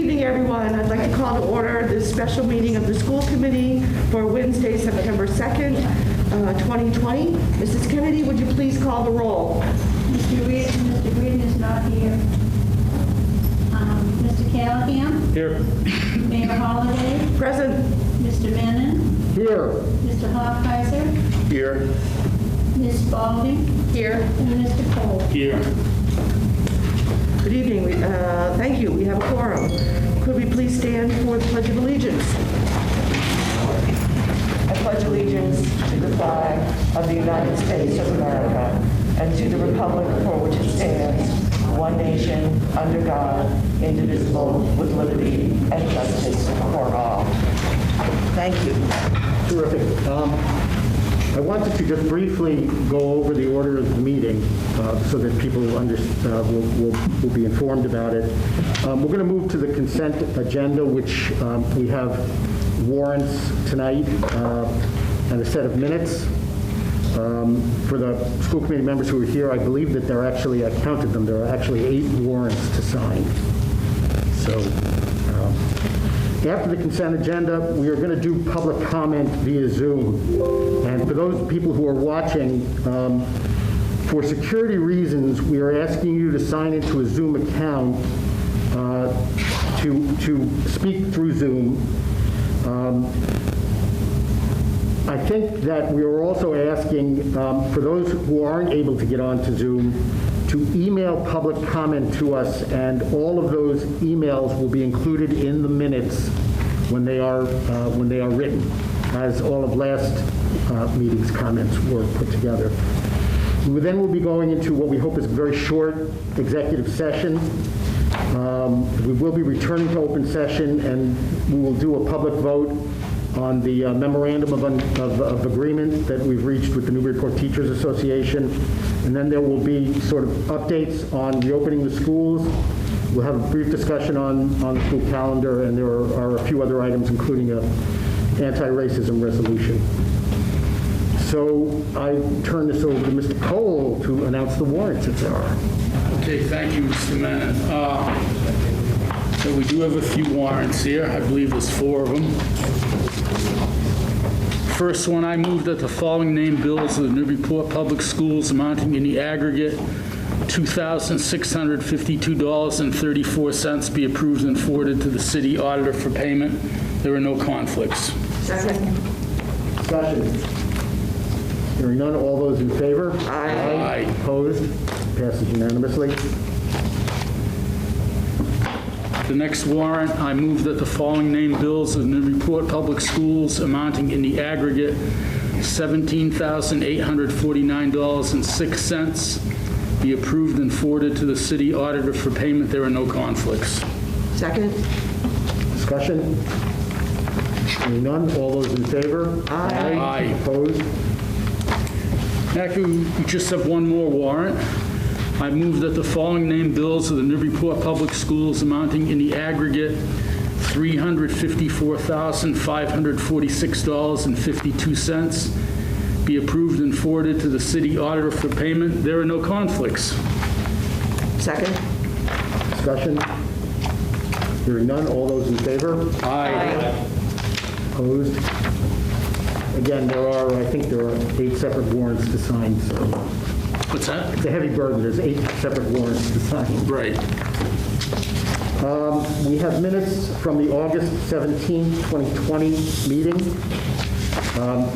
evening, everyone. I'd like to call to order this special meeting of the school committee for Wednesday, September 2nd, 2020. Mrs. Kennedy, would you please call the roll? Mr. Reardon is not here. Mr. Callahan? Here. Mayor Holliday? Present. Mr. Menon? Here. Mr. Hoffheiser? Here. Ms. Spalding? Here. And Mr. Cole? Here. Good evening. Thank you. We have a quorum. Could we please stand for the Pledge of Allegiance? I pledge allegiance to the flag of the United States of America and to the republic for which it stands, one nation, under God, indivisible, with liberty and justice for all. Thank you. Terrific. I wanted to just briefly go over the order of the meeting so that people will be informed about it. We're going to move to the consent agenda, which we have warrants tonight and a set of minutes. For the school committee members who are here, I believe that I counted them, there are actually 8 warrants to sign. So after the consent agenda, we are going to do public comment via Zoom. And for those people who are watching, for security reasons, we are asking you to sign into a Zoom account to speak through Zoom. I think that we are also asking, for those who aren't able to get onto Zoom, to email public comment to us, and all of those emails will be included in the minutes when they are written, as all of last meeting's comments were put together. We then will be going into what we hope is a very short executive session. We will be returning to open session, and we will do a public vote on the memorandum of agreement that we've reached with the Newburyport Teachers Association. And then there will be sort of updates on reopening the schools. We'll have a brief discussion on the school calendar, and there are a few other items, including an anti-racism resolution. So I turn this over to Mr. Cole to announce the warrants, if there are. Okay, thank you, Mr. Menon. So we do have a few warrants here. I believe there's 4 of them. First one, I move that the following named bills of the Newburyport Public Schools amounting in the aggregate $2,652.34 be approved and forwarded to the city auditor for payment. There are no conflicts. Second. Discussion. Hearing none, all those in favor? Aye. Opposed? Passes unanimously. The next warrant, I move that the following named bills of the Newburyport Public Schools amounting in the aggregate $17,849.06 be approved and forwarded to the city auditor for payment. There are no conflicts. Second. Discussion. Hearing none, all those in favor? Aye. Aye. Opposed? Actually, we just have one more warrant. I move that the following named bills of the Newburyport Public Schools amounting in the aggregate $354,546.52 be approved and forwarded to the city auditor for payment. There are no conflicts. Second. Discussion. Hearing none, all those in favor? Aye. Opposed? Again, I think there are 8 separate warrants to sign, so What's that? it's a heavy burden. There's 8 separate warrants to sign. Right. We have minutes from the August 17, 2020 meeting.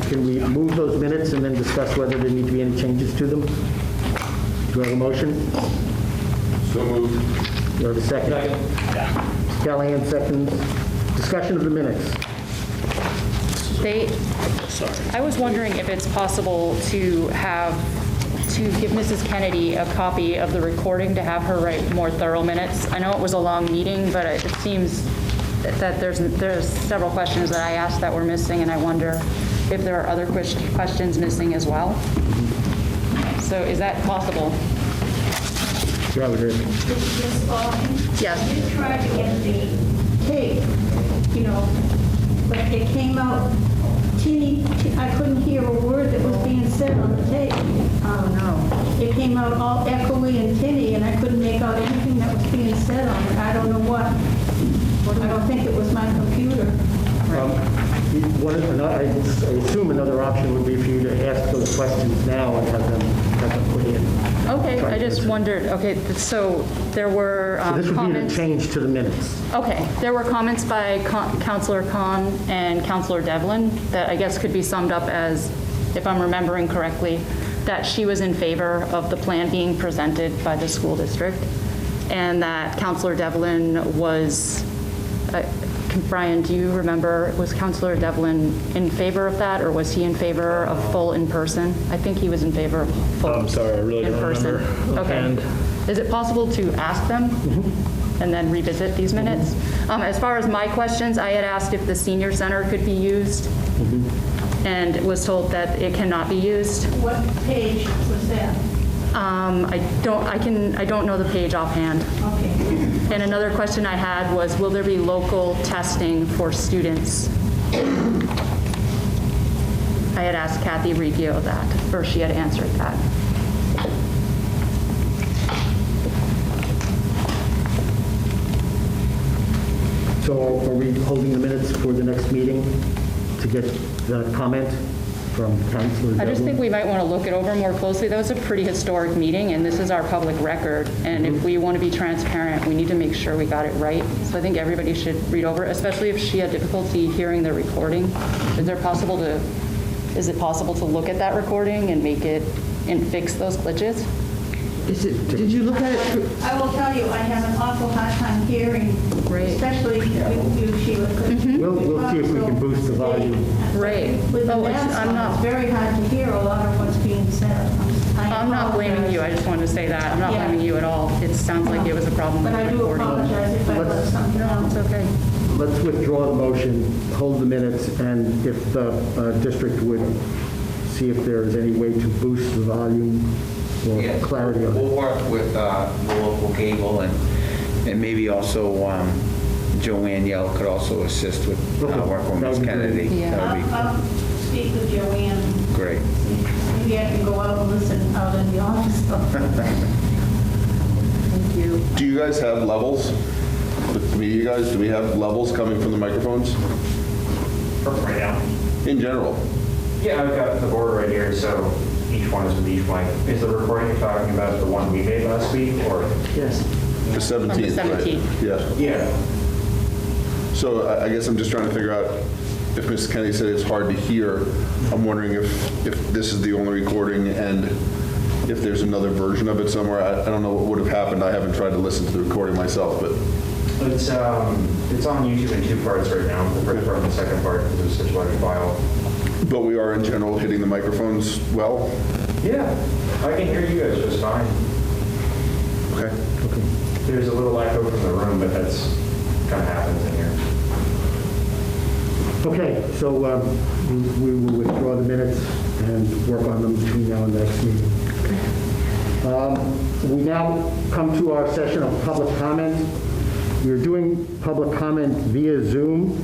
Can we move those minutes and then discuss whether there need to be any changes to them? Do I have a motion? So moved. Do I have a second? Yeah. Callahan seconds. Discussion of the minutes. Sorry. I was wondering if it's possible to give Mrs. Kennedy a copy of the recording to have her write more thorough minutes. I know it was a long meeting, but it seems that there's several questions that I asked that were missing, and I wonder if there are other questions missing as well. So is that possible? Yeah, we did. Ms. Spalding? Yes. You tried to get the tape, but it came out I couldn't hear a word that was being said on the tape. Oh, no. It came out all echoey and tinny, and I couldn't make out anything that was being said on it. I don't know what I assume another option would be for you to ask those questions now and have them put in. Okay, I just wondered, okay, so there were So this would be a comments. change to the minutes. Okay, there were comments by Counselor Khan and Counselor Devlin that I guess could be summed up as, if I'm remembering correctly, that she was in favor of the plan being presented by the school district, and that Counselor Devlin was, Brian, do you remember, was Counselor Devlin in favor of that, or was he in favor of full in-person? I think he was in favor of full I'm sorry, I really don't in-person. remember offhand. Okay. Is it possible to ask them and then revisit these minutes? As far as my questions, I had asked if the senior center could be used, and was told that it cannot be used. What page was that? I don't know the page offhand. Okay. And another question I had was, will there be local testing for students? I had asked Kathy Riccio that, or she had answered that. So are we holding the minutes for the next meeting to get the comment from Councilor Devlin? I just think we might want to look it over more closely. That was a pretty historic meeting, and this is our public record. And if we want to be transparent, we need to make sure we got it right. So I think everybody should read over it, especially if she had difficulty hearing the recording. Is it possible to look at that recording and make it, and fix those glitches? Did you look at it through? I will tell you, I have an awful hard time hearing, Right. especially with you, Sheila. 'cause We'll see if we can boost the volume. Right. With the Oh, mask I'm on, not- it's very hard to hear a lot of what's being said. I'm not blaming you, I just wanted to say that. I'm not Yeah. blaming you at all. It sounds like it was a problem with But I the do recording. apologize if I left something out. It's okay. Let's withdraw the motion, hold the minutes, and if the district would see if there is any way to boost the volume or Yes, clarity on we'll it. work with the local cable and maybe also Joanne Yell could also assist with Okay, working with that Ms. would be great. Kennedy. Yeah. That would be I'll speak with Joanne. great. Maybe I can go out and listen out in the office. Thank you. Do you guys have levels? Do we have levels coming from the microphones? Right now? In general? Yeah, I've got the board right here, so each one is with each mic. Is the recording you're talking about the one we made last week, or? Yes. The 17th, right? 17th. Yeah. Yeah. So I guess I'm just trying to figure out, if Ms. Kennedy said it's hard to hear, I'm wondering if this is the only recording and if there's another version of it somewhere. I don't know what would have happened. I haven't tried to listen to the recording myself, but It's on YouTube in two parts right now, the first part and the second part, because it's such a large file. we are in general hitting the microphones well. Yeah, I can hear you guys just fine. Okay. There's a little echo from the room, but that's kind of happens in here. Okay, so we will withdraw the minutes and work on them between now and the next meeting. We now come to our session of public comment. We are doing public comment via Zoom,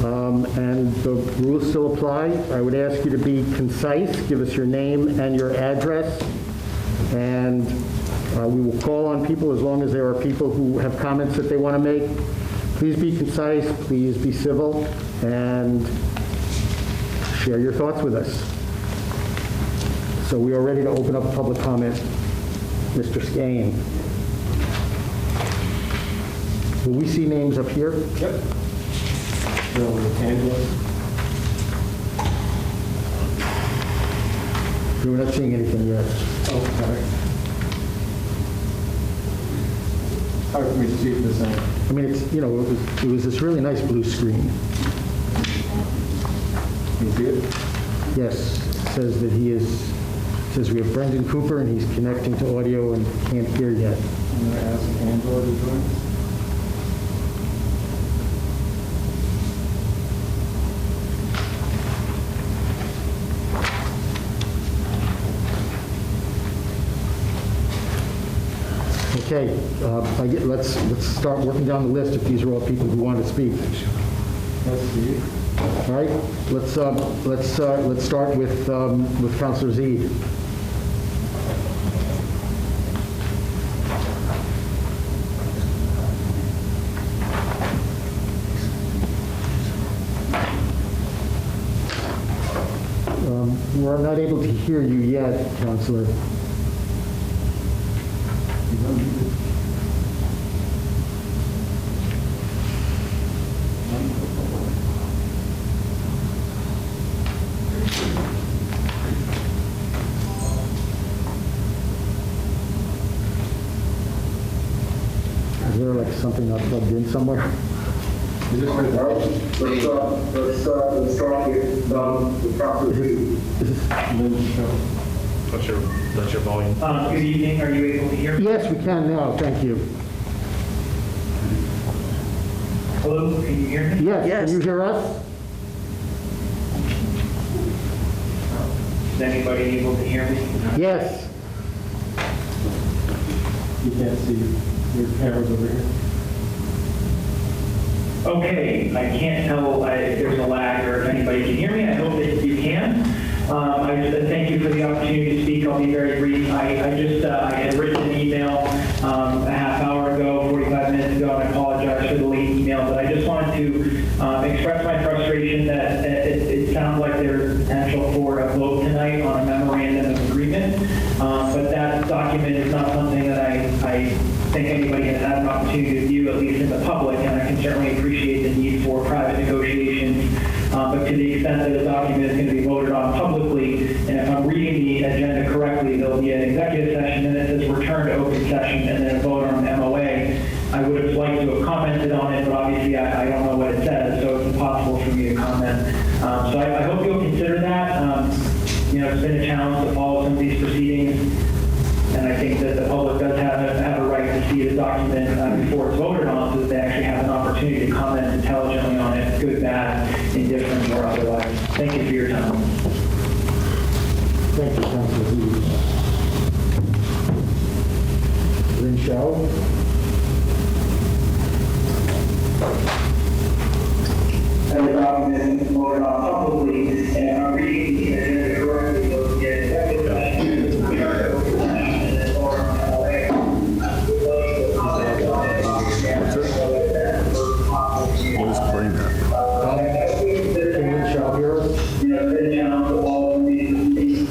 and the rules still apply. I would ask you to be concise, give us your name and your address, and we will call on people as long as there are people who have comments that they want to make. Please be concise, please be civil, and share your thoughts with us. So we are ready to open up public comment. Mr. Skane. Will we see names up here? Yep. Angela. We're not seeing anything yet. Oh, sorry. How can we see this thing? I mean, it's, you know, it was this really nice blue screen. You see it? Yes, it says that he is, says we have Brendan Cooper and he's connecting to audio and can't hear yet. I'm going to ask Angela to join. Okay, let's start working down the list if these are all people who want to speak. Let's see. All right, let's start with Councilor Zede. We're not able to hear you yet, Counselor. Is there like something not plugged in somewhere? Let's start with the proper view. That's your volume. Good evening, are you able to hear me? Yes, we can now, thank you. Hello, can you hear me? Yes, can you hear us? Is anybody able to hear me? Yes. You can't see your cameras over here. Okay, I can't tell if there's a lag or if anybody can hear me. I hope that you can. I just thank you for the opportunity to speak. I'll be very brief. I had written an email a half hour ago, 45 minutes ago, and I apologize for the late email, but I just wanted to express my frustration that it sounds like there's potential for a vote tonight on a memorandum of agreement, but that document is not something that I think anybody has had an opportunity to view, at least in the public, and I can certainly appreciate the need for private negotiations. But to the extent that the document is going to be voted on publicly, and if I'm reading the agenda correctly, there'll be an executive session, and it says return to open session, and then a vote on MOA. I would have liked to have commented on it, but obviously I don't know what it says, so it's impossible for me to comment. So I hope you'll consider that. It's been a challenge to follow some of these proceedings, and I think that the public does have a right to see the document before it's voted on, so that they actually have an opportunity to comment intelligently on it, good, bad, indifferent, or otherwise. Thank you for your time. Thank you, Councilor Hughes. Lynn Shao? And the document is voted on publicly, and if I'm reading the agenda correctly, we'll get executive session, and then vote on MOA. What is brain that? Can Lynn Shao hear us? The challenge of all of these proceedings.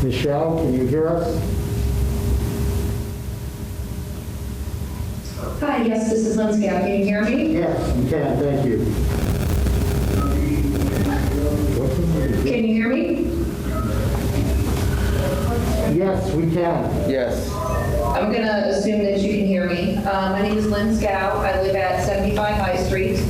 Michelle, can you hear us? Hi, yes, this is Lindsay. Can you hear me? Yes, we can, thank you. Can you hear me? Yes, we can. Yes. I'm going to assume that you can hear me. My name is Lynn Scow. I live at 75 High Street.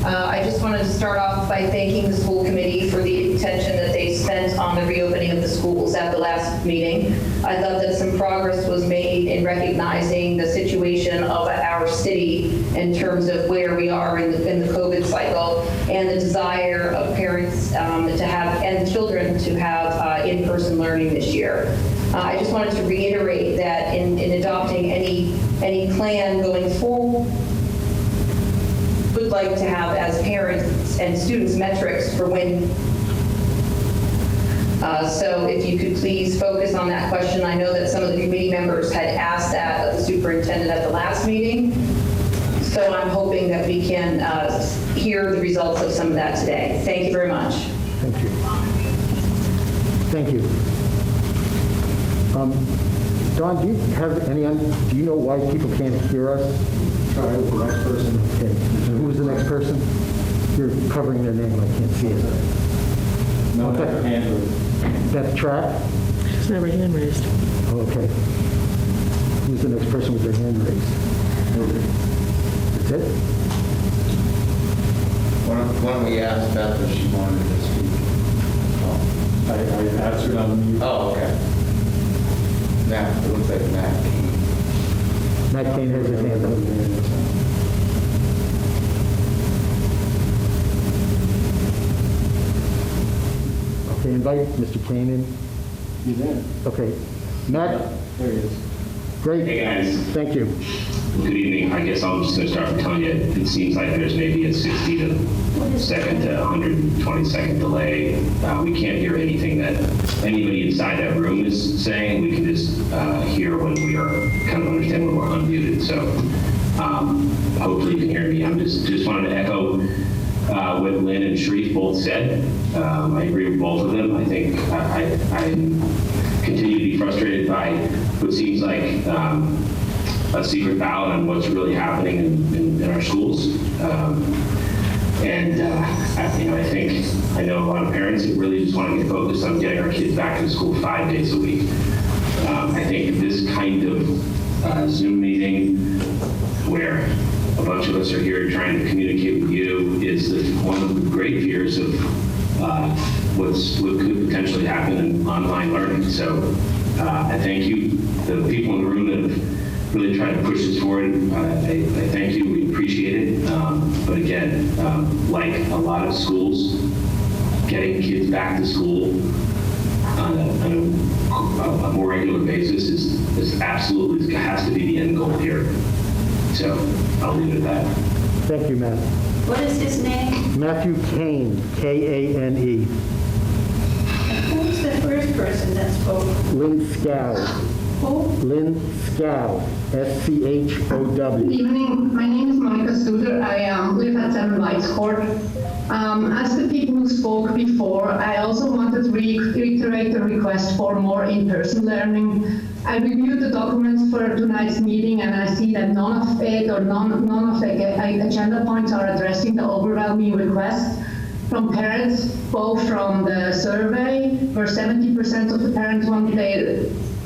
I just wanted to start off by thanking the school committee for the attention that they spent on the reopening of the schools at the last meeting. I love that some progress was made in recognizing the situation of our city in terms of where we are in the COVID cycle and the desire of parents to have and children to have in-person learning this year. I just wanted to reiterate that in adopting any plan going forward, would like to have as parents and students metrics for when. So if you could please focus on that question. I know that some of the committee members had asked that of the superintendent at the last meeting. So I'm hoping that we can hear the results of some of that today. Thank you very much. Thank you. Thank you. Don, do you know why people can't hear us? Try with the next person. Okay, and who's the next person? You're covering their name, I can't see it. No, Okay. that's hand raised. That's track? She's never hand raised. Okay. Who's the next person with their hand raised? That's it? Why don't we ask Beth if she wanted to speak? I answered on mute. Oh, okay. Matt, it looks like Matt Kane. Matt Kane has his hand up. Okay, invite Mr. Kane in. He's in. Okay. Matt, There he is. great. Hey, guys. Thank you. Good evening. I guess I'm just going to start by telling you, it seems like there's maybe a 60-second to 120-second delay. We can't hear anything that anybody inside that room is saying. We can just hear when we are, kind of understand when we're unmuted. So hopefully you can hear me. I'm just wanted to echo what Lynn and Sharif both said. I agree with both of them. I think I continue to be frustrated by what seems like a secret ballot on what's really happening in our schools. I know a lot of parents that really just want to get focused on getting our kids back to school 5 days a week. I think this kind of Zoom meeting where a bunch of us are here trying to communicate with you is one of the great fears of what could potentially happen in online learning. So I thank you, the people in the room that have really tried to push this forward. I thank you, we appreciate it. But again, like a lot of schools, getting kids back to school on a more regular basis is absolutely, has to be the end goal here. So I'll leave it at that. Thank you, Matt. What is his name? Matthew Kane, K-A-N-E. Who was the first person that spoke? Lynn Scow. Who? Lynn Scow, S-C-H-O-W. Good evening. My name is Monica Suter. I live at 7 Lights Court. As the people who spoke before, I also wanted to reiterate the request for more in-person learning. I reviewed the documents for tonight's meeting, and I see that none of it or none of the agenda points are addressing the overwhelming requests from parents, both from the survey, where 70% of the parents want their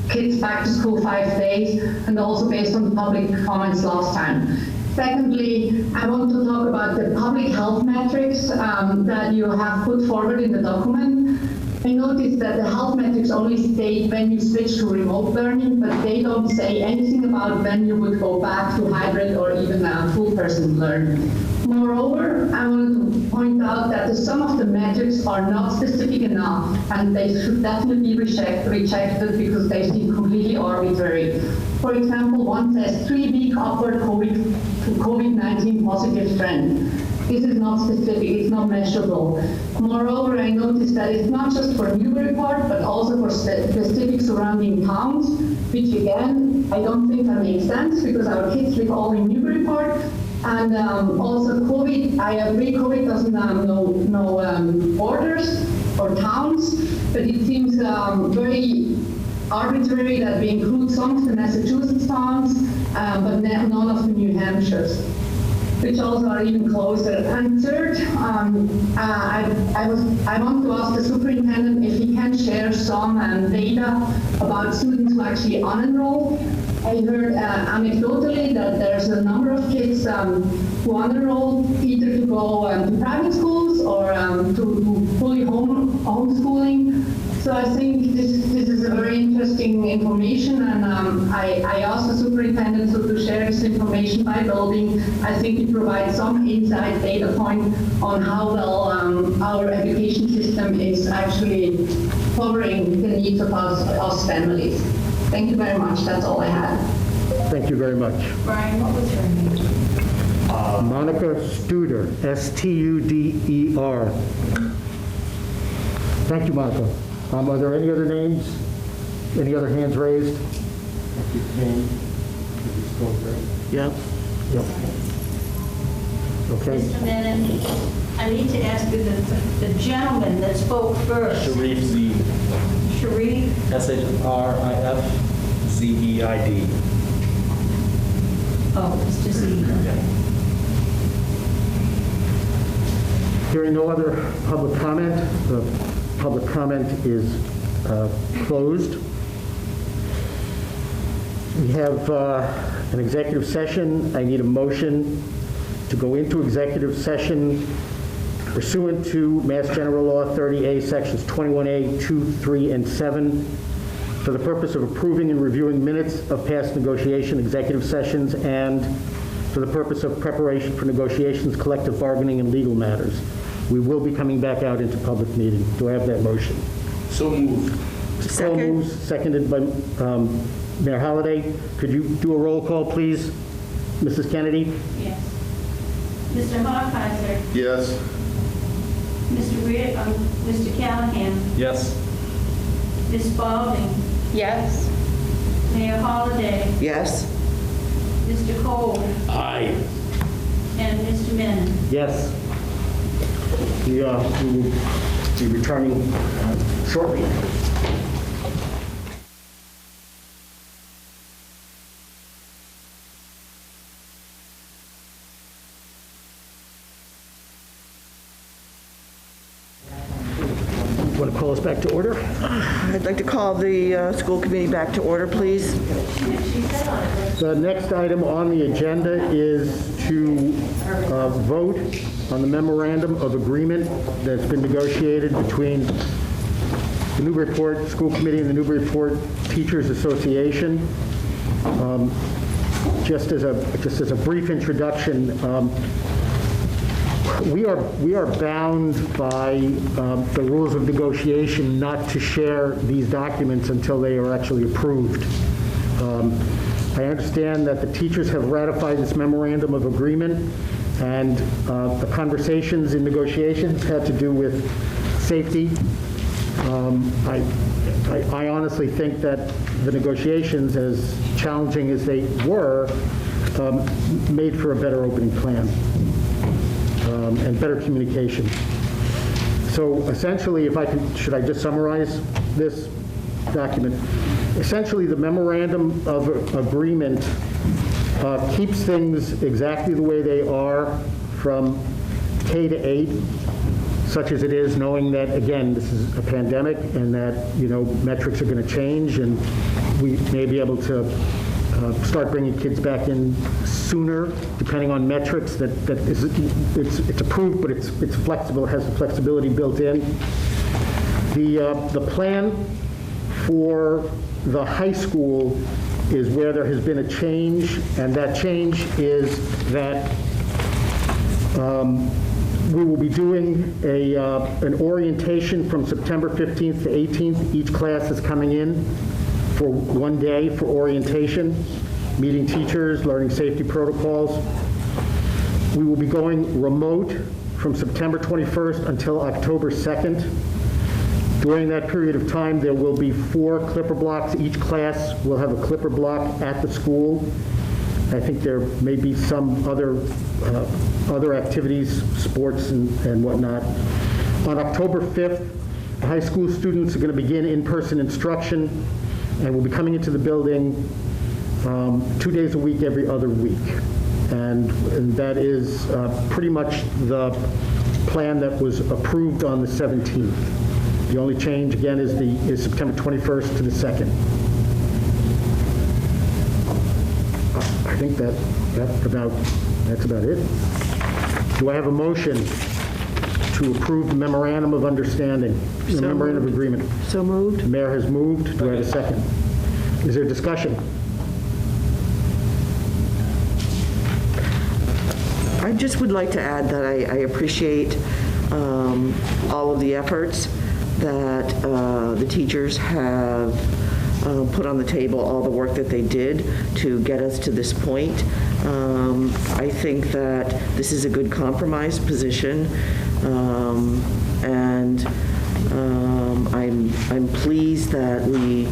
kids back to school 5 days, and also based on the public comments last time. Secondly, I want to talk about the public health metrics that you have put forward in the document. I noticed that the health metrics only state when you switch to remote learning, but they don't say anything about when you would go back to hybrid or even full person learning. Moreover, I want to point out that some of the metrics are not specific enough, and they should definitely be rejected because they seem completely arbitrary. For example, one says 3-week upward COVID-19 positive trend. This is not specific, it's not measurable. Moreover, I noticed that it's not just for Newburyport, but also for specific surrounding towns, which again, I don't think that makes sense because our kids live all in Newburyport. And also COVID, I agree, COVID doesn't know borders or towns, but it seems very arbitrary that we include some of the Massachusetts towns, but none of the New Hampshires, which also are even closer. And third, I want to ask the superintendent if he can share some data about students who actually unenrolled. I heard anecdotally that there's a number of kids who unenrolled either to go to private schools or to fully homeschooling. So I think this is a very interesting information, and I asked the superintendent to share this information by building. I think it provides some inside data point on how well our education system is actually covering the needs of us families. Thank you very much. That's all I had. Thank you very much. Brian, what was her name? Monica Studer, S-T-U-D-E-R. Thank you, Monica. Are there any other names? Any other hands raised? Yeah. Yep. Okay. Mr. Menon, I need to ask you the gentleman that spoke first. Sharif Z. Sharif? S-H-R-I-F-Z-E-I-D. Oh, it's just the... Hearing no other public comment, the public comment is closed. We have an executive session. I need a motion to go into executive session pursuant to Mass General Law 30A, Sections 21A, 2, 3, and 7, for the purpose of approving and reviewing minutes of past negotiation executive sessions and for the purpose of preparation for negotiations, collective bargaining, and legal matters. We will be coming back out into public meeting. Do I have that motion? So moved. So moved, seconded by Mayor Holliday. Could you do a roll call, please? Mrs. Kennedy? Yes. Mr. Hawkeizer, Yes. Mr. Callahan, Yes. Ms. Spalding, Yes. Mayor Holliday, Yes? Mr. Cole, Aye. and Mr. Menon. Yes. We will be returning shortly. Want to call us back to order? I'd like to call the school committee back to order, please. The next item on the agenda is to vote on the memorandum of agreement that's been negotiated between the Newburyport School Committee and the Newburyport Teachers Association. Just as a brief introduction, we are bound by the rules of negotiation not to share these documents until they are actually approved. I understand that the teachers have ratified this memorandum of agreement, and the conversations and negotiations had to do with safety. I honestly think that the negotiations, as challenging as they were, made for a better opening plan and better communication. So essentially, should I just summarize this document? Essentially, the memorandum of agreement keeps things exactly the way they are from K to 8, such as it is, knowing that, again, this is a pandemic and that, metrics are going to change, and we may be able to start bringing kids back in sooner, depending on metrics. It's approved, but it's flexible, it has the flexibility built in. The plan for the high school is where there has been a change, and that change is that we will be doing an orientation from September 15th to 18th. Each class is coming in for one day for orientation, meeting teachers, learning safety protocols. We will be going remote from September 21st until October 2nd. During that period of time, there will be 4 clipper blocks. Each class will have a clipper block at the school. I think there may be some other activities, sports and whatnot. On October 5th, high school students are going to begin in-person instruction, and will be coming into the building 2 days a week, every other week. And that is pretty much the plan that was approved on the 17th. The only change, again, is September 21st to the 2nd. I think that's about it. Do I have a motion to approve the memorandum of understanding, the memorandum of agreement? So moved. The mayor has moved. Do I have a second? Is there discussion? I just would like to add that I appreciate all of the efforts that the teachers have put on the table, all the work that they did to get us to this point. I think that this is a good compromise position, and I'm pleased that we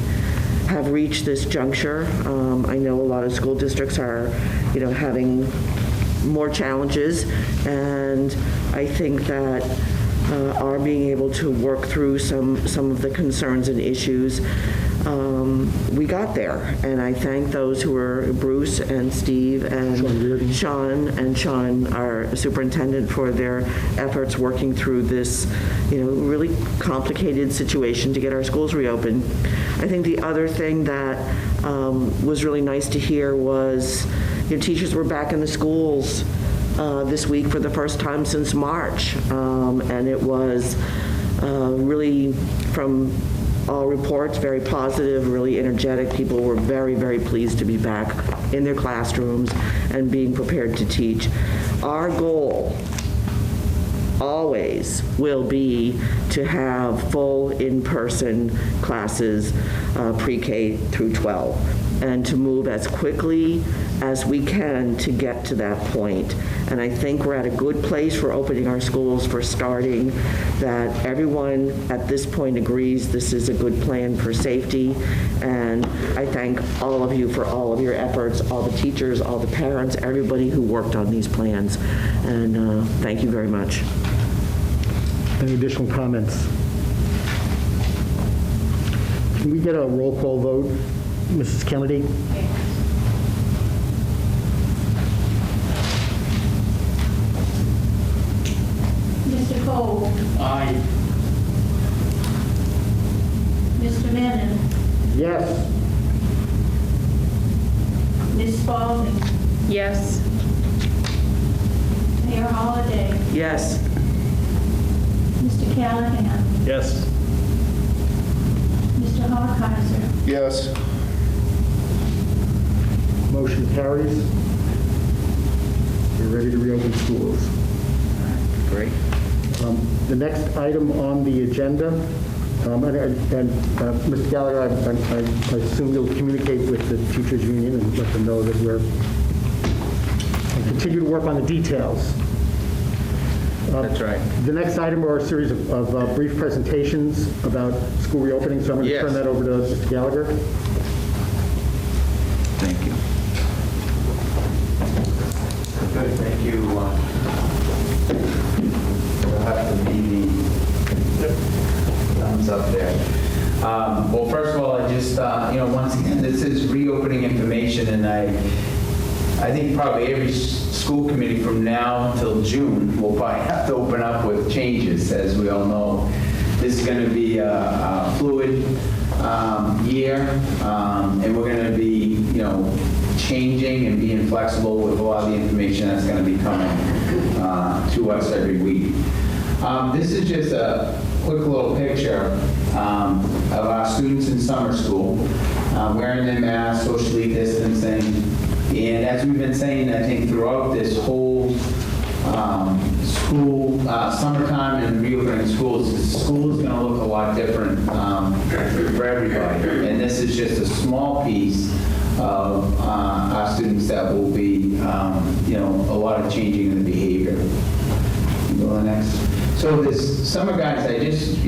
have reached this juncture. I know a lot of school districts are, having more challenges, and I think that our being able to work through some of the concerns and issues, we got there. And I thank those who were Bruce and Steve and Sean, our superintendent, for their efforts working through this, really complicated situation to get our schools reopened. I think the other thing that was really nice to hear was, teachers were back in the schools this week for the first time since March, and it was really, from all reports, very positive, really energetic. People were very, very pleased to be back in their classrooms and being prepared to teach. Our goal always will be to have full in-person classes, pre-K through 12. and to move as quickly as we can to get to that point. And I think we're at a good place for opening our schools, for starting, that everyone at this point agrees this is a good plan for safety. And I thank all of you for all of your efforts, all the teachers, all the parents, everybody who worked on these plans. And thank you very much. Any additional comments? Can we get a roll call vote? Mrs. Kennedy? Mr. Cole? Aye. Mr. Menon? Yes. Ms. Spalding? Yes. Mayor Holliday? Yes. Mr. Callahan? Yes. Mr. Hawkeizer? Yes. Motion carries. We're ready to reopen schools. Great. The next item on the agenda, Mr. Gallagher, I assume you'll communicate with the teachers union and let them know that we're and continue to work on the details. That's right. The next item are a series of brief presentations about school reopening, so I'm going to Yes. turn that over to Mr. Gallagher. Thank you. Good, thank you. We'll have to be the thumbs up there. Well, first of all, I just, once again, this is reopening information, and I think probably every school committee from now till June will probably have to open up with changes, as we all know. This is going to be a fluid year, and we're going to be, changing and being flexible with a lot of the information that's going to be coming to us every week. This is just a quick little picture of our students in summer school, wearing their masks, socially distancing. And as we've been saying, I think throughout this whole school, summertime and reopening schools, school is going to look a lot different for everybody. And this is just a small piece of our students that will be, a lot of changing in the behavior. Go to the next. So this summer, guys, I just,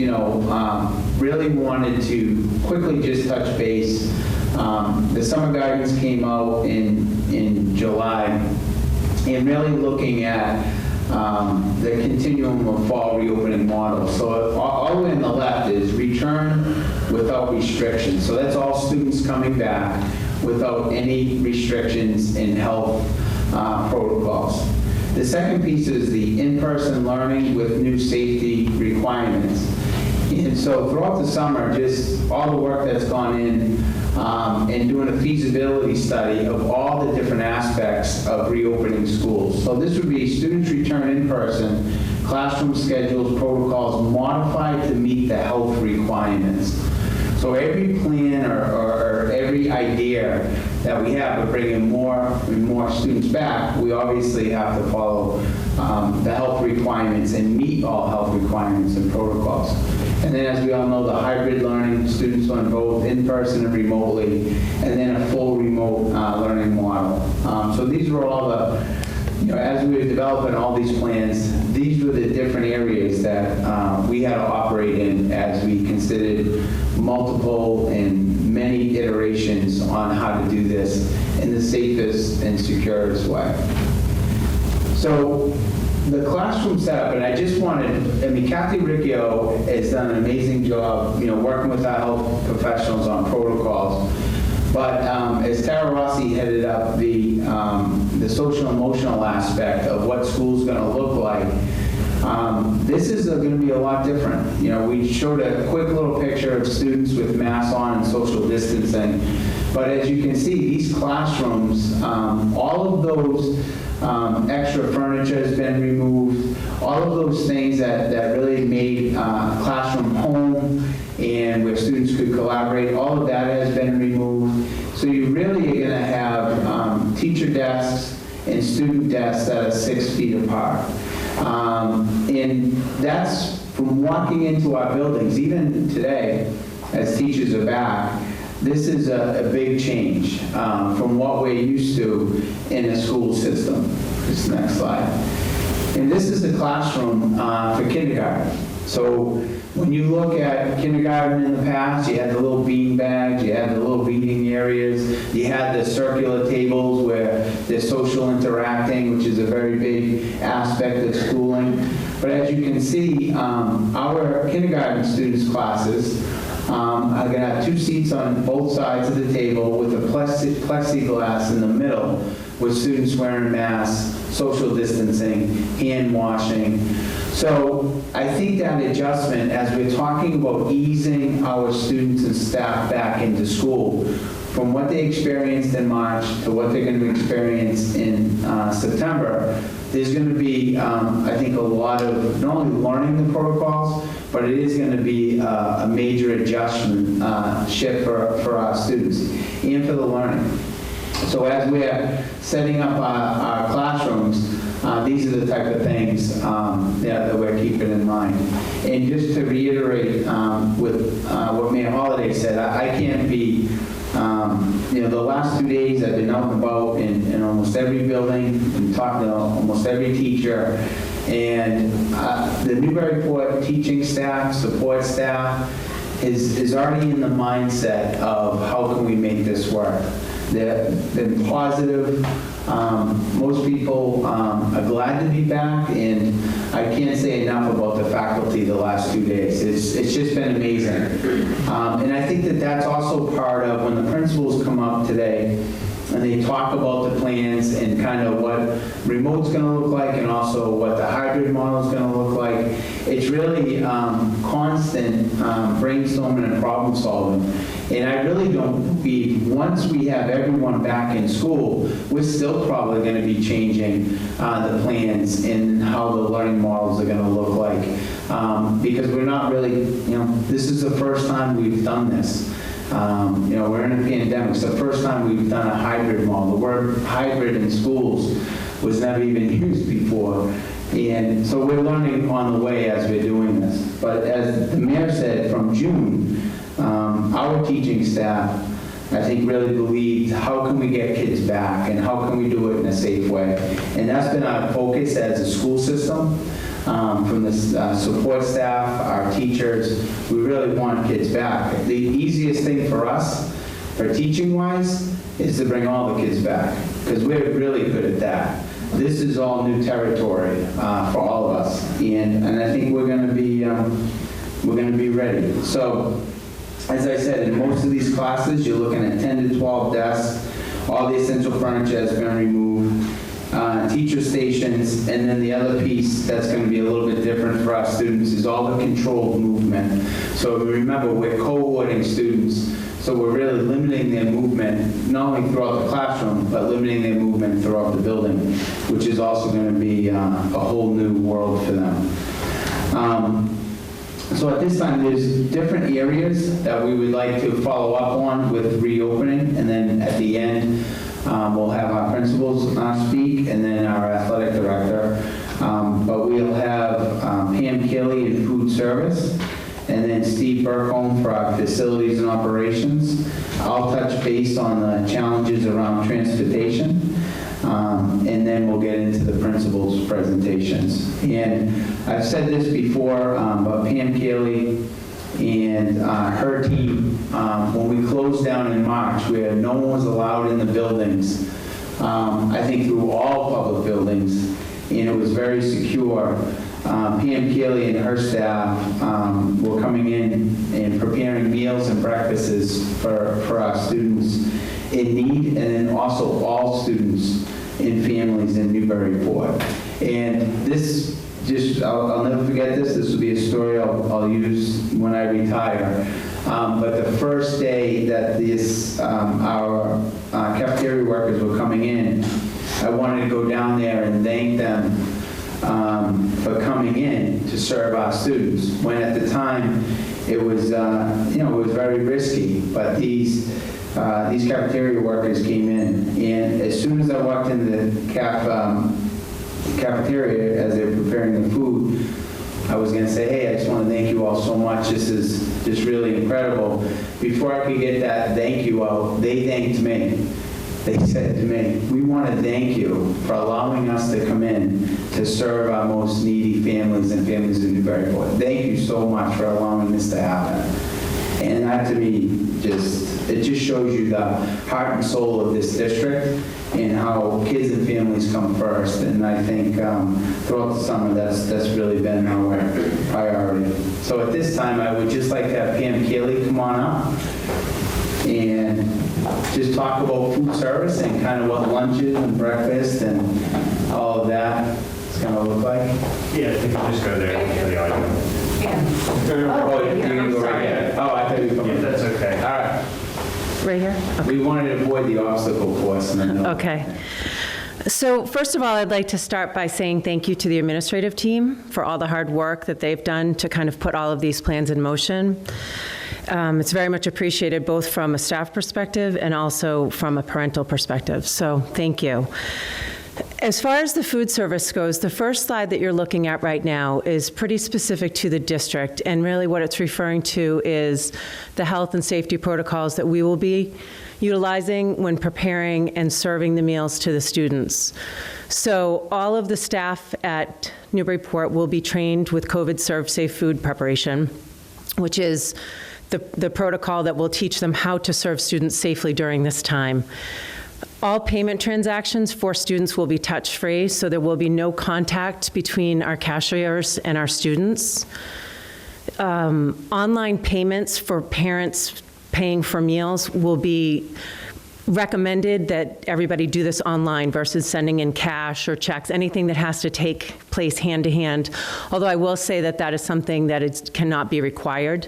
really wanted to quickly just touch base. The summer guidance came out in July, and really looking at the continuum of fall reopening models. So all the way on the left is return without restrictions. So that's all students coming back without any restrictions in health protocols. The second piece is the in-person learning with new safety requirements. And so throughout the summer, just all the work that's gone in and doing a feasibility study of all the different aspects of reopening schools. So this would be students return in person, classroom schedules, protocols modified to meet the health requirements. So every plan or every idea that we have of bringing more and more students back, we obviously have to follow the health requirements and meet all health requirements and protocols. And then, as we all know, the hybrid learning, students learn both in person and remotely, and then a full remote learning model. So these were all the, as we were developing all these plans, these were the different areas that we had to operate in as we considered multiple and many iterations on how to do this in the safest and securest way. So the classroom setup, and I just wanted, Kathy Riccio has done an amazing job, working with our health professionals on protocols. But as Tara Rossi headed up the social emotional aspect of what school's going to look like, this is going to be a lot different. We showed a quick little picture of students with masks on and social distancing. But as you can see, these classrooms, all of those extra furniture has been removed. All of those things that really made classroom home and where students could collaborate, all of that has been removed. So you really are going to have teacher desks and student desks that are 6 feet apart. And that's from walking into our buildings, even today, as teachers are back, This is a big change from what we're used to in a school system. This next slide. And this is the classroom for kindergarten. So when you look at kindergarten in the past, you had the little bean bags, you had the little reading areas, you had the circular tables where there's social interacting, which is a very big aspect of schooling. But as you can see, our kindergarten students' classes are going to have 2 seats on both sides of the table with a plexiglass in the middle with students wearing masks, social distancing, hand washing. So I think that adjustment, as we're talking about easing our students and staff back into school, from what they experienced in March to what they're going to experience in September, there's going to be, I think, a lot of not only learning the protocols, but it is going to be a major adjustment shift for our students and for the learning. So as we're setting up our classrooms, these are the type of things that we're keeping in mind. And just to reiterate with what Mayor Holliday said, I can't be, the last 2 days I've been out and about in almost every building and talking to almost every teacher. And the Newburyport teaching staff, support staff, is already in the mindset of how can we make this work. They've been positive. Most people are glad to be back, and I can't say enough about the faculty the last 2 days. It's just been amazing. And I think that that's also part of when the principals come up today and they talk about the plans and kind of what remote's going to look like and also what the hybrid model is going to look like. It's really constant brainstorming and problem solving. And I really don't believe once we have everyone back in school, we're still probably going to be changing the plans and how the learning models are going to look like. Because we're not really, this is the first time we've done this. We're in a pandemic. It's the first time we've done a hybrid model. The word hybrid in schools was never even used before. And so we're learning on the way as we're doing this. But as the mayor said, from June, our teaching staff, I think, really believed how can we get kids back and how can we do it in a safe way. And that's been our focus as a school system. From the support staff, our teachers, we really want kids back. The easiest thing for us, for teaching-wise, is to bring all the kids back, because we're really good at that. This is all new territory for all of us, and I think we're going to be ready. So, as I said, in most of these classes, you're looking at 10 to 12 desks. All the essential furniture has been removed. Teacher stations, and then the other piece that's going to be a little bit different for our students is all the controlled movement. So remember, we're cohorting students, so we're really limiting their movement, not only throughout the classroom, but limiting their movement throughout the building, which is also going to be a whole new world for them. So at this time, there's different areas that we would like to follow up on with reopening, and then at the end, we'll have our principals speak, and then our athletic director. But we'll have Pam Kelly in food service, and then Steve Burkholm for our facilities and operations. I'll touch base on the challenges around transportation, and then we'll get into the principals' presentations. And I've said this before, but Pam Kelly and her team, when we closed down in March, where no one was allowed in the buildings, I think through all public buildings, and it was very secure. Pam Kelly and her staff were coming in and preparing meals and breakfasts for our students in need, and then also all students and families in Newburyport. And this I'll never forget this. This will be a story I'll use when I retire. But the first day that our cafeteria workers were coming in, I wanted to go down there and thank them for coming in to serve our students. When at the time it was, it was very risky. But these cafeteria workers came in, and as soon as I walked into the cafeteria as they were preparing the food, I was going to say, hey, I just want to thank you all so much. This is just really incredible. Before I could get that thank you out, they thanked me. They said to me, we want to thank you for allowing us to come in to serve our most needy families and families in Newburyport. Thank you so much for allowing this to happen. And that to me, it just shows you the heart and soul of this district and how kids and families come first. And I think throughout the summer, that's really been our priority. So at this time, I would just like to have Pam Keeley come on up and just talk about food service and kind of what lunches and breakfast and all of that is going to look like. Yeah, I think I'll just go there for the audio. Oh, you're going to go right here? Oh, I thought you were coming. Yeah, that's okay. All right. Right here? We wanted to avoid the obstacle course. And then Okay. So first of all, I'd like to start by saying thank you to the administrative team for all the hard work that they've done to kind of put all of these plans in motion. It's very much appreciated both from a staff perspective and also from a parental perspective. So thank you. As far as the food service goes, the first slide that you're looking at right now is pretty specific to the district, and really what it's referring to is the health and safety protocols that we will be utilizing when preparing and serving the meals to the students. So all of the staff at Newburyport will be trained with COVID Serve Safe Food preparation, which is the protocol that will teach them how to serve students safely during this time. All payment transactions for students will be touch-free, so there will be no contact between our cashiers and our students. Online payments for parents paying for meals will be recommended that everybody do this online versus sending in cash or checks, anything that has to take place hand-to-hand, although I will say that that is something that cannot be required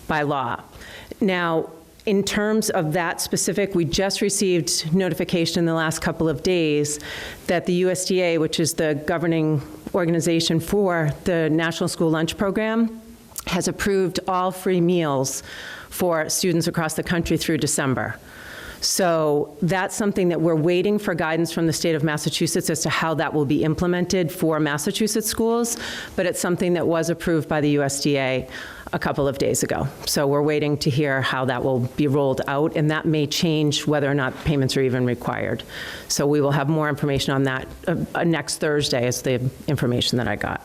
by law. Now, in terms of that specific, we just received notification in the last couple of days that the USDA, which is the governing organization for the National School Lunch Program, has approved all free meals for students across the country through December. So that's something that we're waiting for guidance from the state of Massachusetts as to how that will be implemented for Massachusetts schools, but it's something that was approved by the USDA a couple of days ago. So we're waiting to hear how that will be rolled out, and that may change whether or not payments are even required. So we will have more information on that next Thursday is the information that I got.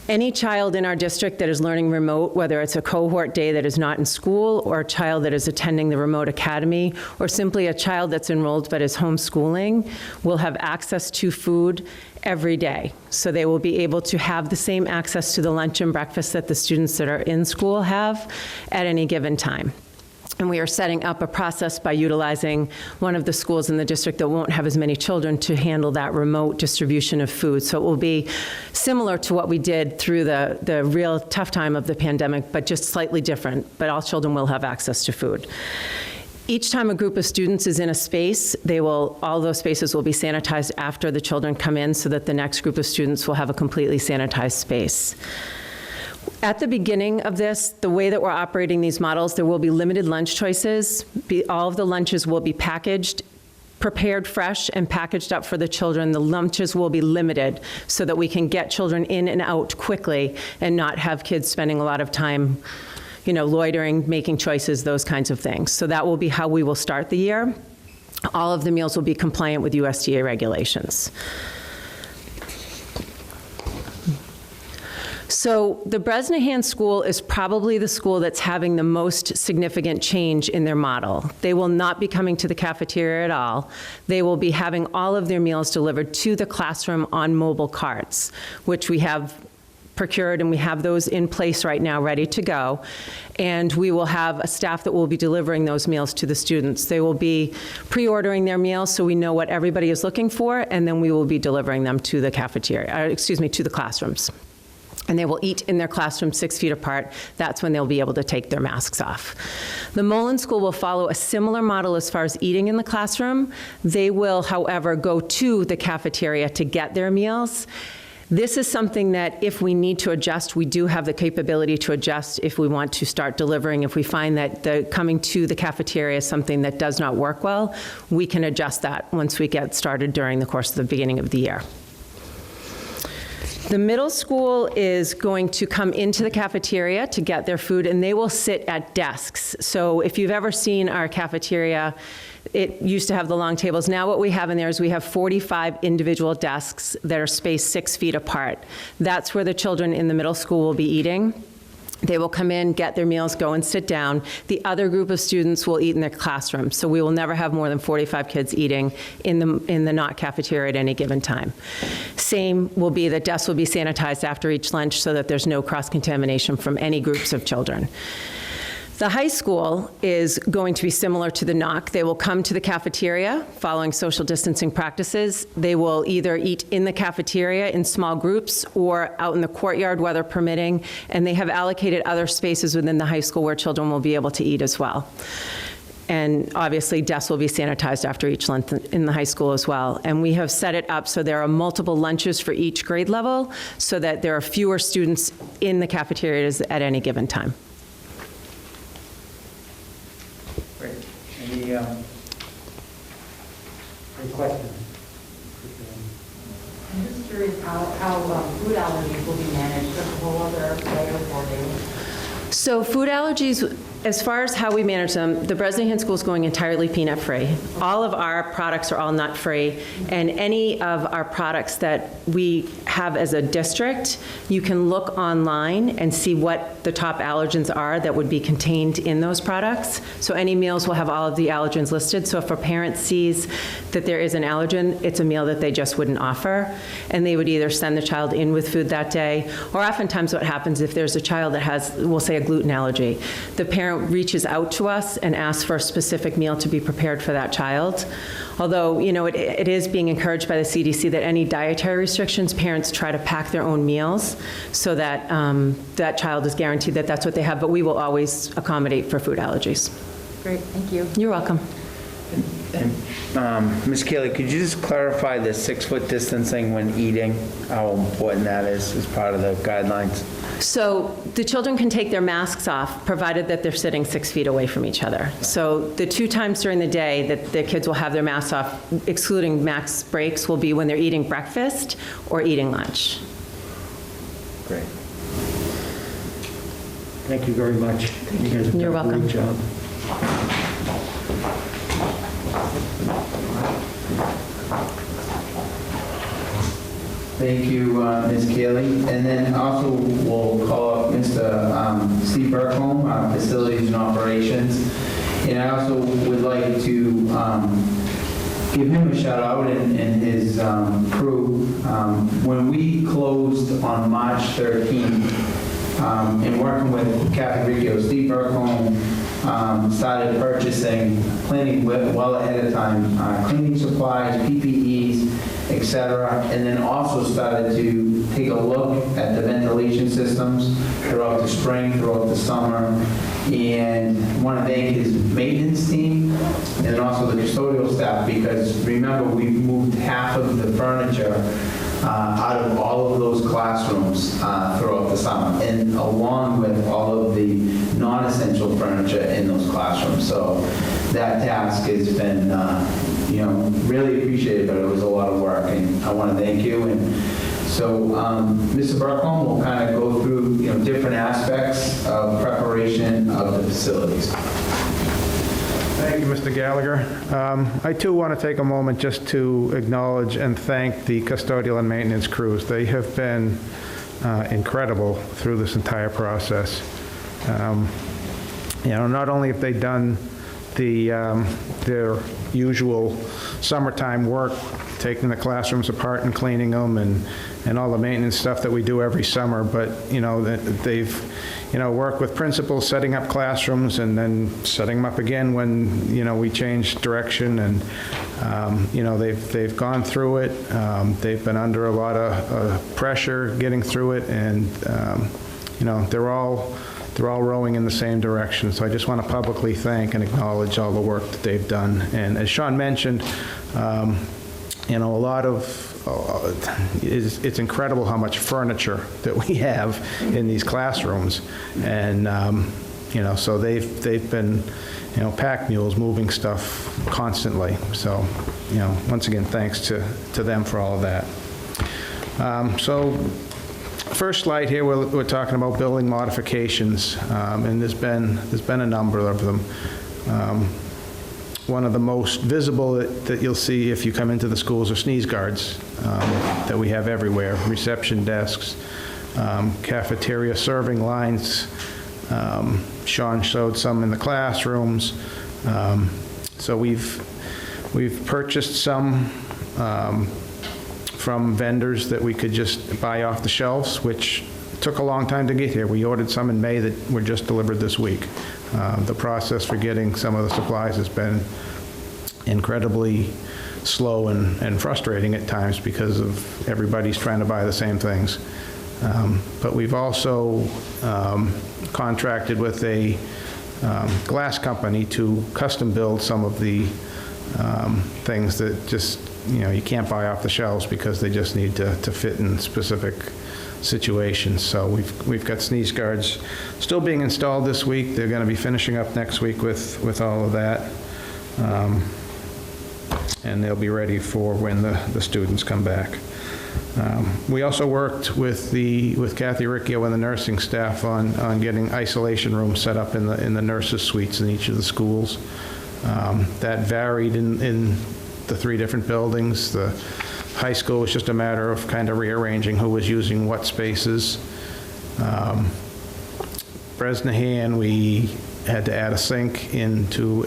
Any child in our district that is learning remote, whether it's a cohort day that is not in school, or a child that is attending the remote academy, or simply a child that's enrolled but is homeschooling, will have access to food every day. So they will be able to have the same access to the lunch and breakfast that the students that are in school have at any given time. And we are setting up a process by utilizing one of the schools in the district that won't have as many children to handle that remote distribution of food. So it will be similar to what we did through the real tough time of the pandemic, but just slightly different. But all children will have access to food. Each time a group of students is in a space, all those spaces will be sanitized after the children come in so that the next group of students will have a completely sanitized space. At the beginning of this, the way that we're operating these models, there will be limited lunch choices. All of the lunches will be packaged, prepared fresh, and packaged up for the children. The lunches will be limited so that we can get children in and out quickly and not have kids spending a lot of time, loitering, making choices, those kinds of things. So that will be how we will start the year. All of the meals will be compliant with USDA regulations. So the Bresnahan School is probably the school that's having the most significant change in their model. They will not be coming to the cafeteria at all. They will be having all of their meals delivered to the classroom on mobile carts, which we have procured, and we have those in place right now ready to go. And we will have a staff that will be delivering those meals to the students. They will be pre-ordering their meals so we know what everybody is looking for, and then we will be delivering them to the cafeteria, to the classrooms. And they will eat in their classroom 6 feet apart. That's when they'll be able to take their masks off. The Mullen School will follow a similar model as far as eating in the classroom. They will, however, go to the cafeteria to get their meals. This is something that if we need to adjust, we do have the capability to adjust if we want to start delivering. If we find that the coming to the cafeteria is something that does not work well, we can adjust that once we get started during the course of the beginning of the year. The middle school is going to come into the cafeteria to get their food, and they will sit at desks. So if you've ever seen our cafeteria, it used to have the long tables. Now what we have in there is we have 45 individual desks that are spaced 6 feet apart. That's where the children in the middle school will be eating. They will come in, get their meals, go and sit down. The other group of students will eat in their classroom. So we will never have more than 45 kids eating in the not cafeteria at any given time. Same will be the desks will be sanitized after each lunch so that there's no cross-contamination from any groups of children. The high school is going to be similar to the NOC. They will come to the cafeteria following social distancing practices. They will either eat in the cafeteria in small groups or out in the courtyard, weather permitting, and they have allocated other spaces within the high school where children will be able to eat as well. And obviously, desks will be sanitized after each lunch in the high school as well. And we have set it up so there are multiple lunches for each grade level so that there are fewer students in the cafeterias at any given time. Great. Any questions? I'm just curious how food allergies will be managed. That's a whole other layer for me. So food allergies, as far as how we manage them, the Bresnahan School is going entirely peanut-free. All of our products are all nut-free, and any of our products that we have as a district, you can look online and see what the top allergens are that would be contained in those products. So any meals will have all of the allergens listed. So if a parent sees that there is an allergen, it's a meal that they just wouldn't offer, and they would either send the child in with food that day, or oftentimes what happens if there's a child that has, we'll say, a gluten allergy, the parent reaches out to us and asks for a specific meal to be prepared for that child. Although, you know, it is being encouraged by the CDC that any dietary restrictions, parents try to pack their own meals so that that child is guaranteed that that's what they have, but we will always accommodate for food allergies. Great, thank you. You're welcome. And Ms. Keeley, could you just clarify the 6-foot distancing when eating, how important that is as part of the guidelines? So the children can take their masks off, provided that they're sitting 6 feet away from each other. So the 2 times during the day that the kids will have their masks off, excluding max breaks, will be when they're eating breakfast or eating lunch. Great. Thank you very much. You guys have done You're welcome. a great job. Thank you, Ms. Keeley. And then also we'll call up Mr. Steve Burkholm, Facilities and Operations. And I also would like to give him a shout out and his crew. When we closed on March 13th, and working with Kathy Riccio, Steve Burkholm started planning well ahead of time, cleaning supplies, PPEs, etc., and then also started to take a look at the ventilation systems throughout the spring, throughout the summer, and want to thank his maintenance team and also the custodial staff, because remember, we moved half of the furniture out of all of those classrooms throughout the summer, and along with all of the non-essential furniture in those classrooms. So that task has been, really appreciated, but it was a lot of work, and I want to thank you. And so Mr. Burkholm will kind of go through, different aspects of preparation of the facilities. Thank you, Mr. Gallagher. I too want to take a moment just to acknowledge and thank the custodial and maintenance crews. They have been incredible through this entire process. Not only have they done their usual summertime work, taking the classrooms apart and cleaning them and all the maintenance stuff that we do every summer, but they've worked with principals setting up classrooms and then setting them up again when we change direction, and they've gone through it. They've been under a lot of pressure getting through it, and they're all rowing in the same direction. So I just want to publicly thank and acknowledge all the work that they've done. And as Sean mentioned, a lot of it's incredible how much furniture that we have in these classrooms, and so they've been pack mules moving stuff constantly. So once again, thanks to them for all of that. So First slide here, we're talking about building modifications, and there's been a number of them. One of the most visible that you'll see if you come into the schools are sneeze guards that we have everywhere, reception desks, cafeteria serving lines. Sean showed some in the classrooms. So we've purchased some from vendors that we could just buy off the shelves, which took a long time to get here. We ordered some in May that were just delivered this week. The process for getting some of the supplies has been incredibly slow and frustrating at times because of everybody's trying to buy the same things. But we've also contracted with a glass company to custom build some of the things that just, you can't buy off the shelves because they just need to fit in specific situations. So we've got sneeze guards still being installed this week. They're going to be finishing up next week with all of that. And they'll be ready for when the students come back. We also worked with Kathy Riccio and the nursing staff on getting isolation rooms set up in the nurses' suites in each of the schools. That varied in the 3 different buildings. The high school was just a matter of kind of rearranging who was using what spaces. Bresnahan, we had to add a sink into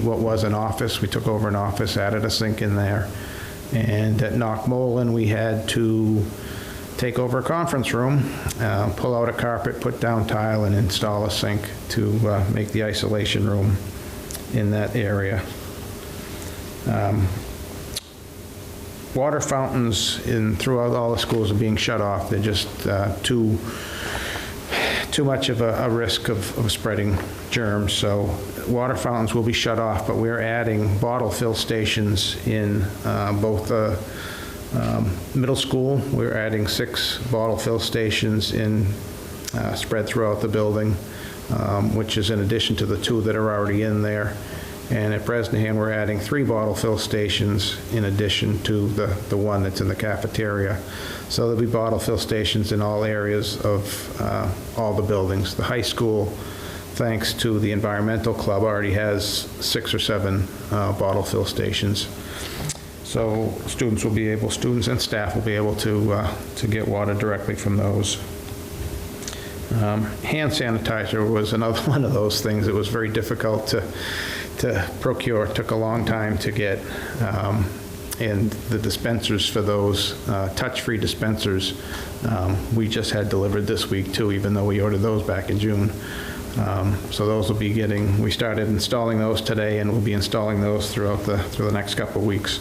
what was an office. We took over an office, added a sink in there. And at Knockmolin, we had to take over a conference room, pull out a carpet, put down tile, and install a sink to make the isolation room in that area. Water fountains throughout all the schools are being shut off. They're just too much of a risk of spreading germs. So water fountains will be shut off, but we're adding bottle fill stations in both the middle school. We're adding 6 bottle fill stations spread throughout the building, which is in addition to the 2 that are already in there. And at Bresnahan, we're adding 3 bottle fill stations in addition to the 1 that's in the cafeteria. So there'll be bottle fill stations in all areas of all the buildings. The high school, thanks to the environmental club, already has 6 or 7 bottle fill stations. So students and staff will be able to get water directly from those. Hand sanitizer was another one of those things that was very difficult to procure. It took a long time to get, and the dispensers for those touch-free dispensers we just had delivered this week too, even though we ordered those back in June. So those will be we started installing those today, and we'll be installing those through the next couple of weeks.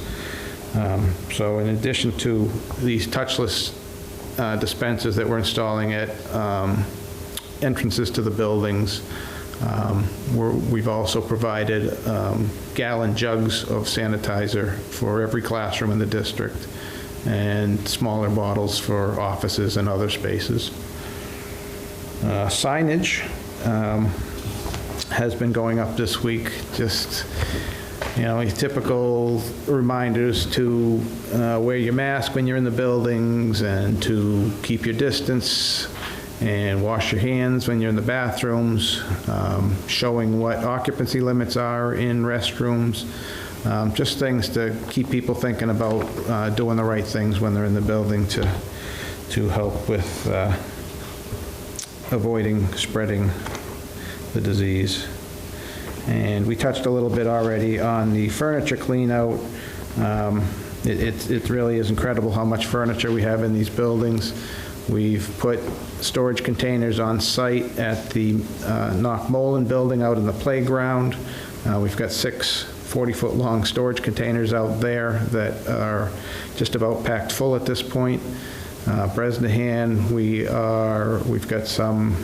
So in addition to these touchless dispensers that we're installing at entrances to the buildings, we've also provided gallon jugs of sanitizer for every classroom in the district, and smaller bottles for offices and other spaces. Signage has been going up this week, just typical reminders to wear your mask when you're in the buildings, and to keep your distance, and wash your hands when you're in the bathrooms, showing what occupancy limits are in restrooms, just things to keep people thinking about doing the right things when they're in the building to help with avoiding spreading the disease. And we touched a little bit already on the furniture clean out. It really is incredible how much furniture we have in these buildings. We've put storage containers on site at the Knockmolin building out in the playground. We've got 6 40-foot-long storage containers out there that are just about packed full at this point. Bresnahan, we've got some,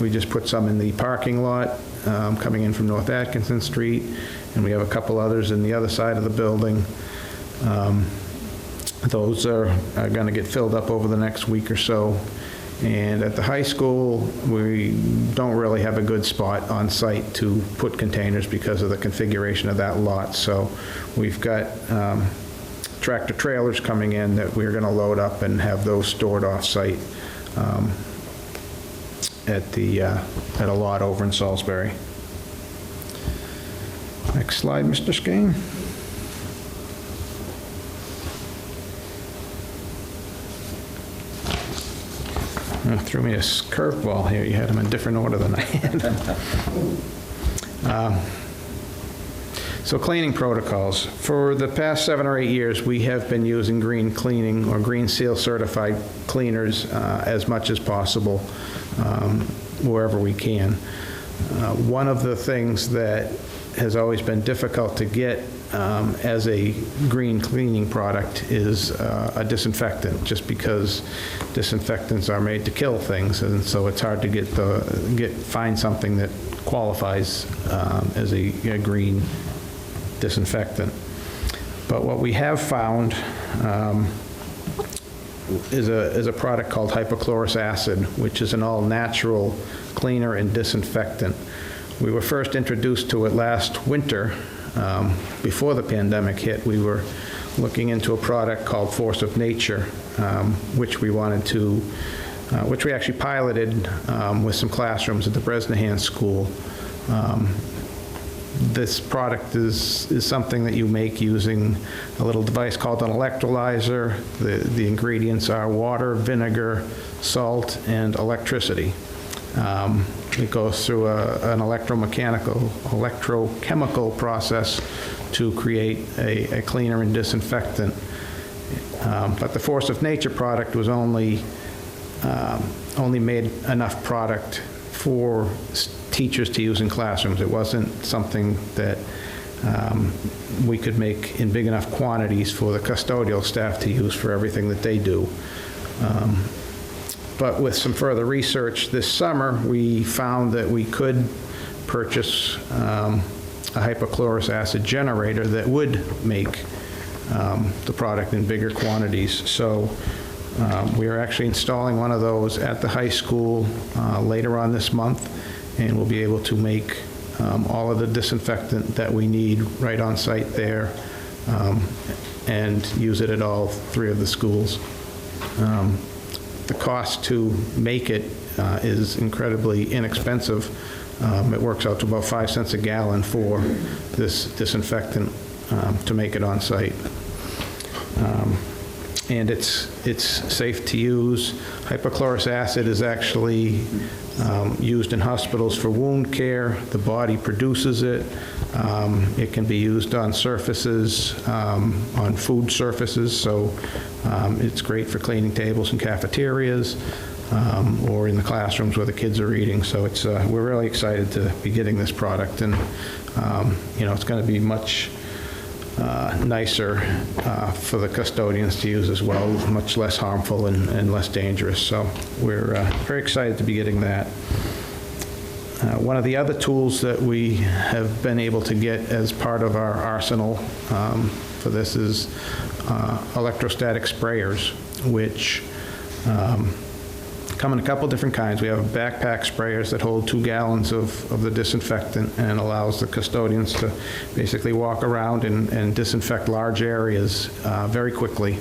we just put some in the parking lot coming in from North Atkinson Street, and we have a couple others in the other side of the building. Those are going to get filled up over the next week or so. And at the high school, we don't really have a good spot on site to put containers because of the configuration of that lot. So we've got tractor trailers coming in that we're going to load up and have those stored off-site at a lot over in Salisbury. Next slide, Mr. Skane. Threw me a curveball here. You had them in different order than I had. So cleaning protocols. For the past 7 or 8 years, we have been using green cleaning or green seal certified cleaners as much as possible wherever we can. One of the things that has always been difficult to get as a green cleaning product is a disinfectant, just because disinfectants are made to kill things, and so it's hard to find something that qualifies as a green disinfectant. But what we have found is a product called hypochlorous acid, which is an all-natural cleaner and disinfectant. We were first introduced to it last winter. Before the pandemic hit, we were looking into a product called Force of Nature, which we actually piloted with some classrooms at the Bresnahan School. This product is something that you make using a little device called an electrolyzer. The ingredients are water, vinegar, salt, and electricity. It goes through an electrochemical process to create a cleaner and disinfectant. But the Force of Nature product was only made enough product for teachers to use in classrooms. It wasn't something that we could make in big enough quantities for the custodial staff to use for everything that they do. But with some further research this summer, we found that we could purchase a hypochlorous acid generator that would make the product in bigger quantities. So we are actually installing one of those at the high school later on this month, and we'll be able to make all of the disinfectant that we need right on site there and use it at all 3 of the schools. The cost to make it is incredibly inexpensive. It works out to about 5 cents a gallon for this disinfectant to make it on site. And it's safe to use. Hypochlorous acid is actually used in hospitals for wound care. The body produces it. It can be used on surfaces, on food surfaces, so it's great for cleaning tables in cafeterias or in the classrooms where the kids are eating. So it's we're really excited to be getting this product, and it's going to be much nicer for the custodians to use as well, much less harmful and less dangerous. So we're very excited to be getting that. One of the other tools that we have been able to get as part of our arsenal for this is electrostatic sprayers, which come in a couple different kinds. We have backpack sprayers that hold 2 gallons of the disinfectant and allows the custodians to basically walk around and disinfect large areas very quickly.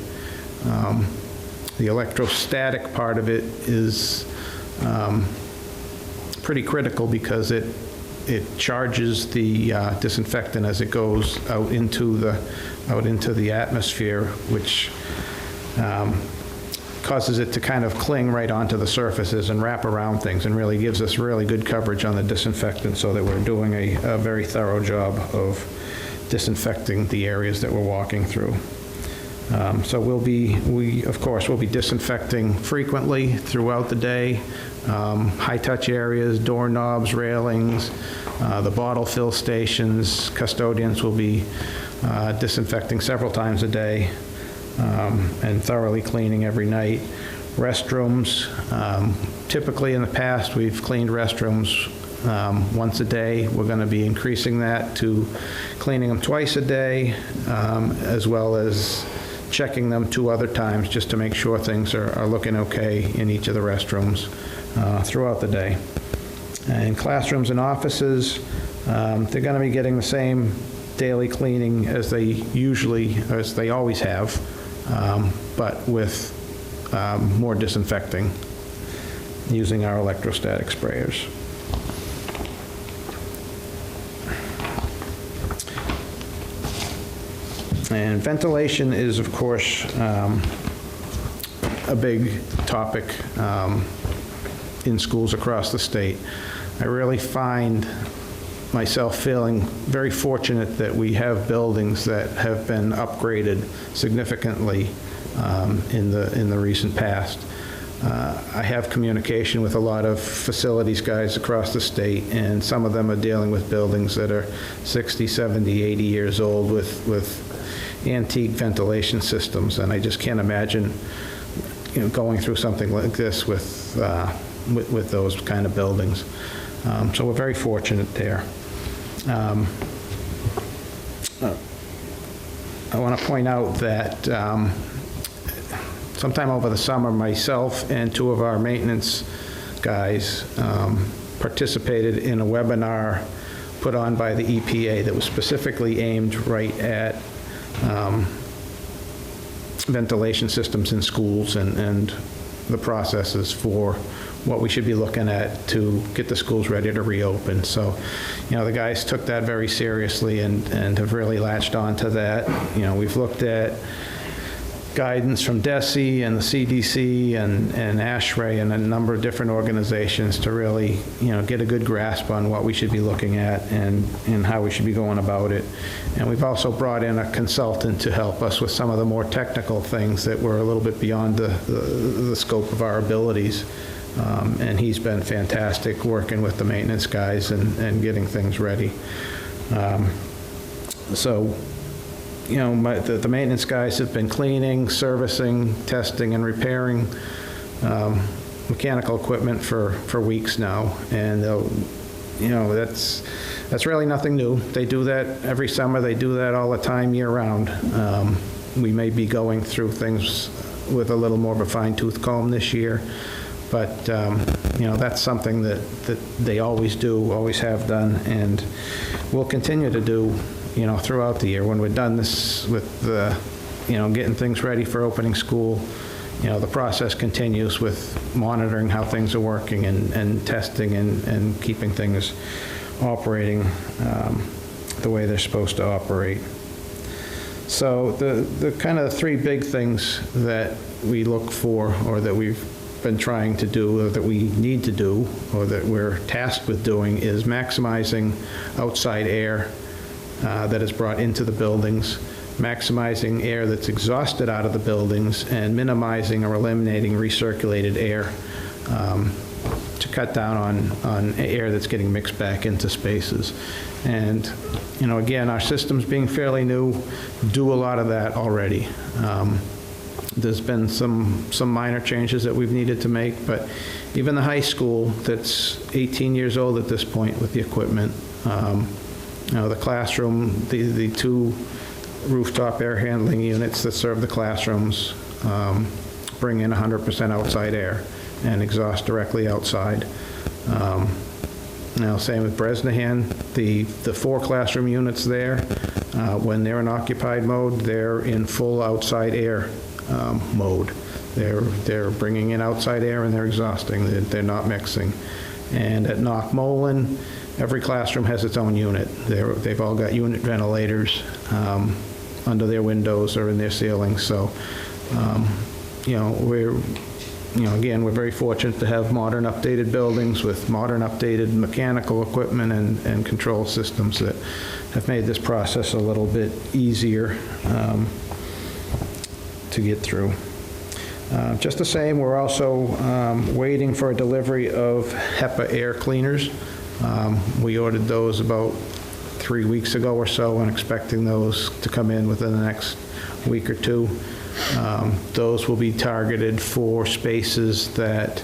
The electrostatic part of it is pretty critical because it charges the disinfectant as it goes out into the atmosphere, which causes it to kind of cling right onto the surfaces and wrap around things, and really gives us really good coverage on the disinfectant, so that we're doing a very thorough job of disinfecting the areas that we're walking through. So we of course will be disinfecting frequently throughout the day, high-touch areas, doorknobs, railings, the bottle fill stations. Custodians will be disinfecting several times a day and thoroughly cleaning every night. Restrooms, typically in the past we've cleaned restrooms once a day. We're going to be increasing that to cleaning them twice a day, as well as checking them 2 other times just to make sure things are looking okay in each of the restrooms throughout the day. In classrooms and offices, they're going to be getting the same daily cleaning as they always have, but with more disinfecting using our electrostatic sprayers. And ventilation is, of course, a big topic in schools across the state. I really find myself feeling very fortunate that we have buildings that have been upgraded significantly in the recent past. I have communication with a lot of facilities guys across the state, and some of them are dealing with buildings that are 60, 70, 80 years old with antique ventilation systems, and I just can't imagine, going through something like this with those kind of buildings. So we're very fortunate there. I want to point out that sometime over the summer, myself and two of our maintenance guys participated in a webinar put on by the EPA that was specifically aimed right at ventilation systems in schools and the processes for what we should be looking at to get the schools ready to reopen. So, the guys took that very seriously and have really latched on to that. We've looked at guidance from DESE and the CDC and ASHRAE and a number of different organizations to really, get a good grasp on what we should be looking at and how we should be going about it. And we've also brought in a consultant to help us with some of the more technical things that were a little bit beyond the scope of our abilities. And he's been fantastic working with the maintenance guys and getting things ready. The maintenance guys have been cleaning, servicing, testing, and repairing mechanical equipment for weeks now, and that's really nothing new. They do that every summer. They do that all the time, year-round. We may be going through things with a little more of a fine-tooth comb this year, but that's something that they always do, always have done, and will continue to do. Throughout the year. When we're done this with getting things ready for opening school, the process continues with monitoring how things are working and testing and keeping things operating the way they're supposed to operate. So the kind of three big things that we look for, or that we've been trying to do, or that we need to do, or that we're tasked with doing, is maximizing outside air that is brought into the buildings, maximizing air that's exhausted out of the buildings, and minimizing or eliminating recirculated air to cut down on air that's getting mixed back into spaces. And, again, our systems being fairly new do a lot of that already. There's been some minor changes that we've needed to make, but even the high school that's 18 years old at this point with the equipment, the classroom, the two rooftop air handling units that serve the classrooms bring in 100% outside air and exhaust directly outside. Same with Bresnahan, the 4 classroom units there, when they're in occupied mode, they're in full outside air mode. They're bringing in outside air and they're exhausting. They're not mixing. And at Knockmolen, every classroom has its own unit. They've all got unit ventilators under their windows or in their ceilings. So, again, we're very fortunate to have modern, updated buildings with modern, updated mechanical equipment and control systems that have made this process a little bit easier to get through. Just the same, we're also waiting for a delivery of HEPA air cleaners. We ordered those about 3 weeks ago or so and expecting those to come in within the next week or two. Those will be targeted for spaces that,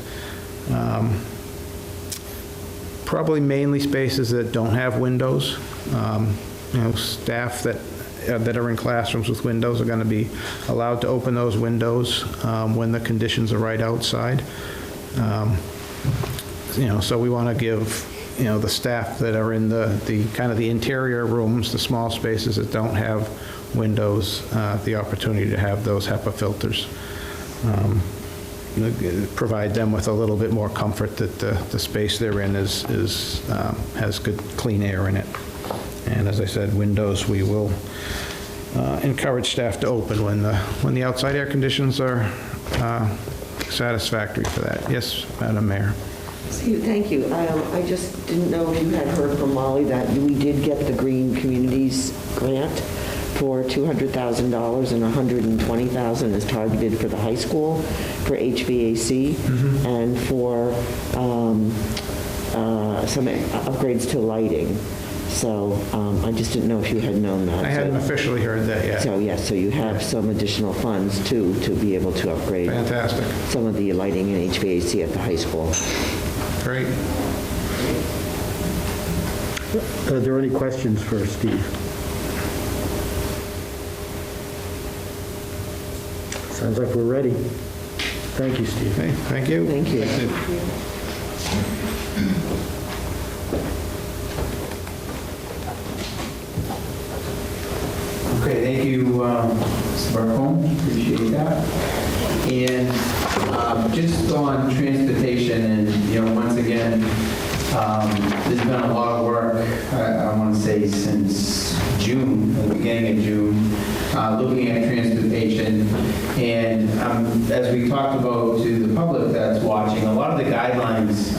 probably mainly spaces that don't have windows. Staff that are in classrooms with windows are going to be allowed to open those windows when the conditions are right outside. So we want to give the staff that are in the kind of the interior rooms, the small spaces that don't have windows, the opportunity to have those HEPA filters. Provide them with a little bit more comfort that the space they're in has good clean air in it. And as I said, windows we will encourage staff to open when the outside air conditions are satisfactory for that. Yes, Madam Mayor. Thank you. I just didn't know if you had heard from Molly that we did get the Green Communities grant for $200,000 and $120,000 is targeted for the high school for HVAC and for some upgrades to lighting. So I just didn't know if you had known that. I hadn't officially heard that yet. So yes, so you have some additional funds too to be able to upgrade. Fantastic. Some of the lighting and HVAC at the high school. Great. Are there any questions for Steve? Sounds like we're ready. Thank you, Steve. Okay, thank you. Thank you. Okay, thank you, Mr. Burkholm, appreciate that. And just on transportation, and once again, there's been a lot of work, I want to say since June, the beginning of June, looking at transportation. And as we talked about to the public that's watching, a lot of the guidelines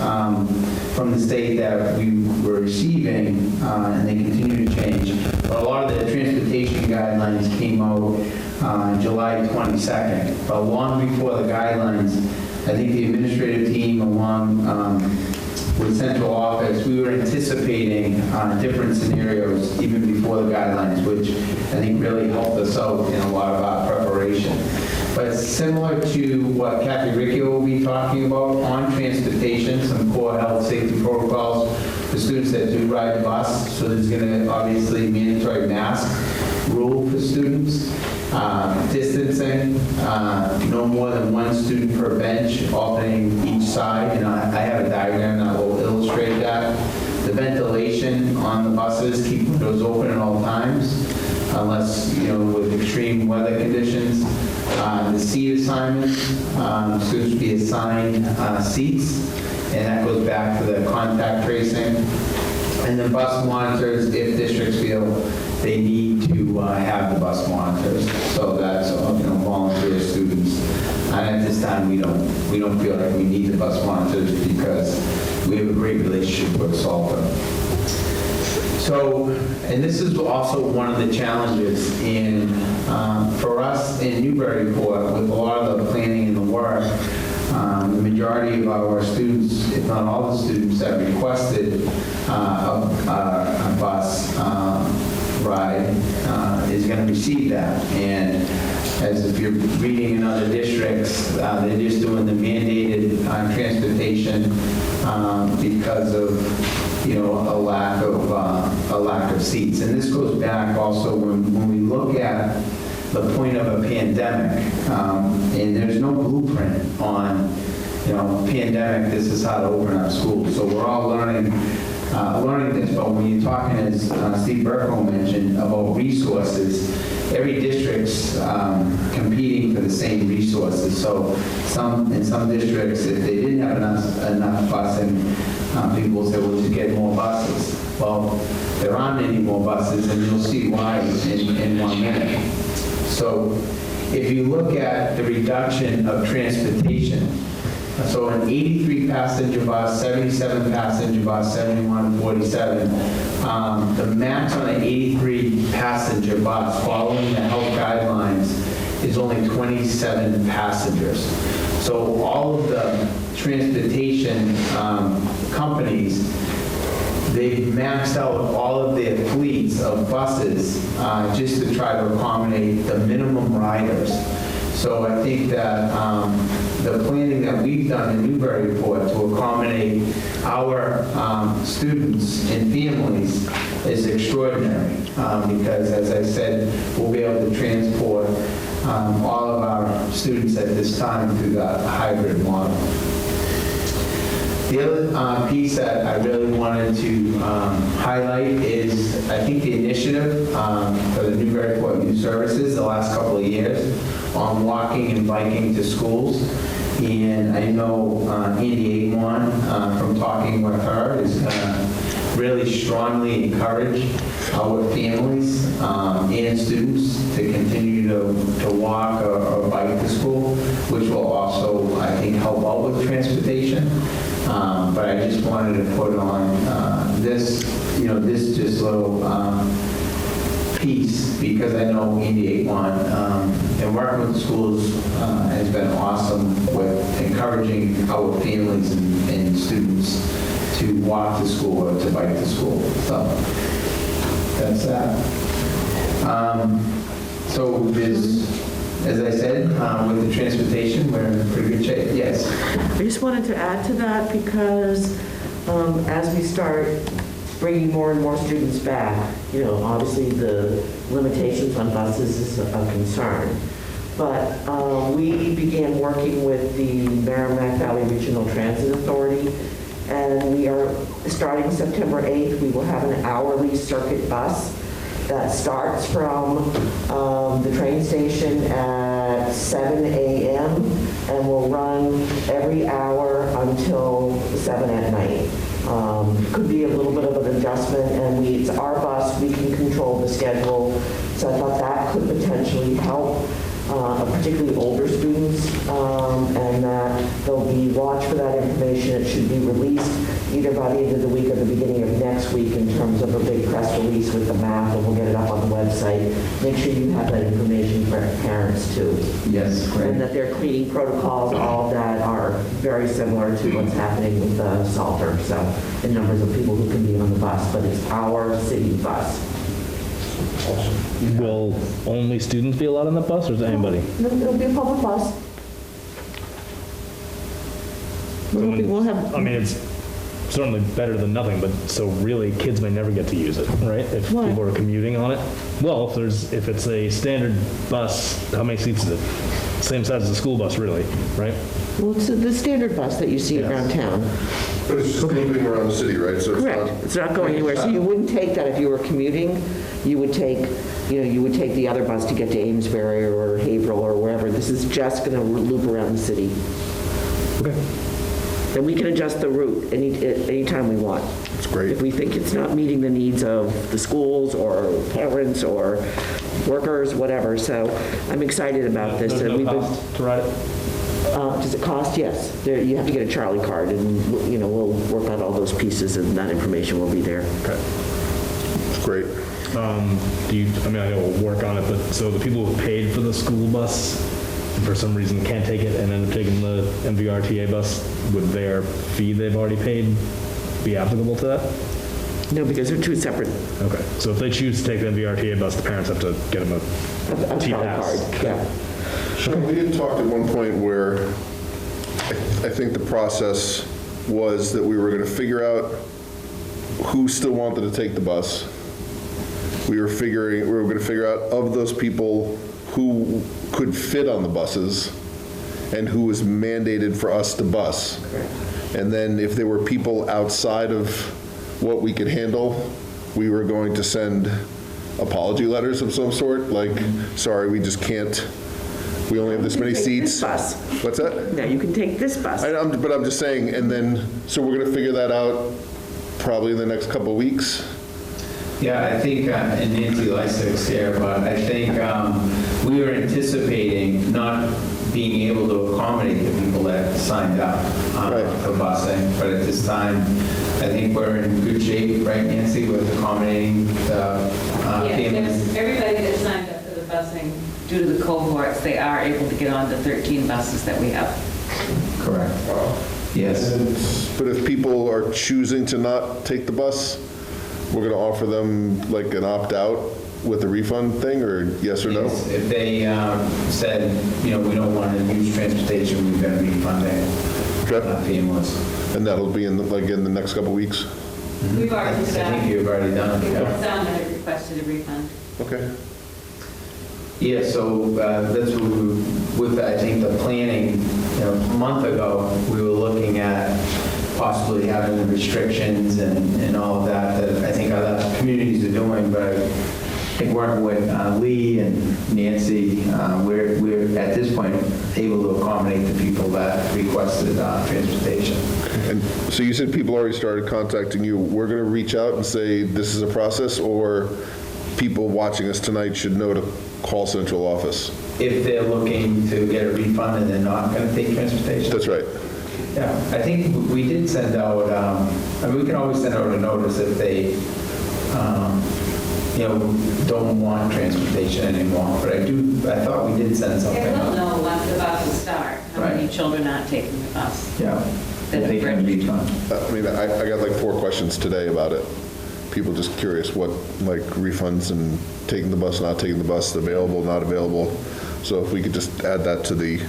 from the state that we were receiving, and they continue to change, but a lot of the transportation guidelines came out July 22nd. But long before the guidelines, I think the administrative team along with central office, we were anticipating different scenarios even before the guidelines, which I think really helped us out in a lot of our preparation. But similar to what Kathy Riccio will be talking about on transportation, some core health safety protocols for students that do ride the bus. So there's going to obviously mandatory mask rule for students. Distancing, no more than one student per bench, alternating each side. I have a diagram that will illustrate that. The ventilation on the buses, keep windows open at all times, unless, with extreme weather conditions. The seat assignments, students be assigned seats, and that goes back to the contact tracing. And then bus monitors, if districts feel they need to have the bus monitors. So that's volunteer students. And at this time, we don't feel like we need the bus monitors because we have a great relationship with Salter. So, and this is also one of the challenges for us in Newburyport with a lot of the planning and the work. The majority of our students, if not all the students that requested a bus ride is going to receive that. And as if you're reading in other districts, they're just doing the mandated transportation because of a lack of seats. And this goes back also when we look at the point of a pandemic, and there's no blueprint on pandemic, this is how to open up schools. So we're all learning this, but when you're talking, as Steve Burkholm mentioned, about resources, every district's competing for the same resources. So in some districts, if they didn't have enough busing, people will say, well, just get more buses. Well, there aren't any more buses, and you'll see why in 1 minute. So if you look at the reduction of transportation, so an 83 passenger bus, 77 passenger bus, 71, 47, the max on an 83 passenger bus following the health guidelines is only 27 passengers. So all of the transportation companies, they've maxed out all of their fleets of buses just to try to accommodate the minimum riders. So I think that the planning that we've done in Newburyport to accommodate our students and families is extraordinary because, as I said, we'll be able to transport all of our students at this time through the hybrid model. The other piece that I really wanted to highlight is, I think, the initiative for the Newburyport Youth Services the last couple of years on walking and biking to schools. And I know Andy Agwan, from talking with her, is going to really strongly encourage our families and students to continue to walk or bike to school, which will also, I think, help out with transportation. But I just wanted to put on this just little piece, because I know Andy Agwan, and working with the schools has been awesome with encouraging our families and students to walk to school or to bike to school. So that's that. So there's, as I said, with the transportation, we're in pretty good shape. Yes. I just wanted to add to that because as we start bringing more and more students back, obviously the limitations on buses is a concern. But we began working with the Merrimack Valley Regional Transit Authority, and we are starting September 8th, we will have an hourly circuit bus that starts from the train station at 7 a.m. and will run every hour until 7 at night. Could be a little bit of an adjustment, and it's our bus, we can control the schedule, so I thought that could potentially help particularly older students, and that they'll be watched for that information. It should be released either by the end of the week or the beginning of next week in terms of a big press release with the map, and we'll get it up on the website. Make sure you have that information for parents too. Yes, great. And that their cleaning protocols, all of that, are very similar to what's happening with the Salter, so the numbers of people who can be on the bus, but it's our city bus. Will only students be allowed on the bus, or is it anybody? It'll be a public bus. We'll have. I mean, it's certainly better than nothing, but so really kids may never get to use it, right? If people are commuting on it. Well, if it's a standard bus, how many seats is it? Same size as a school bus, really, right? Well, it's the standard bus that you see around town. But it's just moving around the city, right? So Correct. It's not going anywhere. So you wouldn't take that if you were commuting. You would take, you would take the other bus to get to Amesbury or Haverhill or wherever. This is just going to loop around the city. Okay. And we can adjust the route anytime we want. That's great. If we think it's not meeting the needs of the schools or parents or workers, whatever. So I'm excited about this. There's no cost to ride it? Does it cost? Yes. You have to get a Charlie card, and we'll work out all those pieces, and that information will be there. Okay. Great. I know we'll work on it, but so the people who paid for the school bus and for some reason can't take it and end up taking the MVRTA bus, would their fee they've already paid be applicable to that? No, because they're two separate. Okay. So if they choose to take the MVRTA bus, the parents have to get them a Charlie card. Yeah. We had talked at one point where I think the process was that we were going to figure out who still wanted to take the bus. We were going to figure out of those people who could fit on the buses and who was mandated for us to bus. And then if there were people outside of what we could handle, we were going to send apology letters of some sort, like, sorry, we just can't. We only have this many seats. This bus. What's that? Yeah, you can take this bus. But I'm just saying, and then, so we're going to figure that out probably in the next couple of weeks. Yeah, I think, and Nancy Lysick's here, but I think we were anticipating not being able to accommodate the people that signed up for busing, but at this time, I think we're in good shape, right, Nancy, with accommodating the families? Everybody that signed up for the busing, due to the cohorts, they are able to get on the 13 buses that we have. Correct. Yes. But if people are choosing to not take the bus, we're going to offer them like an opt-out with a refund thing, or yes or no? Yes. If they said, we don't want to use transportation, we're going to refund their families. And that'll be in the next couple of weeks? We've already done. I think you've already done it. Sound had requested a refund. Okay. Yeah, so that's what with, I think, the planning, a month ago, we were looking at possibly having the restrictions and all of that I think other communities are doing, but I think working with Lee and Nancy, we're at this point able to accommodate the people that requested transportation. And so you said people already started contacting you. We're going to reach out and say this is a process, or people watching us tonight should know to call central office? If they're looking to get a refund and they're not going to take transportation? That's right. Yeah, I think we did send out, I mean, we can always send out a notice if they, don't want transportation anymore, but I thought we did send something Yeah, out. we'll know once the buses start, how many children aren't taking the bus. Yeah, if they can refund. I mean, I got like 4 questions today about it. People just curious what, like, refunds and taking the bus, not taking the bus, available, not available. So if we could just add that to the,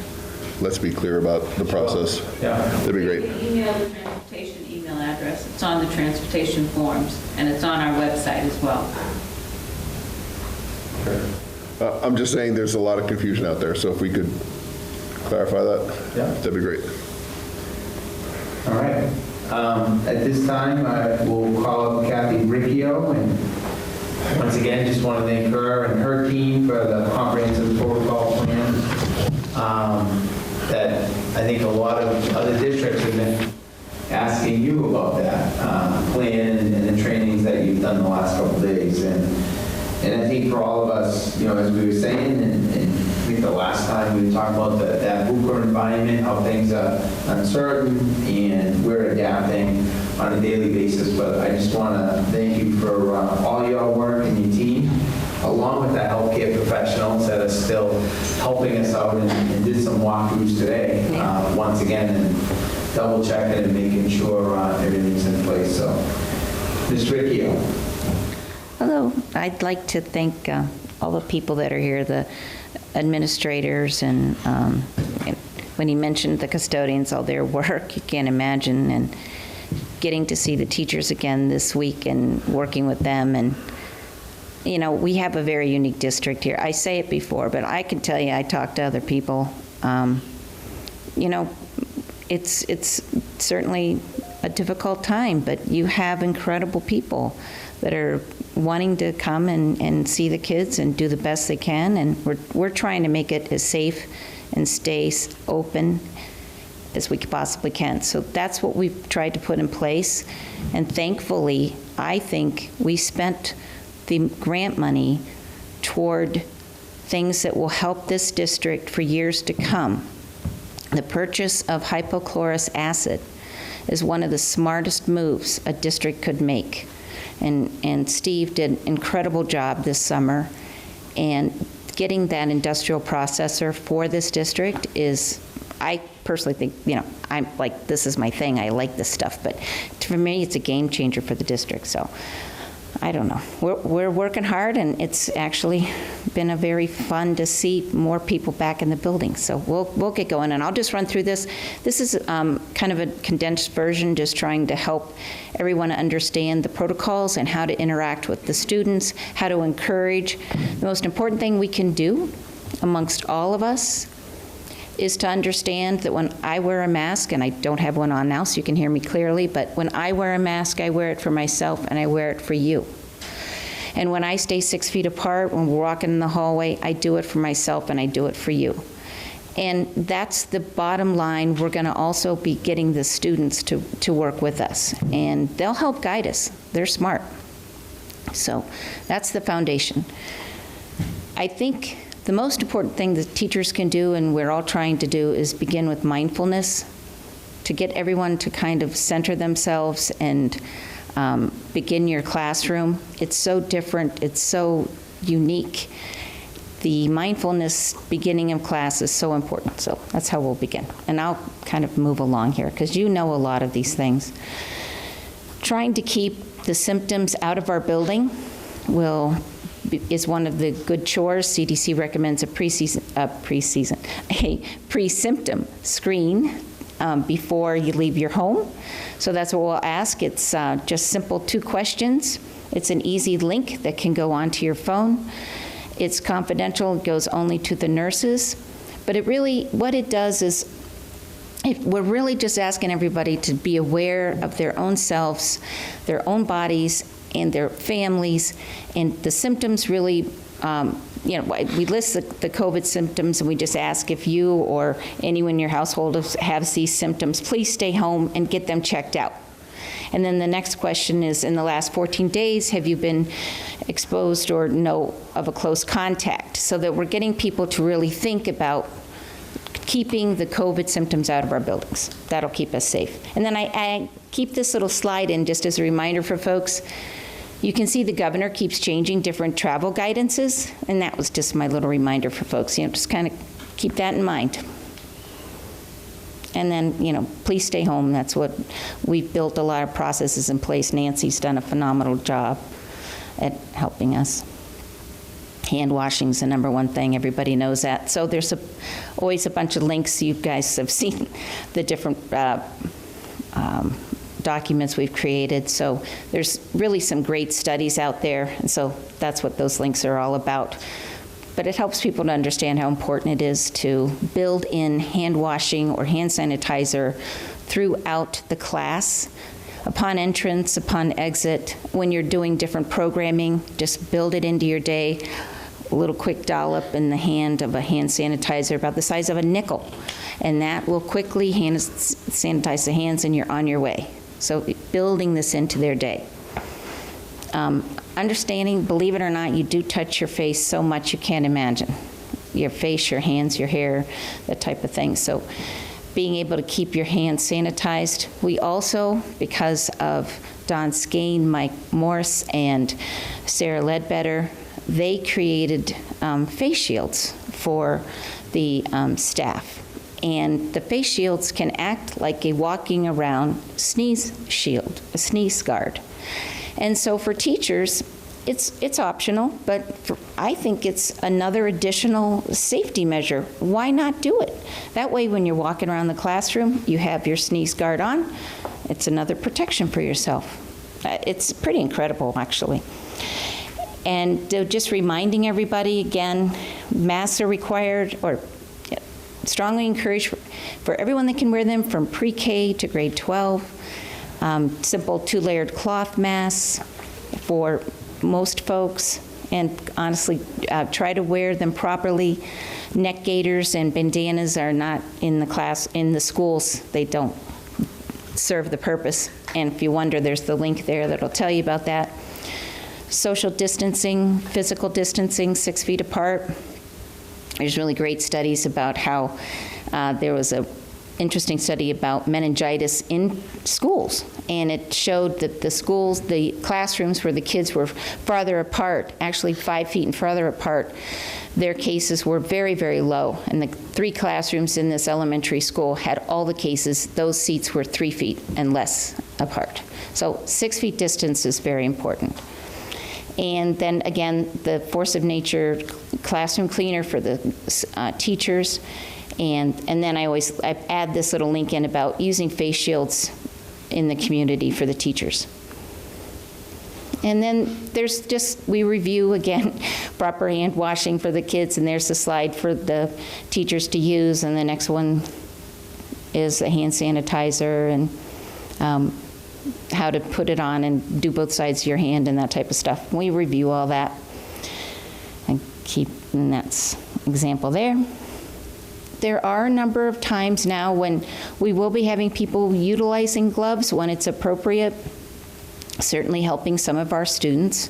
let's be clear about the process. Yeah. That'd be great. You can email the transportation email address. It's on the transportation forms, and it's on our website as well. I'm just saying there's a lot of confusion out there, so if we could clarify that, that'd be great. All right. At this time, I will call up Kathy Riccio, and once again, just want to thank her and her team for the comprehensive protocol plan that I think a lot of other districts have been asking you about that plan and the trainings that you've done the last couple of days. And I think for all of us, as we were saying, and I think the last time we talked about that VUCA environment, how things are uncertain, and we're adapting on a daily basis. But I just want to thank you for all your work and your team, along with the healthcare professionals that are still helping us out and did some walkthroughs today, once again, and double checking and making sure everything's in place. So, Ms. Riccio. Hello. I'd like to thank all the people that are here, the administrators, and when he mentioned the custodians, all their work, you can't imagine, and getting to see the teachers again this week and working with them. And, we have a very unique district here. I say it before, but I can tell you, I talk to other people. It's certainly a difficult time, but you have incredible people that are wanting to come and see the kids and do the best they can, and we're trying to make it as safe and stay open as we possibly can. So that's what we've tried to put in place, and thankfully, I think we spent the grant money toward things that will help this district for years to come. The purchase of hypochlorous acid is one of the smartest moves a district could make. And Steve did an incredible job this summer, and getting that industrial processor for this district is, I personally think, I'm like, this is my thing, I like this stuff, but for me, it's a game changer for the district, so I don't know. We're working hard, and it's actually been a very fun to see more people back in the building. So we'll get going, and I'll just run through this. This is kind of a condensed version, just trying to help everyone understand the protocols and how to interact with the students, how to encourage. The most important thing we can do amongst all of us is to understand that when I wear a mask, and I don't have one on now so you can hear me clearly, but when I wear a mask, I wear it for myself and I wear it for you. And when I stay 6 feet apart, when we're walking in the hallway, I do it for myself and I do it for you. And that's the bottom line. We're going to also be getting the students to work with us, and they'll help guide us. They're smart. So that's the foundation. I think the most important thing that teachers can do, and we're all trying to do, is begin with mindfulness, to get everyone to kind of center themselves and begin your classroom. It's so different. It's so unique. The mindfulness beginning of class is so important. So that's how we'll begin. And I'll kind of move along here because you know a lot of these things. Trying to keep the symptoms out of our building is one of the good chores. CDC recommends a pre-symptom screen before you leave your home. So that's what we'll ask. It's just simple 2 questions. It's an easy link that can go onto your phone. It's confidential. It goes only to the nurses. But it really, what it does is we're really just asking everybody to be aware of their own selves, their own bodies, and their families, and the symptoms really, we list the COVID symptoms, and we just ask if you or anyone in your household has these symptoms, please stay home and get them checked out. And then the next question is, in the last 14 days, have you been exposed or know of a close contact? So that we're getting people to really think about keeping the COVID symptoms out of our buildings. That'll keep us safe. And then I keep this little slide in just as a reminder for folks. You can see the governor keeps changing different travel guidances, and that was just my little reminder for folks. Just kind of keep that in mind. And then, please stay home. That's what we've built a lot of processes in place. Nancy's done a phenomenal job at helping us. Hand washing is the number one thing. Everybody knows that. So there's always a bunch of links. You guys have seen the different documents we've created. So there's really some great studies out there. And so that's what those links are all about. But it helps people to understand how important it is to build in hand washing or hand sanitizer throughout the class. Upon entrance, upon exit, when you're doing different programming, just build it into your day. A little quick dollop in the hand of a hand sanitizer about the size of a nickel. And that will quickly sanitize the hands, and you're on your way. So building this into their day. Understanding, believe it or not, you do touch your face so much you can't imagine. Your face, your hands, your hair, that type of thing. So being able to keep your hands sanitized. We also, because of Don Skane, Mike Morse, and Sarah Ledbetter, they created face shields for the staff. And the face shields can act like a walking around sneeze shield, a sneeze guard. And so for teachers, it's optional, but I think it's another additional safety measure. Why not do it? That way, when you're walking around the classroom, you have your sneeze guard on. It's another protection for yourself. It's pretty incredible, actually. And just reminding everybody, again, masks are required, or strongly encouraged for everyone that can wear them, from pre-K to grade 12. Simple 2-layered cloth masks for most folks, and honestly, try to wear them properly. Neck gaiters and bandanas are not in the schools. They don't serve the purpose. And if you wonder, there's the link there that'll tell you about that. Social distancing, physical distancing, 6 feet apart. There's really great studies about how there was a interesting study about meningitis in schools, and it showed that the classrooms where the kids were farther apart, actually 5 feet and farther apart, their cases were very, very low. And the 3 classrooms in this elementary school had all the cases. Those seats were 3 feet and less apart. So 6 feet distance is very important. And then again, the Force of Nature classroom cleaner for the teachers. And then I add this little link in about using face shields in the community for the teachers. And then there's we review, again, proper hand washing for the kids, and there's a slide for the teachers to use, and the next one is a hand sanitizer and how to put it on and do both sides of your hand and that type of stuff. We review all that. And that's an example there. There are a number of times now when we will be having people utilizing gloves when it's appropriate, certainly helping some of our students.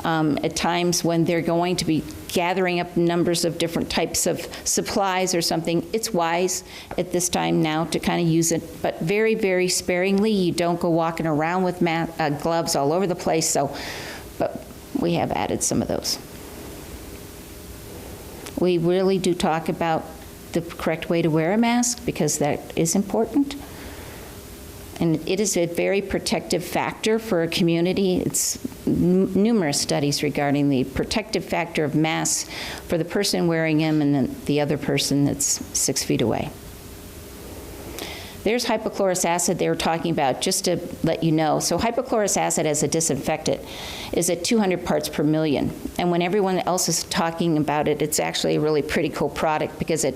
At times when they're going to be gathering up numbers of different types of supplies or something, it's wise at this time now to kind of use it, but very, very sparingly. You don't go walking around with gloves all over the place, but we have added some of those. We really do talk about the correct way to wear a mask, because that is important. And it is a very protective factor for a community. It's numerous studies regarding the protective factor of masks for the person wearing them and then the other person that's 6 feet away. There's hypochlorous acid they were talking about, just to let you know. So hypochlorous acid as a disinfectant is at 200 parts per million. And when everyone else is talking about it, it's actually a really pretty cool product, because at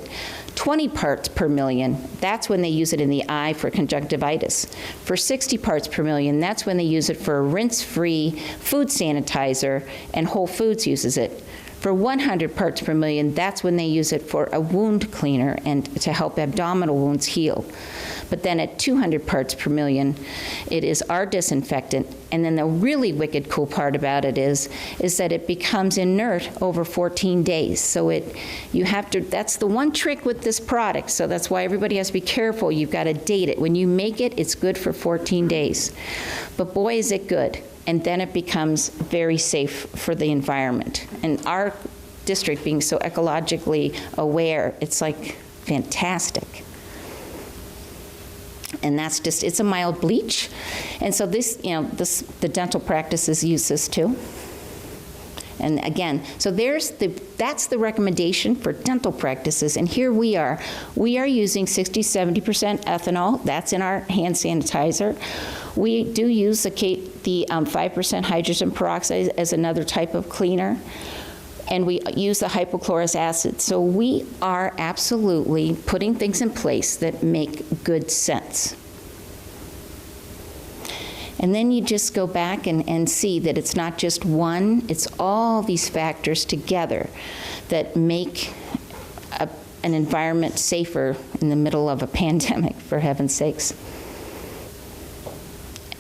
20 parts per million, that's when they use it in the eye for conjunctivitis. For 60 parts per million, that's when they use it for a rinse-free food sanitizer, and Whole Foods uses it. For 100 parts per million, that's when they use it for a wound cleaner and to help abdominal wounds heal. But then at 200 parts per million, it is our disinfectant. And then the really wicked cool part about it is that it becomes inert over 14 days. So you have to, that's the one trick with this product. So that's why everybody has to be careful. You've got to date it. When you make it, it's good for 14 days. But boy, is it good. And then it becomes very safe for the environment. And our district being so ecologically aware, it's like fantastic. And that's just, it's a mild bleach. And so this, the dental practices use this too. And again, so that's the recommendation for dental practices. And here we are using 60-70% ethanol. That's in our hand sanitizer. We do use the 5% hydrogen peroxide as another type of cleaner. And we use the hypochlorous acid. So we are absolutely putting things in place that make good sense. And then you just go back and see that it's not just one, it's all these factors together that make an environment safer in the middle of a pandemic, for heaven's sakes.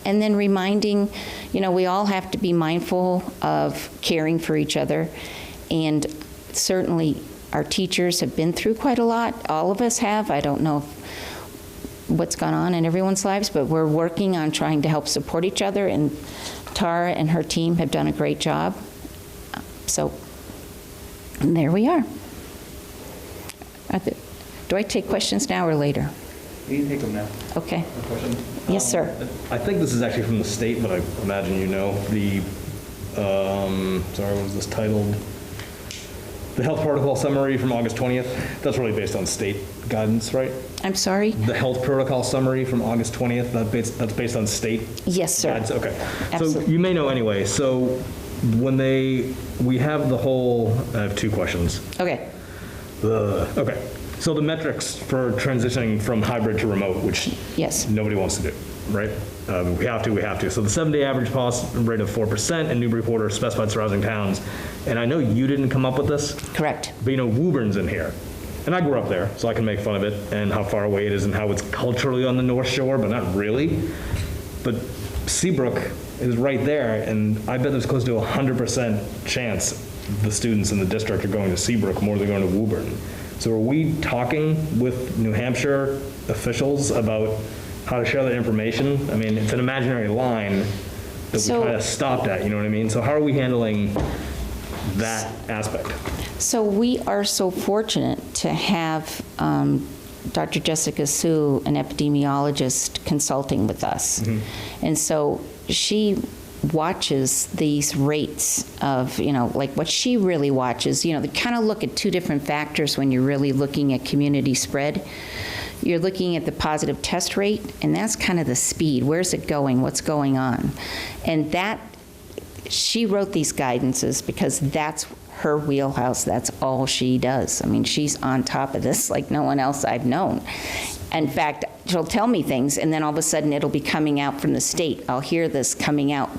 And then reminding, we all have to be mindful of caring for each other. And certainly our teachers have been through quite a lot. All of us have. I don't know what's gone on in everyone's lives, but we're working on trying to help support each other. And Tara and her team have done a great job. So there we are. Do I take questions now or later? You can take them now. Okay. No question? Yes, sir. I think this is actually from the state, but I imagine you know. The, sorry, what was this titled? The Health Protocol Summary from August 20th. That's really based on state guidance, right? I'm sorry? The Health Protocol Summary from August 20th, that's based on state? Yes, sir. Guidance? Okay. Absolutely. So you may know anyway. So when we have the whole, I have two questions. Okay. Okay. So the metrics for transitioning from hybrid to remote, which nobody wants to do, right? We have to. So the 7-day average pause rate of 4% in Newburyport or specified surrounding towns. And I know you didn't come up with this. Correct. But Woburn's in here. And I grew up there, so I can make fun of it and how far away it is and how it's culturally on the North Shore, but not really. But Seabrook is right there, and I bet there's close to 100% chance the students in the district are going to Seabrook more than going to Woburn. So are we talking with New Hampshire officials about how to share that information? I mean, it's an imaginary line that we kind of stopped at, you know what I mean? So how are we handling that aspect? So we are so fortunate to have Dr. Jessica Sue, an epidemiologist, consulting with us. Mm-hmm. And so she watches these rates of, like what she really watches, they kind of look at two different factors when you're really looking at community spread. You're looking at the positive test rate, and that's kind of the speed. Where's it going? What's going on? And she wrote these guidances because that's her wheelhouse. That's all she does. I mean, she's on top of this like no one else I've known. In fact, she'll tell me things, and then all of a sudden it'll be coming out from the state. I'll hear this coming out,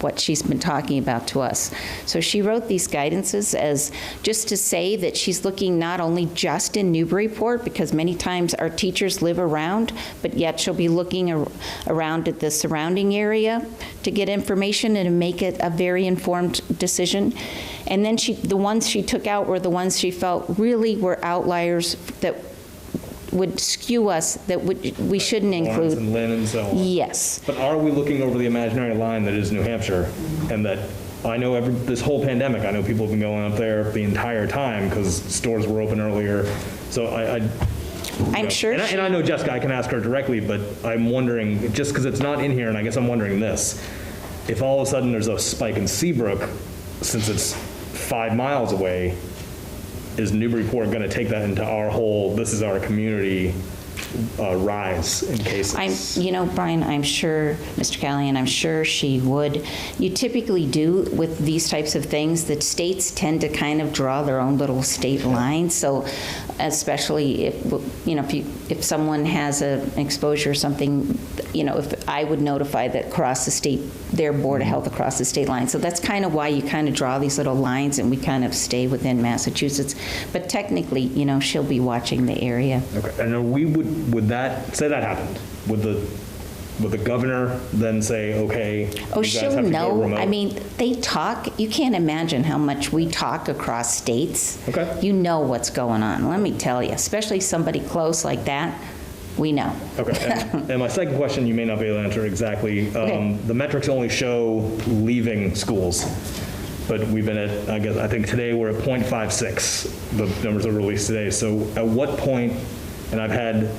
what she's been talking about to us. So she wrote these guidances as just to say that she's looking not only just in Newburyport, because many times our teachers live around, but yet she'll be looking around at the surrounding area to get information and to make it a very informed decision. And then the ones she took out were the ones she felt really were outliers that would skew us, that we shouldn't include. Lawrence and Lynn and so on. Yes. But are we looking over the imaginary line that is New Hampshire, and that I know this whole pandemic, I know people have been going up there the entire time because stores were open earlier. So I'm sure. And I know Jessica, I can ask her directly, but I'm wondering, just because it's not in here, and I guess I'm wondering this, if all of a sudden there's a spike in Seabrook, since it's 5 miles away, is Newburyport going to take that into our whole, this is our community rise in cases? Brian, I'm sure, Mr. Callahan, I'm sure she would. You typically do with these types of things, that states tend to kind of draw their own little state lines. So especially if someone has an exposure or something, if I would notify that across the state, their Board of Health across the state line. So that's kind of why you kind of draw these little lines, and we kind of stay within Massachusetts. But technically, she'll be watching the area. Okay, and would that, say that happened, would the governor then say, okay, you guys she'll have to go know. remote? I mean, they talk. You can't imagine how much we talk across states. Okay. You know what's going on. Let me tell you, especially somebody close like that, we know. Okay, and my second question, you may not be able to answer exactly. Okay. The metrics only show leaving schools, but we've been at, I think today we're at 0.56. The numbers are released today. So at what point, and I've had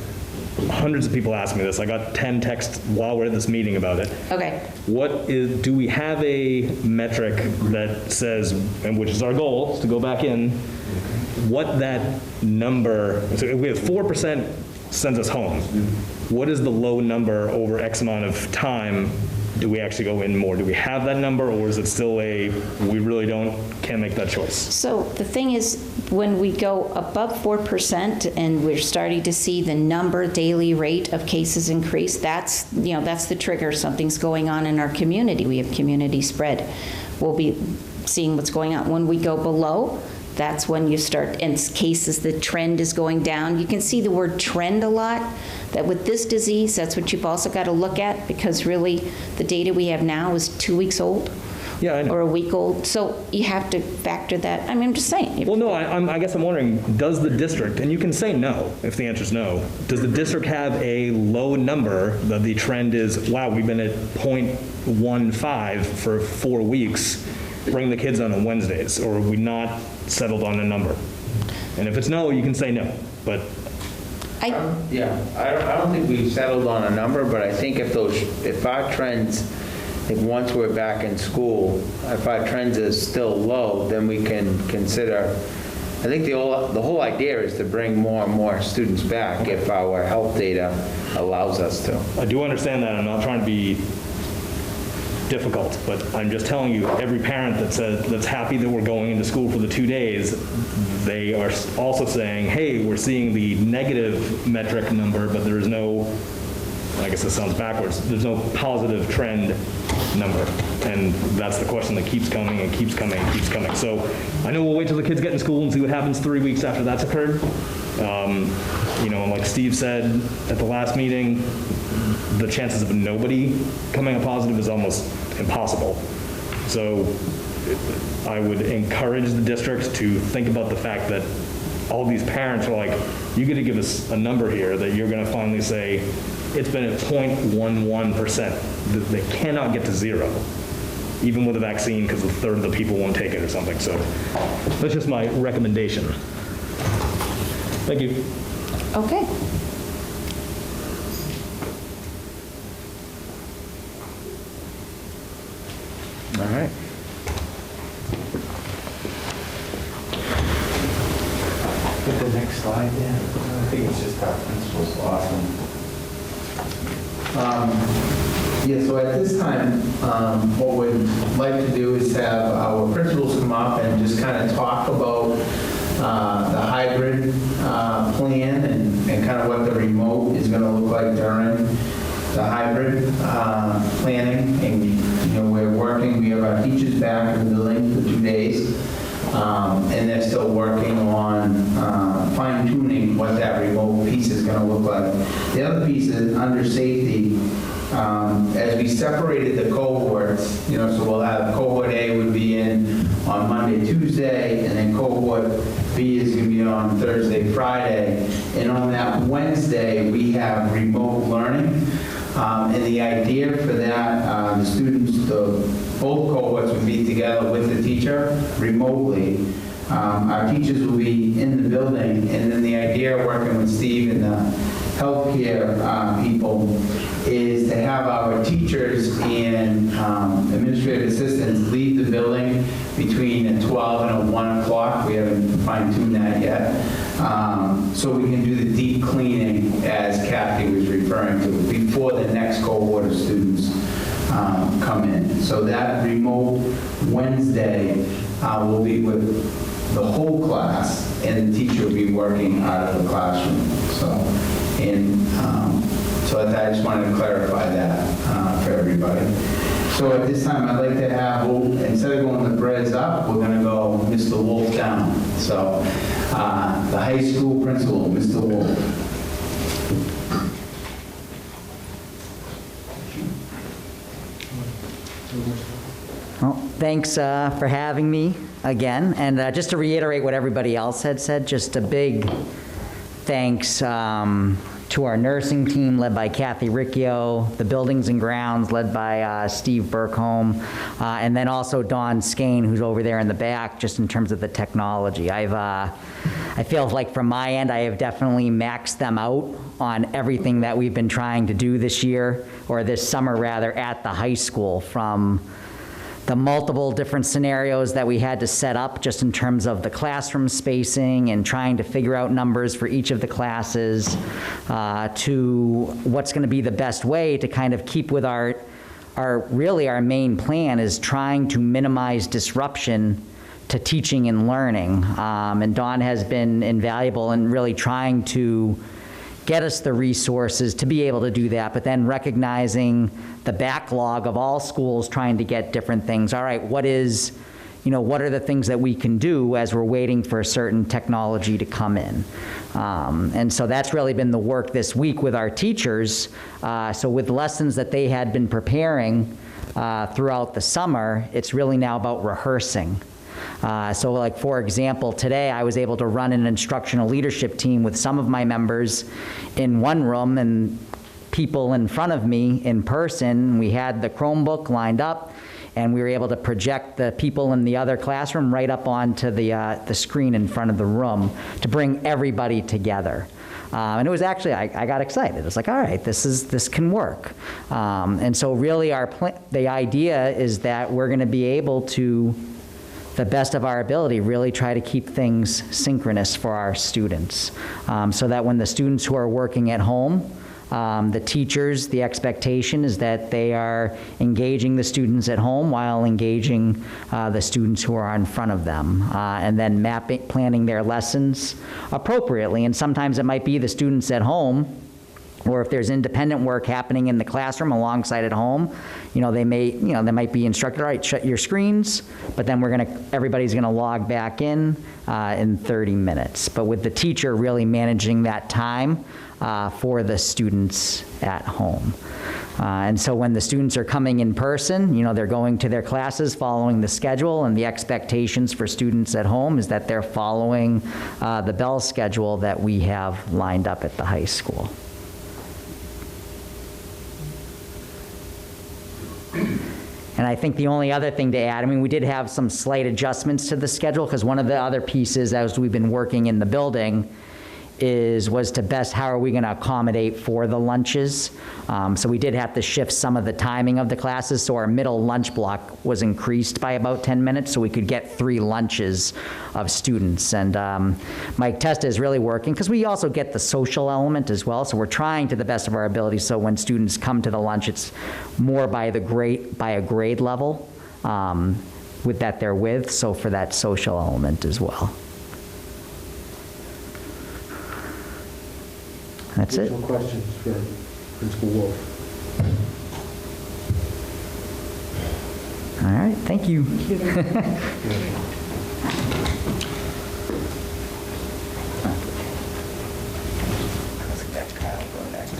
hundreds of people ask me this. I got 10 texts while we're at this meeting about it. Okay. Do we have a metric that says, and which is our goal, is to go back in, what that number, so if we have 4% sends us home, what is the low number over X amount of time? Do we actually go in more? Do we have that number, or is it still we really can't make that choice? So the thing is, when we go above 4% and we're starting to see the daily rate of cases increase, that's the trigger. Something's going on in our community. We have community spread. We'll be seeing what's going on. When we go below, that's when you start, in cases, the trend is going down. You can see the word trend a lot, that with this disease, that's what you've also got to look at, because really the data we have now is 2 weeks old. Yeah, I know. Or a week old. So you have to factor that. I mean, I'm just saying. Well, no, I guess I'm wondering, does the district, and you can say no if the answer is no, does the district have a low number that the trend is, wow, we've been at 0.15 for 4 weeks, bring the kids on Wednesdays, or are we not settled on a number? And if it's no, you can say no, but. I don't think we've settled on a number, but I think if our trends, once we're back in school, if our trends are still low, then we can consider, I think the whole idea is to bring more and more students back if our health data allows us to. I do understand that. I'm not trying to be difficult, but I'm just telling you, every parent that's happy that we're going into school for the 2 days, they are also saying, hey, we're seeing the negative metric number, but there is no, I guess this sounds backwards, there's no positive trend number. And that's the question that keeps coming and keeps coming and keeps coming. So I know we'll wait till the kids get in school and see what happens 3 weeks after that's occurred. Like Steve said at the last meeting, the chances of nobody coming up positive is almost impossible. So I would encourage the district to think about the fact that all these parents are like, you got to give us a number here that you're going to finally say, it's been at 0.11%. They cannot get to zero, even with a vaccine, because a third of the people won't take it or something. So that's just my recommendation. Thank you. Okay. All right. Put the next slide there. I think it's just our principals. Awesome. So at this time, what we'd like to do is have our principals come up and just kind of talk about the hybrid plan and kind of what the remote is going to look like during the hybrid planning. And we're working, we have our teachers back in the building for 2 days, and they're still working on fine tuning what that remote piece is going to look like. The other piece is under safety. As we separated the cohorts, so we'll have cohort A would be in on Monday, Tuesday, and then cohort B is going to be on Thursday, Friday. And on that Wednesday, we have remote learning. And the idea for that, the students, both cohorts would be together with the teacher remotely. Our teachers will be in the building, and then the idea working with Steve and the healthcare people is to have our teachers and administrative assistants leave the building between 12 and 1 o'clock. We haven't fine-tuned that yet. So we can do the deep cleaning as referring to, before the next cohort of students come in. So that remote Wednesday will be with the whole class, and the teacher will be working out of the classroom. So I just wanted to clarify that for everybody. So at this time, I'd like to have, instead of going the breads up, we're going to go Mr. Wolf down. So the high school principal, Mr. Wolf. Well, thanks for having me again. And just to reiterate what everybody else had said, just a big thanks to our nursing team led by Kathy Riccio, the buildings and grounds led by Steve Burkholm, and then also Dawn Skane, who's over there in the back, just in terms of the technology. I feel like from my end, I have definitely maxed them out on everything that we've been trying to do this year, or this summer rather, at the high school, from the multiple different scenarios that we had to set up just in terms of the classroom spacing and trying to figure out numbers for each of the classes, to what's going to be the best way to kind of keep with our main plan is trying to minimize disruption to teaching and learning. And Dawn has been invaluable in really trying to get us the resources to be able to do that, but then recognizing the backlog of all schools trying to get different things. All right, what are the things that we can do as we're waiting for a certain technology to come in? And so that's really been the work this week with our teachers. So with lessons that they had been preparing throughout the summer, it's really now about rehearsing. So like, for example, today I was able to run an instructional leadership team with some of my members in one room and people in front of me in person. We had the Chromebook lined up, and we were able to project the people in the other classroom right up onto the screen in front of the room to bring everybody together. And it was actually, I got excited. It's like, all right, this can work. And so really the idea is that we're going to be able to, the best of our ability, really try to keep things synchronous for our students, so that when the students who are working at home, the teachers, the expectation is that they are engaging the students at home while engaging the students who are in front of them, and then planning their lessons appropriately. And sometimes it might be the students at home, or if there's independent work happening in the classroom alongside at home, they might be instructed, all right, shut your screens, but then everybody's gonna log back in 30 minutes. But with the teacher really managing that time for the students at home. And so when the students are coming in person, they're going to their classes following the schedule, and the expectations for students at home is that they're following the bell schedule that we have lined up at the high school. And I think the only other thing to add, we did have some slight adjustments to the schedule, because one of the other pieces as we've been working in the building was to best how are we going to accommodate for the lunches. So we did have to shift some of the timing of the classes, so our middle lunch block was increased by about 10 minutes so we could get 3 lunches of students. And Mike Testa is really working, because we also get the social element as well, so we're trying to the best of our ability, so when students come to the lunch, it's more by a grade level with that they're with, so for that social element as well. That's it. Additional questions for Principal Wolf? All right, thank you.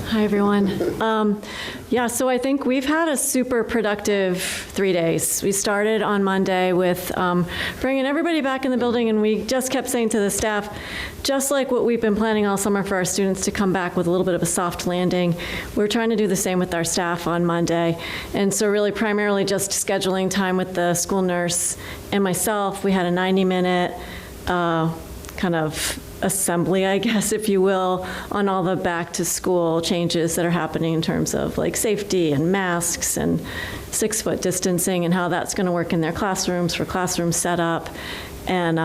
Hi, everyone. So I think we've had a super productive 3 days. We started on Monday with bringing everybody back in the building, and we just kept saying to the staff, just like what we've been planning all summer for our students to come back with a little bit of a soft landing, we're trying to do the same with our staff on Monday. And so really primarily just scheduling time with the school nurse and myself. We had a 90-minute kind of assembly, I guess, if you will, on all the back to school changes that are happening in terms of like safety and masks and 6-foot distancing and how that's going to work in their classrooms for classroom setup, and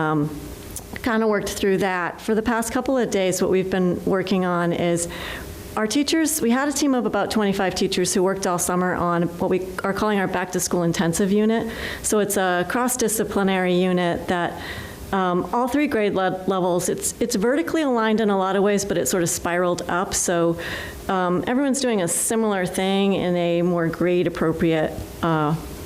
kind of worked through that. For the past couple of days, what we've been working on is our teachers, we had a team of about 25 teachers who worked all summer on what we are calling our back-to-school intensive unit. So it's a cross-disciplinary unit that all 3 grade levels, it's vertically aligned in a lot of ways, but it's sort of spiraled up. So everyone's doing a similar thing in a more grade-appropriate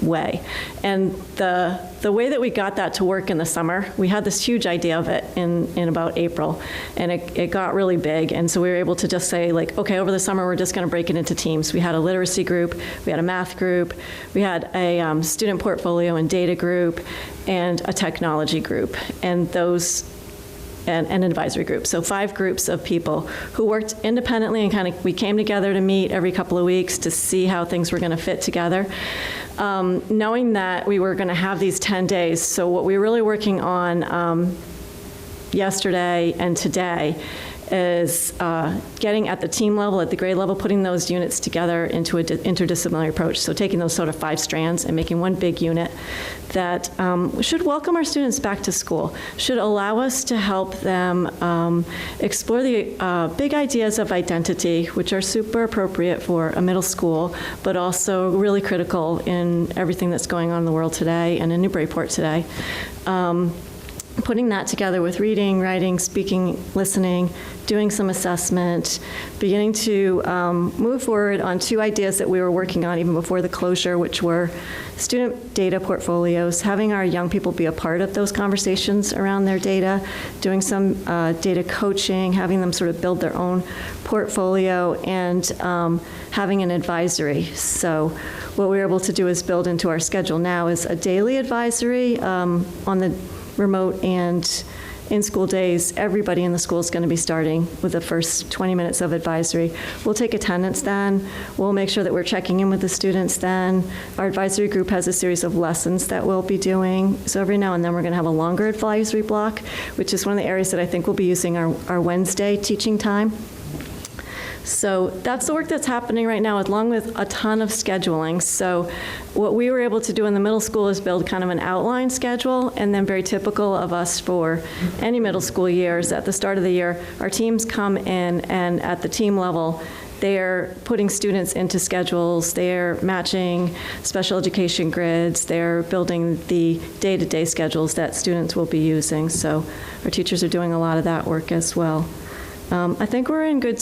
way. And the way that we got that to work in the summer, we had this huge idea of it in about April, and it got really big. And so we were able to just say, like, okay, over the summer, we're just going to break it into teams. We had a literacy group, we had a math group, we had a student portfolio and data group, and a technology group, and those and an advisory group. So 5 groups of people who worked independently, and we came together to meet every couple of weeks to see how things were going to fit together. Knowing that we were going to have these 10 days, so what we were really working on yesterday and today is getting at the team level, at the grade level, putting those units together into an interdisciplinary approach. So taking those sort of 5 strands and making one big unit that should welcome our students back to school, should allow us to help them explore the big ideas of identity, which are super appropriate for a middle school, but also really critical in everything that's going on in the world today and in Newburyport today. Putting that together with reading, writing, speaking, listening, doing some assessment, beginning to move forward on 2 ideas that we were working on even before the closure, which were student data portfolios, having our young people be a part of those conversations around their data, doing some data coaching, having them sort of build their own portfolio, and having an advisory. So what we were able to do is build into our schedule now is a daily advisory on the remote and in-school days. Everybody in the school is going to be starting with the first 20 minutes of advisory. We'll take attendance then. We'll make sure that we're checking in with the students then. Our advisory group has a series of lessons that we'll be doing. So every now and then we're going to have a longer advisory block, which is one of the areas that I think we'll be using our Wednesday teaching time. So that's the work that's happening right now, along with a ton of scheduling. So what we were able to do in the middle school is build kind of an outline schedule, and then very typical of us for any middle school years, at the start of the year, our teams come in, and at the team level, they're putting students into schedules, they're matching special education grids, they're building the day-to-day schedules that students will be using. So our teachers are doing a lot of that work as well. I think we're in good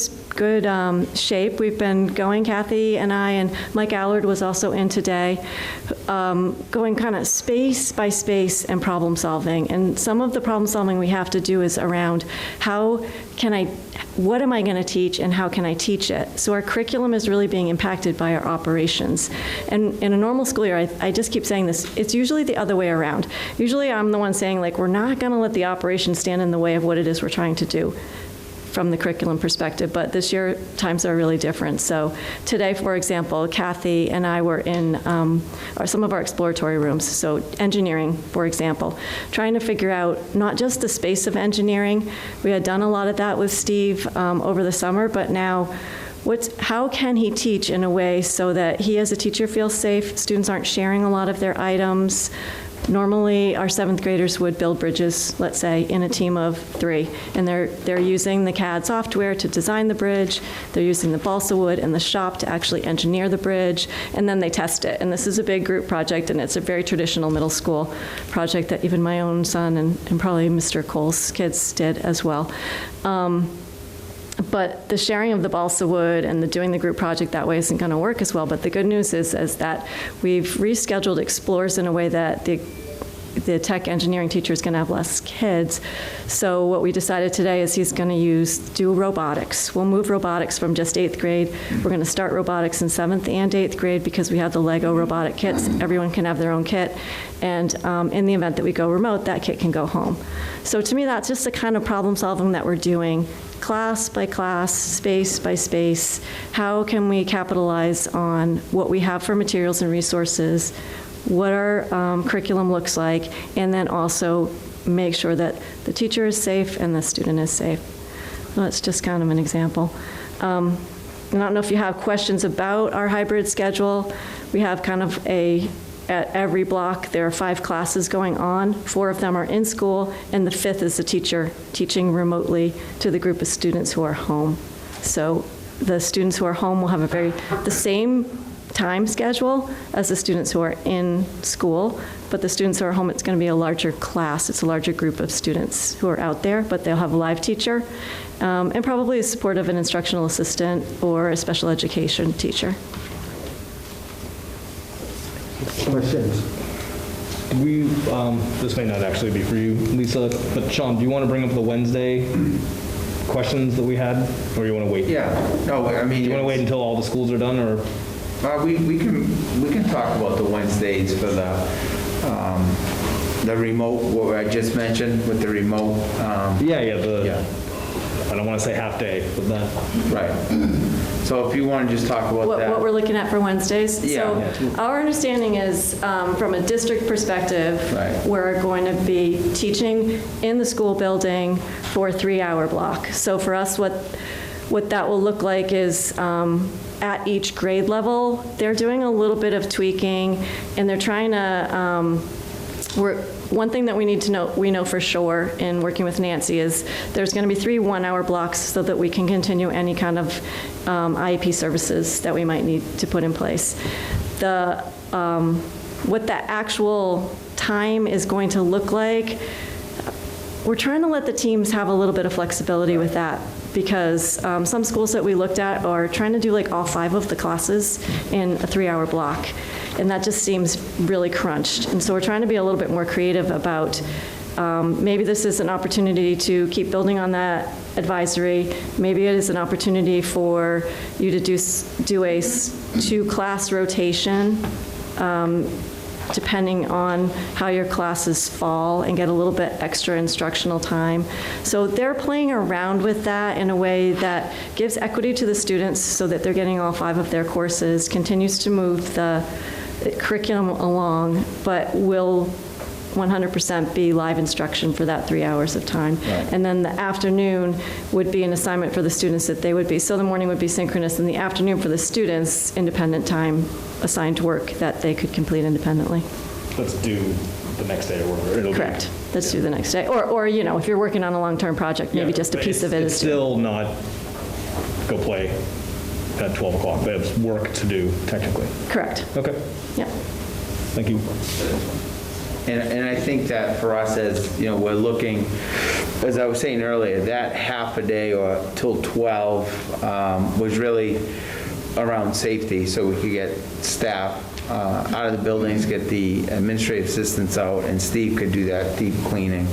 shape. We've been going, Kathy and I, and Mike Allard was also in today, going kind of space by space and problem solving. And some of the problem solving we have to do is around what am I going to teach and how can I teach it? So our curriculum is really being impacted by our operations. And in a normal school year, I just keep saying this, it's usually the other way around. Usually I'm the one saying, like, we're not going to let the operations stand in the way of what it is we're trying to do from the curriculum perspective, but this year times are really different. So today, for example, Kathy and I were in some of our exploratory rooms, so engineering, for example, trying to figure out not just the space of engineering. We had done a lot of that with Steve over the summer, but now how can he teach in a way so that he as a teacher feels safe, students aren't sharing a lot of their items. Normally, our 7th graders would build bridges, let's say, in a team of 3, and they're using the CAD software to design the bridge, they're using the balsa wood in the shop to actually engineer the bridge, and then they test it. And this is a big group project, and it's a very traditional middle school project that even my own son and probably Mr. Cole's kids did as well. But the sharing of the balsa wood and the doing the group project that way isn't going to work as well. But the good news is that we've rescheduled Explores in a way that the tech engineering teacher is going to have less kids. So what we decided today is he's going to do robotics. We'll move robotics from just 8th grade. We're going to start robotics in 7th and 8th grade because we have the Lego robotic kits. Everyone can have their own kit. And in the event that we go remote, that kit can go home. So to me, that's just the kind of problem solving that we're doing. Class by class, space by space, how can we capitalize on what we have for materials and resources, what our curriculum looks like, and then also make sure that the teacher is safe and the student is safe. Well, that's just kind of an example. I don't know if you have questions about our hybrid schedule. We have kind of at every block, there are 5 classes going on. 4 of them are in school, and the 5th is the teacher teaching remotely to the group of students who are home. So the students who are home will have the same time schedule as the students who are in school, but the students who are home, it's going to be a larger class. It's a larger group of students who are out there, but they'll have a live teacher and probably the support of an instructional assistant or a special education teacher. Questions? This may not actually be for you, Lisa, but Sean, do you want to bring up the Wednesday questions that we had, or you want to wait? Yeah, no, I mean. Do you want to wait until all the schools are done, or? We can talk about the Wednesdays for the remote, what I just mentioned with the remote. I don't want to say half day, but that. Right. So if you want to just talk about that. What we're looking at for Wednesdays? Yeah. So our understanding is, from a district perspective, we're going to be teaching in the school building for a 3-hour block. So for us, what that will look like is at each grade level, they're doing a little bit of tweaking, and they're trying to, one thing that we need to know, we know for sure in working with Nancy, is there's going to be 3 1-hour blocks so that we can continue any kind of IEP services that we might need to put in place. What the actual time is going to look like, we're trying to let the teams have a little bit of flexibility with that, because some schools that we looked at are trying to do like all 5 of the classes in a 3-hour block, and that just seems really crunched. And so we're trying to be a little bit more creative about maybe this is an opportunity to keep building on that advisory. Maybe it is an opportunity for you to do a 2-class rotation, depending on how your classes fall, and get a little bit extra instructional time. So they're playing around with that in a way that gives equity to the students so that they're getting all 5 of their courses, continues to move the curriculum along, but will 100% be live instruction for that 3 hours of time. And then the afternoon would be an assignment for the students that they would be. So the morning would be synchronous, and the afternoon for the students, independent time assigned to work that they could complete independently. Let's do the next day or whatever. Correct. Let's do the next day. Or if you're working on a long-term project, maybe just a piece of it is still not go play at 12 o'clock. They have work to do, technically. Correct. Okay. Yeah. Thank you. And I think that for us, as we're looking, as I was saying earlier, that half a day or till 12 was really around safety, so we could get staff out of the buildings, get the administrative assistants out, and Steve could do that deep cleaning.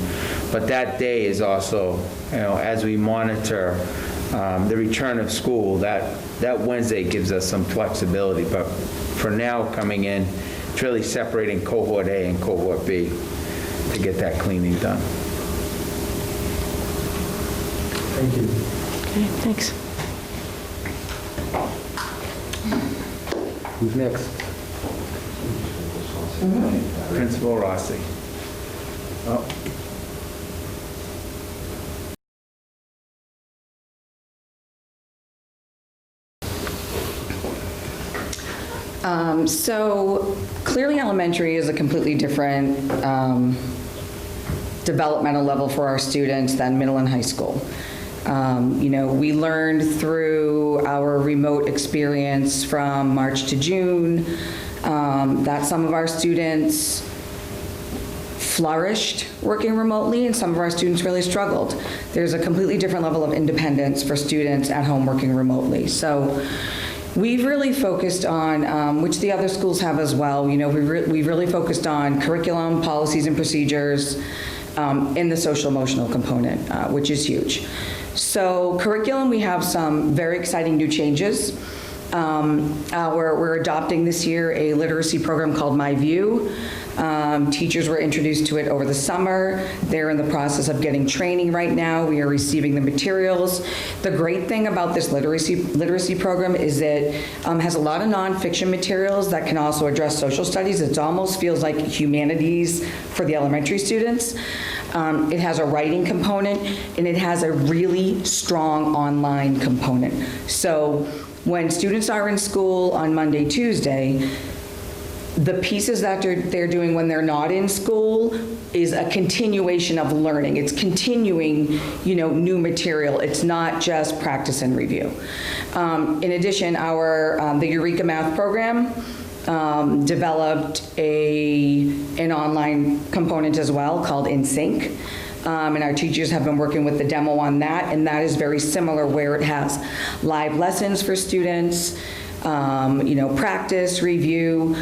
But that day is also, as we monitor the return of school, that Wednesday gives us some flexibility. But for now, coming in, it's really separating cohort A and cohort B to get that cleaning done. Thank you. Okay, thanks. Who's next? Principal Rossi. Oh. So clearly elementary is a completely different developmental level for our students than middle and high school. We learned through our remote experience from March to June that some of our students flourished working remotely, and some of our students really struggled. There's a completely different level of independence for students at home working remotely. So we've really focused on, which the other schools have as well, we've really focused on curriculum, policies and procedures, in the social emotional component, which is huge. So curriculum, we have some very exciting new changes. We're adopting this year a literacy program called My View. Teachers were introduced to it over the summer. They're in the process of getting training right now. We are receiving the materials. The great thing about this literacy program is that it has a lot of nonfiction materials that can also address social studies. It almost feels like humanities for the elementary students. It has a writing component, and it has a really strong online component. So when students are in school on Monday, Tuesday, the pieces that they're doing when they're not in school is a continuation of learning. It's continuing, new material. It's not just practice and review. In addition, the Eureka Math program developed an online component as well called InSync. And our teachers have been working with the demo on that, and that is very similar, where it has live lessons for students, practice, review.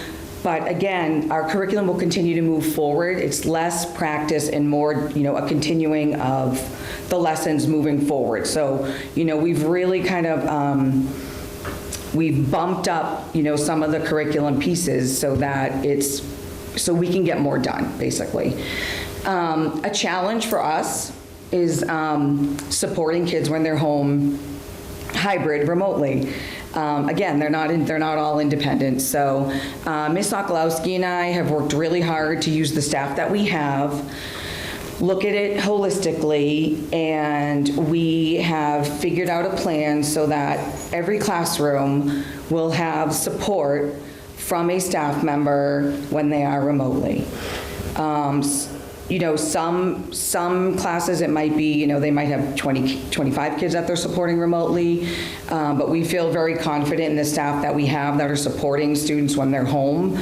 But again, our curriculum will continue to move forward. It's less practice and more, a continuing of the lessons moving forward. So, we've really kind of, we've bumped up, some of the curriculum pieces so that so we can get more done, basically. A challenge for us is supporting kids when they're home hybrid remotely. Again, they're not all independent. So Ms. Sokolowski and I have worked really hard to use the staff that we have, look at it holistically, and we have figured out a plan so that every classroom will have support from a staff member when they are remotely. Some classes, it might be, they might have 20, 25 kids that they're supporting remotely, but we feel very confident in the staff that we have that are supporting students when they're home.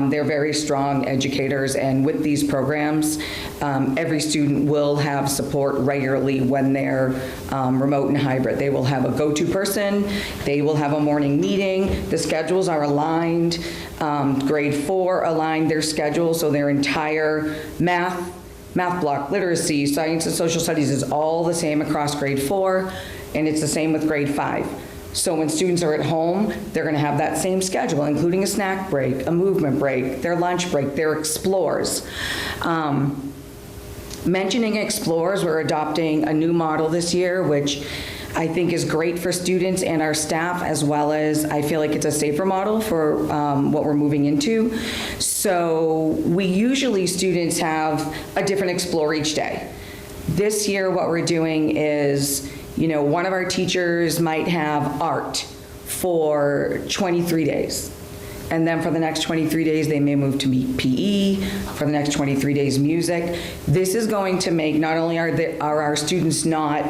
They're very strong educators, and with these programs, every student will have support regularly when they're remote and hybrid. They will have a go-to person, they will have a morning meeting, the schedules are aligned. Grade 4 aligned their schedule, so their entire math block, literacy, science and social studies is all the same across grade 4, and it's the same with grade 5. So when students are at home, they're going to have that same schedule, including a snack break, a movement break, their lunch break, their explores. Mentioning explores, we're adopting a new model this year, which I think is great for students and our staff, as well as I feel like it's a safer model for what we're moving into. So students have a different explore each day. This year, what we're doing is, one of our teachers might have art for 23 days. And then for the next 23 days, they may move to PE. For the next 23 days, music. This is going to make, not only are our students not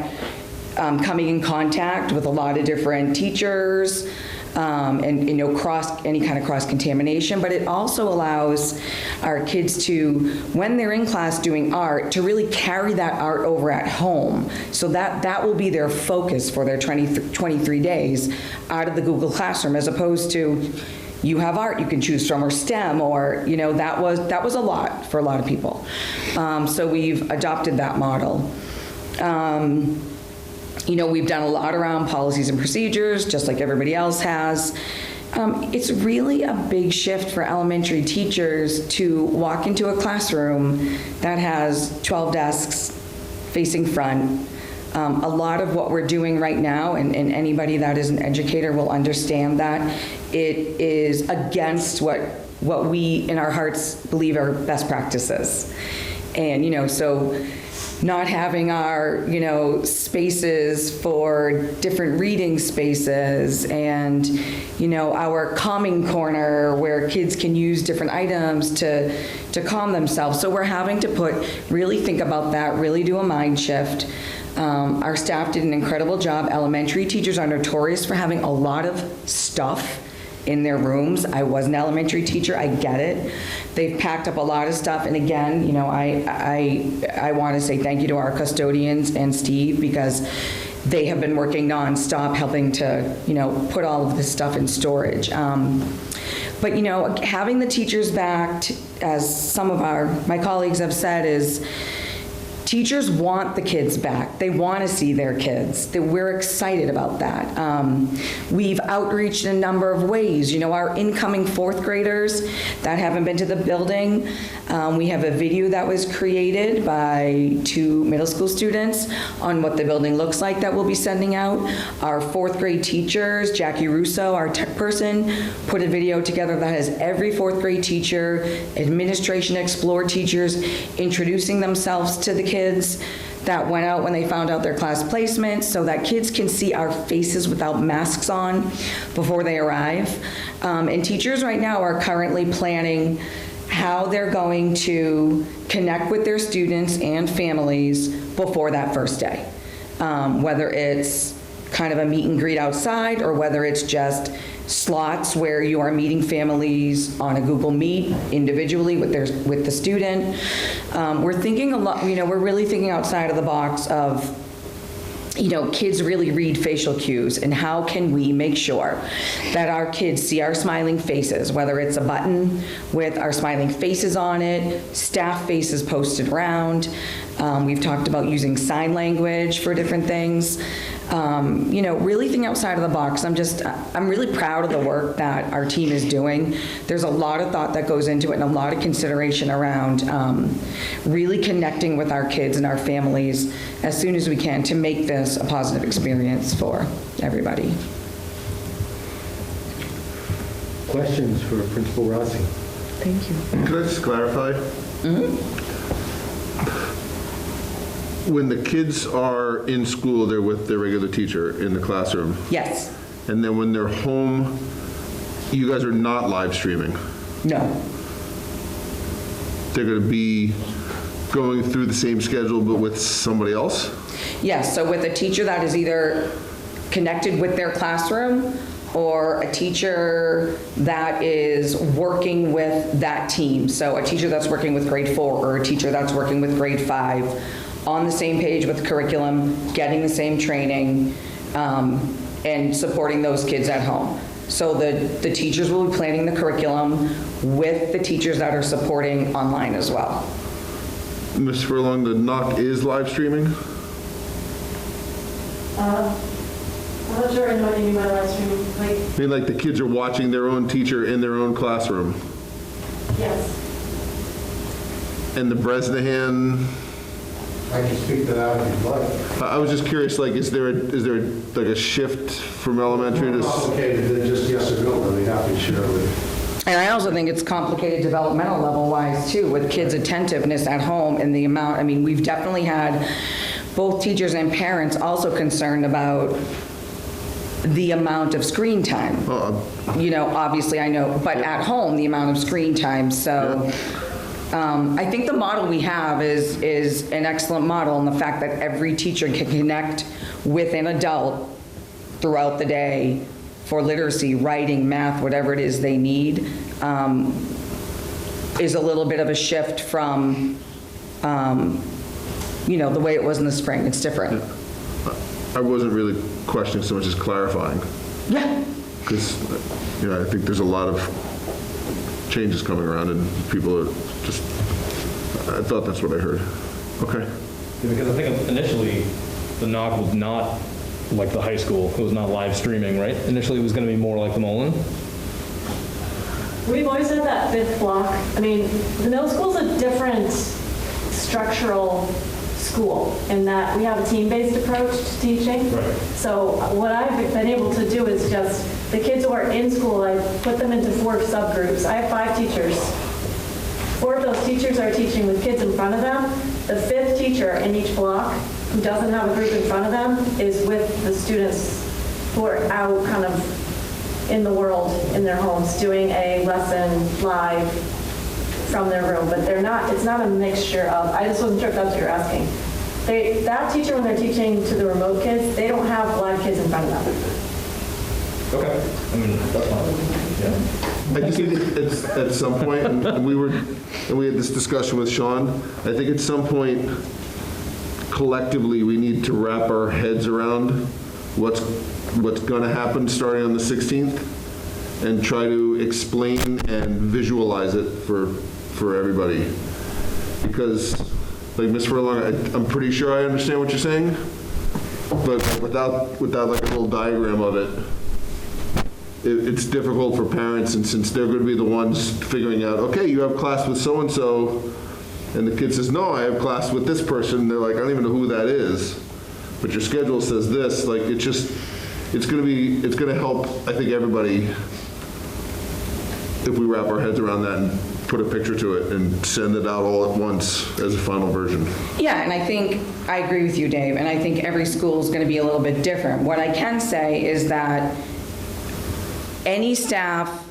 coming in contact with a lot of different teachers and any kind of cross-contamination, but it also allows our kids to, when they're in class doing art, to really carry that art over at home. So that will be their focus for their 23 days out of the Google Classroom, as opposed to, you have art you can choose from, or STEM, or, that was a lot for a lot of people. So we've adopted that model. We've done a lot around policies and procedures, just like everybody else has. It's really a big shift for elementary teachers to walk into a classroom that has 12 desks facing front. A lot of what we're doing right now, and anybody that is an educator will understand that, it is against what we in our hearts believe are best practices. And, so not having our, spaces for different reading spaces, and, our calming corner where kids can use different items to calm themselves. So we're having to really think about that, really do a mind shift. Our staff did an incredible job. Elementary teachers are notorious for having a lot of stuff in their rooms. I was an elementary teacher, I get it. They've packed up a lot of stuff, and again, I want to say thank you to our custodians and Steve, because they have been working nonstop helping to, put all of this stuff in storage. But, having the teachers back, as some of my colleagues have said, is teachers want the kids back. They want to see their kids. We're excited about that. We've outreached in a number of ways. Our incoming 4th graders that haven't been to the building, we have a video that was created by 2 middle school students on what the building looks like that we'll be sending out. Our 4th grade teachers, Jackie Russo, our tech person, put a video together that has every 4th grade teacher, administration Explore teachers introducing themselves to the kids, that went out when they found out their class placements so that kids can see our faces without masks on before they arrive. And teachers right now are currently planning how they're going to connect with their students and families before that first day. Whether it's kind of a meet and greet outside or whether it's just slots where you are meeting families on a Google Meet individually with the student. We're thinking a lot, we're really thinking outside of the box of, kids really read facial cues, and how can we make sure that our kids see our smiling faces, whether it's a button with our smiling faces on it, staff faces posted around. We've talked about using sign language for different things. Really thinking outside of the box. I'm really proud of the work that our team is doing. There's a lot of thought that goes into it and a lot of consideration around really connecting with our kids and our families as soon as we can to make this a positive experience for everybody. Questions for Principal Rossi? Thank you. Could I just clarify? When the kids are in school, they're with their regular teacher in the classroom? Yes. And then when they're home, you guys are not live streaming? No. They're going to be going through the same schedule but with somebody else? Yes, so with a teacher that is either connected with their classroom or a teacher that is working with that team. So a teacher that's working with grade 4 or a teacher that's working with grade 5 on the same page with curriculum, getting the same training, and supporting those kids at home. So the teachers will be planning the curriculum with the teachers that are supporting online as well. Ms. Furlong, the NOC is live streaming? I'm not sure I know what you mean by live streaming. I mean, like the kids are watching their own teacher in their own classroom? Yes. And the Bresnahan? I can speak to that if you'd like. I was just curious, like, is there like a shift from elementary to? More complicated than just yes or no, I'd be happy to share with you. And I also think it's complicated developmental level wise too, with kids' attentiveness at home and the amount, we've definitely had both teachers and parents also concerned about the amount of screen time. Obviously I know, but at home, the amount of screen time, so. I think the model we have is an excellent model, and the fact that every teacher can connect with an adult throughout the day for literacy, writing, math, whatever it is they need, is a little bit of a shift from, the way it was in the spring. It's different. I wasn't really questioning so much as clarifying. Yeah. Because, I think there's a lot of changes coming around and people are just, I thought that's what I heard. Okay. Yeah, because I think initially the NOC was not like the high school. It was not live streaming, right? Initially it was going to be more like the Mullen. We've always had that fifth block. The middle school's a different structural school in that we have a team-based approach to teaching. Right. So what I've been able to do is just, the kids who are in school, I put them into 4 subgroups. I have 5 teachers. 4 of those teachers are teaching with kids in front of them. The 5th teacher in each block, who doesn't have a group in front of them, is with the students who are out kind of in the world, in their homes, doing a lesson live from their room. But it's not a mixture of, I just wasn't sure if that's what you're asking. That teacher, when they're teaching to the remote kids, they don't have live kids in front of them. Okay. That's fine. Yeah. I just think it's at some point, and we had this discussion with Sean, I think at some point, collectively, we need to wrap our heads around what's going to happen starting on the 16th and try to explain and visualize it for everybody. Because, like Ms. Furlong, I'm pretty sure I understand what you're saying, but without like a little diagram of it, it's difficult for parents, and since they're going to be the ones figuring out, okay, you have class with so-and-so, and the kid says, no, I have class with this person, they're like, I don't even know who that is, but your schedule says this, like, it's going to help, I think, everybody if we wrap our heads around that and put a picture to it and send it out all at once as a final version. Yeah, and I think, I agree with you, Dave, and I think every school is going to be a little bit different. What I can say is that any staff,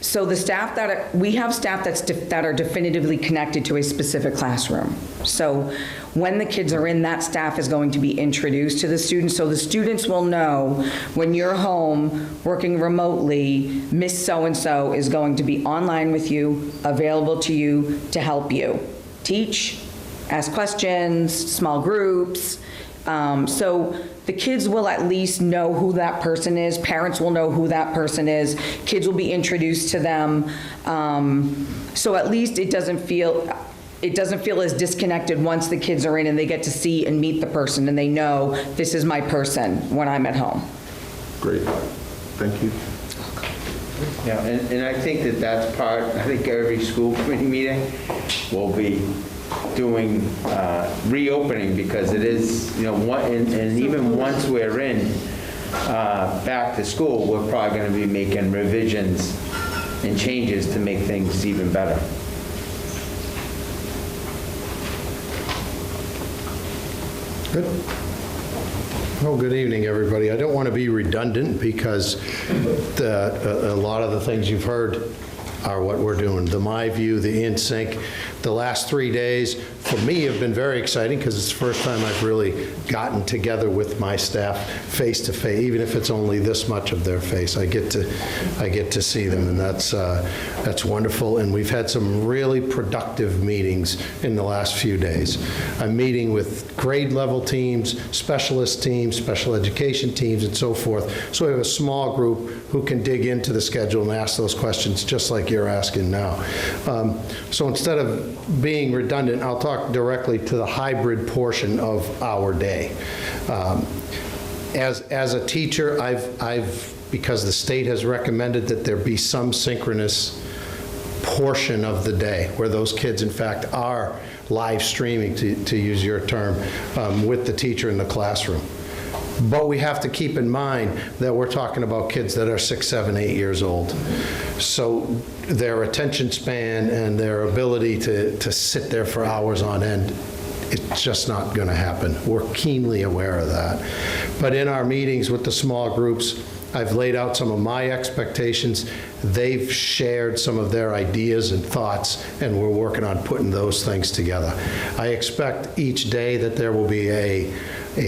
so the staff we have staff that are definitively connected to a specific classroom. So when the kids are in, that staff is going to be introduced to the students. So the students will know when you're home working remotely, Miss So-and-so is going to be online with you, available to you to help you teach, ask questions, small groups. So the kids will at least know who that person is. Parents will know who that person is. Kids will be introduced to them. So at least it doesn't feel as disconnected once the kids are in and they get to see and meet the person and they know this is my person when I'm at home. Great. Thank you. Yeah, and I think that's part, I think every school committee meeting will be doing reopening, because it is, and even once we're in back to school, we're probably going to be making revisions and changes to make things even better. Good. Well, good evening, everybody. I don't want to be redundant because a lot of the things you've heard are what we're doing. The My View, the InSync, the last 3 days for me have been very exciting because it's the first time I've really gotten together with my staff face to face, even if it's only this much of their face. I get to see them, and that's wonderful. And we've had some really productive meetings in the last few days. I'm meeting with grade level teams, specialist teams, special education teams, and so forth. So we have a small group who can dig into the schedule and ask those questions just like you're asking now. So instead of being redundant, I'll talk directly to the hybrid portion of our day. As a teacher, because the state has recommended that there be some synchronous portion of the day where those kids, in fact, are live streaming, to use your term, with the teacher in the classroom. But we have to keep in mind that we're talking about kids that are 6, 7, 8 years old. So their attention span and their ability to sit there for hours on end, it's just not going to happen. We're keenly aware of that. But in our meetings with the small groups, I've laid out some of my expectations. They've shared some of their ideas and thoughts, and we're working on putting those things together. I expect each day that there will be a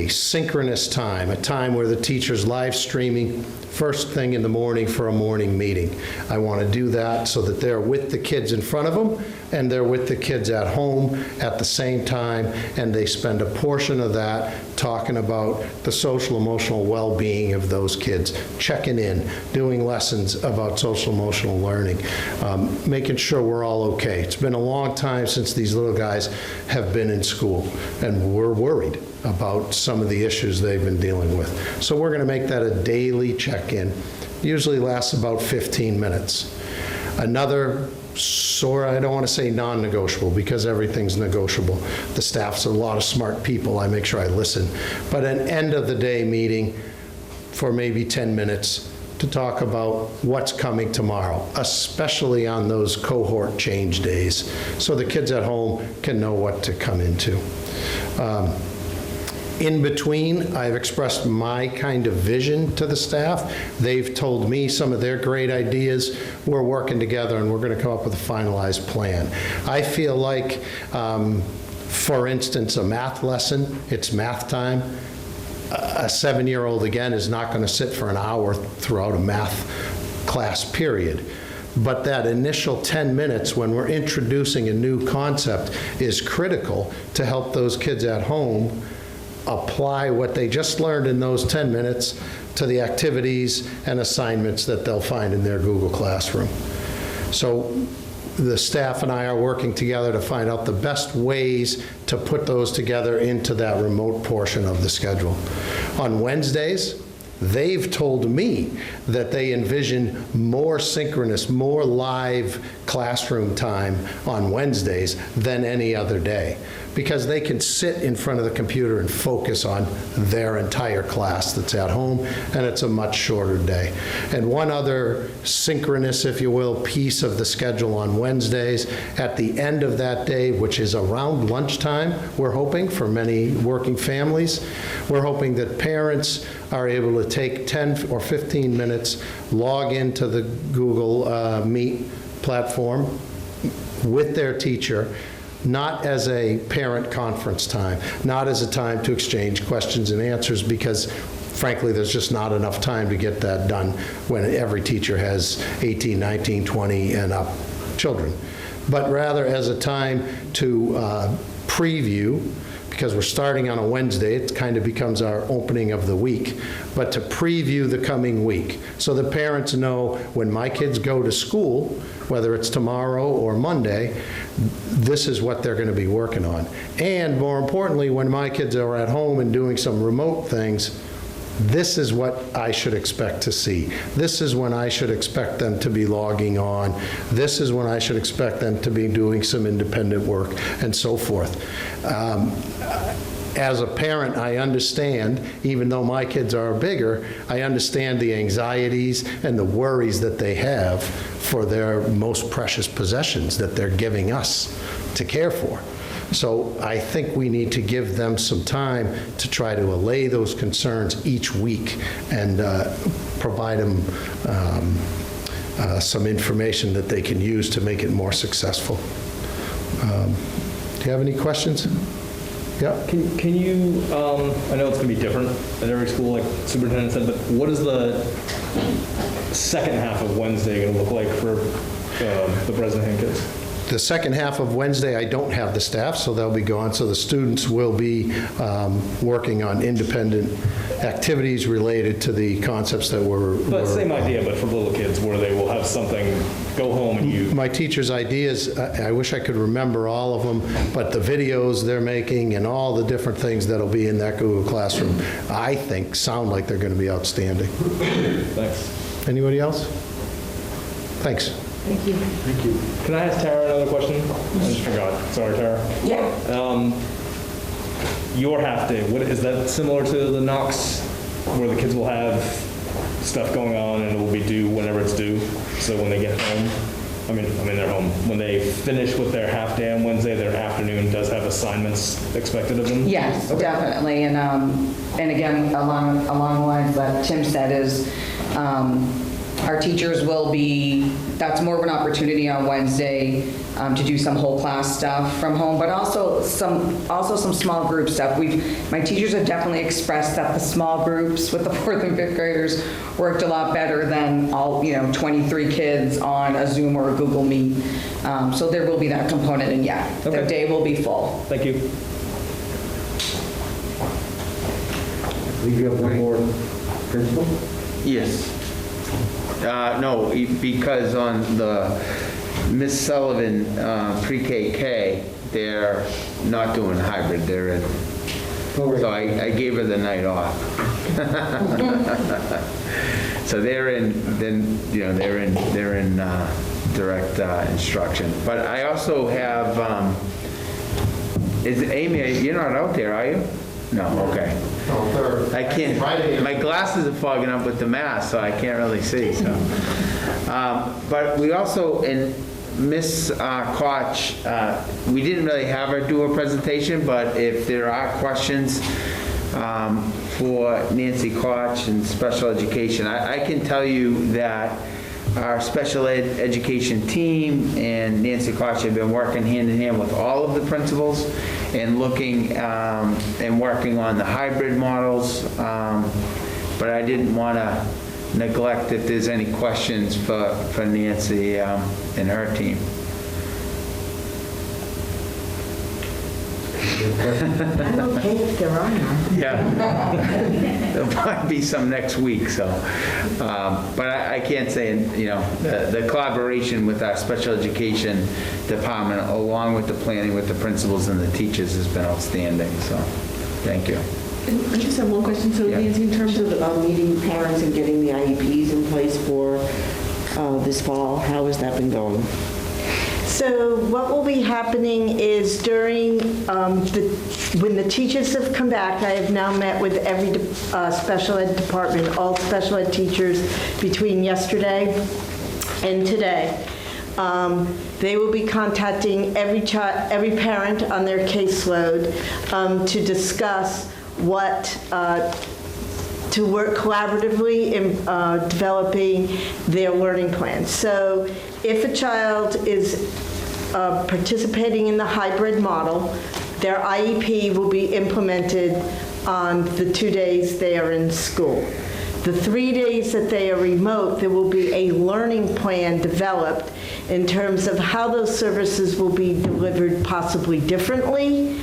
synchronous time, a time where the teacher's live streaming first thing in the morning for a morning meeting. I want to do that so that they're with the kids in front of them and they're with the kids at home at the same time, and they spend a portion of that talking about the social emotional well-being of those kids, checking in, doing lessons about social emotional learning, making sure we're all okay. It's been a long time since these little guys have been in school, and we're worried about some of the issues they've been dealing with. So we're going to make that a daily check-in. Usually lasts about 15 minutes. Another I don't want to say non-negotiable because everything's negotiable. The staff's a lot of smart people. I make sure I listen. But an end of the day meeting for maybe 10 minutes to talk about what's coming tomorrow, especially on those cohort change days, so the kids at home can know what to come into. In between, I've expressed my kind of vision to the staff. They've told me some of their great ideas. We're working together, and we're going to come up with a finalized plan. I feel like, for instance, a math lesson, it's math time. A 7-year-old, again, is not going to sit for an hour throughout a math class period. But that initial 10 minutes when we're introducing a new concept is critical to help those kids at home apply what they just learned in those 10 minutes to the activities and assignments that they'll find in their Google Classroom. So the staff and I are working together to find out the best ways to put those together into that remote portion of the schedule. On Wednesdays, They've told me that they envision more synchronous, more live classroom time on Wednesdays than any other day, because they can sit in front of the computer and focus on their entire class that's at home, and it's a much shorter day. And one other synchronous, if you will, piece of the schedule on Wednesdays, at the end of that day, which is around lunchtime, we're hoping, for many working families, we're hoping that parents are able to take 10 or 15 minutes, log into the Google Meet platform with their teacher, not as a parent conference time, not as a time to exchange questions and answers, because frankly, there's just not enough time to get that done when every teacher has 18, 19, 20 and up children. But rather as a time to preview, because we're starting on a Wednesday, it kind of becomes our opening of the week, but to preview the coming week so that parents know when my kids go to school, whether it's tomorrow or Monday, this is what they're going to be working on. And more importantly, when my kids are at home and doing some remote things, this is what I should expect to see. This is when I should expect them to be logging on. This is when I should expect them to be doing some independent work, and so forth. As a parent, I understand, even though my kids are bigger, I understand the anxieties and the worries that they have for their most precious possessions that they're giving us to care for. So I think we need to give them some time to try to allay those concerns each week and provide them some information that they can use to make it more successful. Do you have any questions? Yeah. Can you, I know it's going to be different at every school, like superintendent said, but what is the second half of Wednesday going to look like for the Bresnahan kids? The second half of Wednesday, I don't have the staff, so they'll be gone. So the students will be working on independent activities related to the concepts that were... But same idea, but for little kids, where they will have something, go home and you... My teachers' ideas, I wish I could remember all of them, but the videos they're making and all the different things that'll be in that Google Classroom, I think sound like they're going to be outstanding. Thanks. Anybody else? Thanks. Thank you. Thank you. Can I ask Tara another question? I just forgot. Sorry, Tara. Yeah. Your half day, what is that similar to the Knox, where the kids will have stuff going on and it will be due whenever it's due? So when they get home, I mean they're home. When they finish with their half day on Wednesday, their afternoon does have assignments expected of them? Yes, definitely. And again, along the lines that Tim said is, our teachers will be, that's more of an opportunity on Wednesday to do some whole class stuff from home, but also some small group stuff. My teachers have definitely expressed that the small groups with the 4th and 5th graders worked a lot better than all, 23 kids on a Zoom or a Google Meet. So there will be that component, and yeah, the day will be full. Thank you. You have one more principal? Yes. No, because on the Miss Sullivan pre-KK, they're not doing hybrid. They're in. So I gave her the night off. So they're in. Then they're in direct instruction. But I also have. Is Amy? You're not out there, are you? No, okay. I can't, my glasses are fogging up with the mask, so I can't really see. So, but we also, in Miss Koch, we didn't really have her do a presentation, but if there are questions for Nancy Koch and special education, I can tell you that our special ed education team and Nancy Koch have been working hand in hand with all of the principals and looking and working on the hybrid models. But I didn't want to neglect if there's any questions for Nancy and her team. I'm okay if there are none. Yeah, there'll probably be some next week. So, but I can't say, the collaboration with our special education department, along with the planning with the principals and the teachers, has been outstanding. So, thank you. I just have one question. So Nancy, in terms of meeting parents and getting the IEPs in place for this fall, how has that been going? So what will be happening is during, when the teachers have come back, I have now met with every special ed department, all special ed teachers between yesterday and today. They will be contacting every parent on their caseload to discuss what, to work collaboratively in developing their learning plan. So if a child is participating in the hybrid model, their IEP will be implemented on the 2 days they are in school. The 3 days that they are remote, there will be a learning plan developed in terms of how those services will be delivered possibly differently.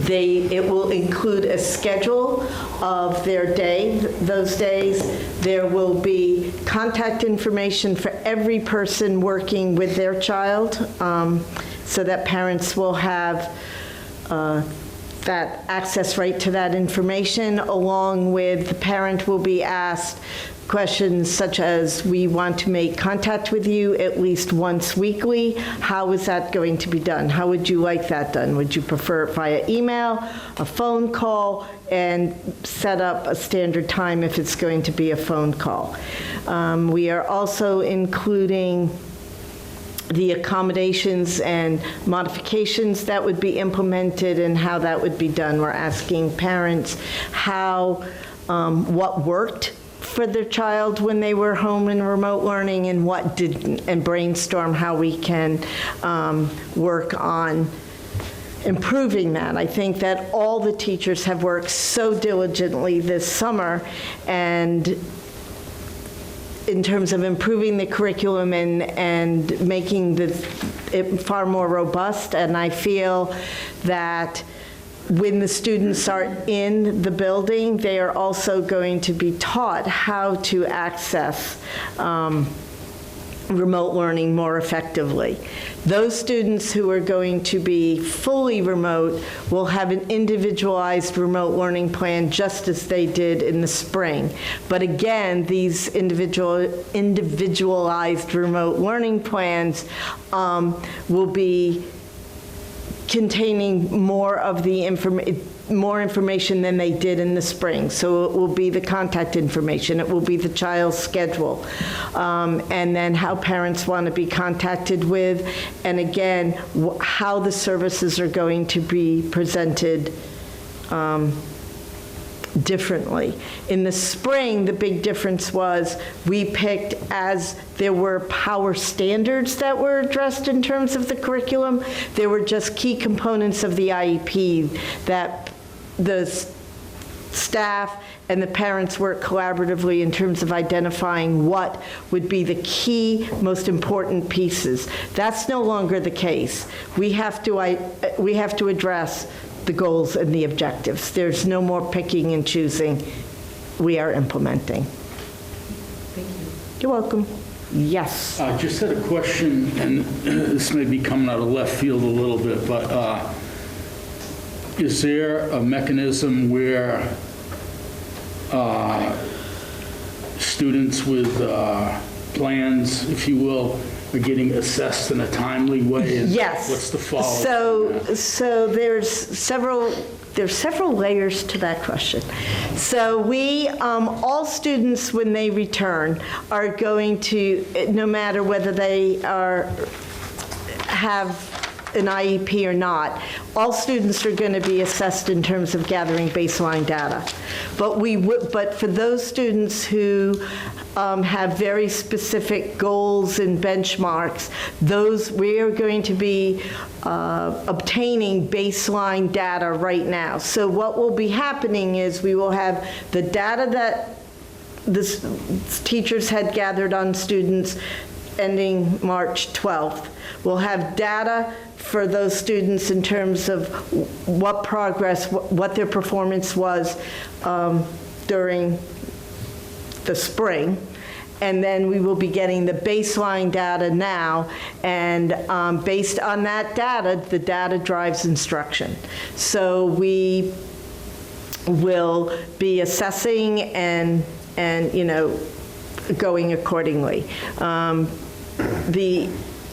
It will include a schedule of their day, those days. There will be contact information for every person working with their child, so that parents will have that access right to that information, along with the parent will be asked questions such as, we want to make contact with you at least once weekly. How is that going to be done? How would you like that done? Would you prefer it via email, a phone call, and set up a standard time if it's going to be a phone call? We are also including the accommodations and modifications that would be implemented and how that would be done. We're asking parents what worked for their child when they were home in remote learning and what didn't, and brainstorm how we can work on improving that. I think that all the teachers have worked so diligently this summer, and in terms of improving the curriculum and making it far more robust. And I feel that when the students are in the building, they are also going to be taught how to access remote learning more effectively. Those students who are going to be fully remote will have an individualized remote learning plan just as they did in the spring. But again, these individualized remote learning plans will be containing more of the information than they did in the spring. So it will be the contact information, it will be the child's schedule, and then how parents want to be contacted with, and again, how the services are going to be presented differently. In the spring, the big difference was we picked, as there were power standards that were addressed in terms of the curriculum, there were just key components of the IEP that the staff and the parents work collaboratively in terms of identifying what would be the key, most important pieces. That's no longer the case. We have to address the goals and the objectives. There's no more picking and choosing. We are implementing. Thank you. You're welcome. Yes. I just had a question, and this may be coming out of left field a little bit, but is there a mechanism where students with plans, if you will, are getting assessed in a timely way? Yes. What's the follow-up? So there's several layers to that question. So we, all students when they return are going to, no matter whether they have an IEP or not, all students are going to be assessed in terms of gathering baseline data. But for those students who have very specific goals and benchmarks, we are going to be obtaining baseline data right now. So what will be happening is we will have the data that the teachers had gathered on students ending March 12th. We'll have data for those students in terms of what progress, what their performance was during the spring. And then we will be getting the baseline data now, and based on that data, the data drives instruction. So we will be assessing and going accordingly.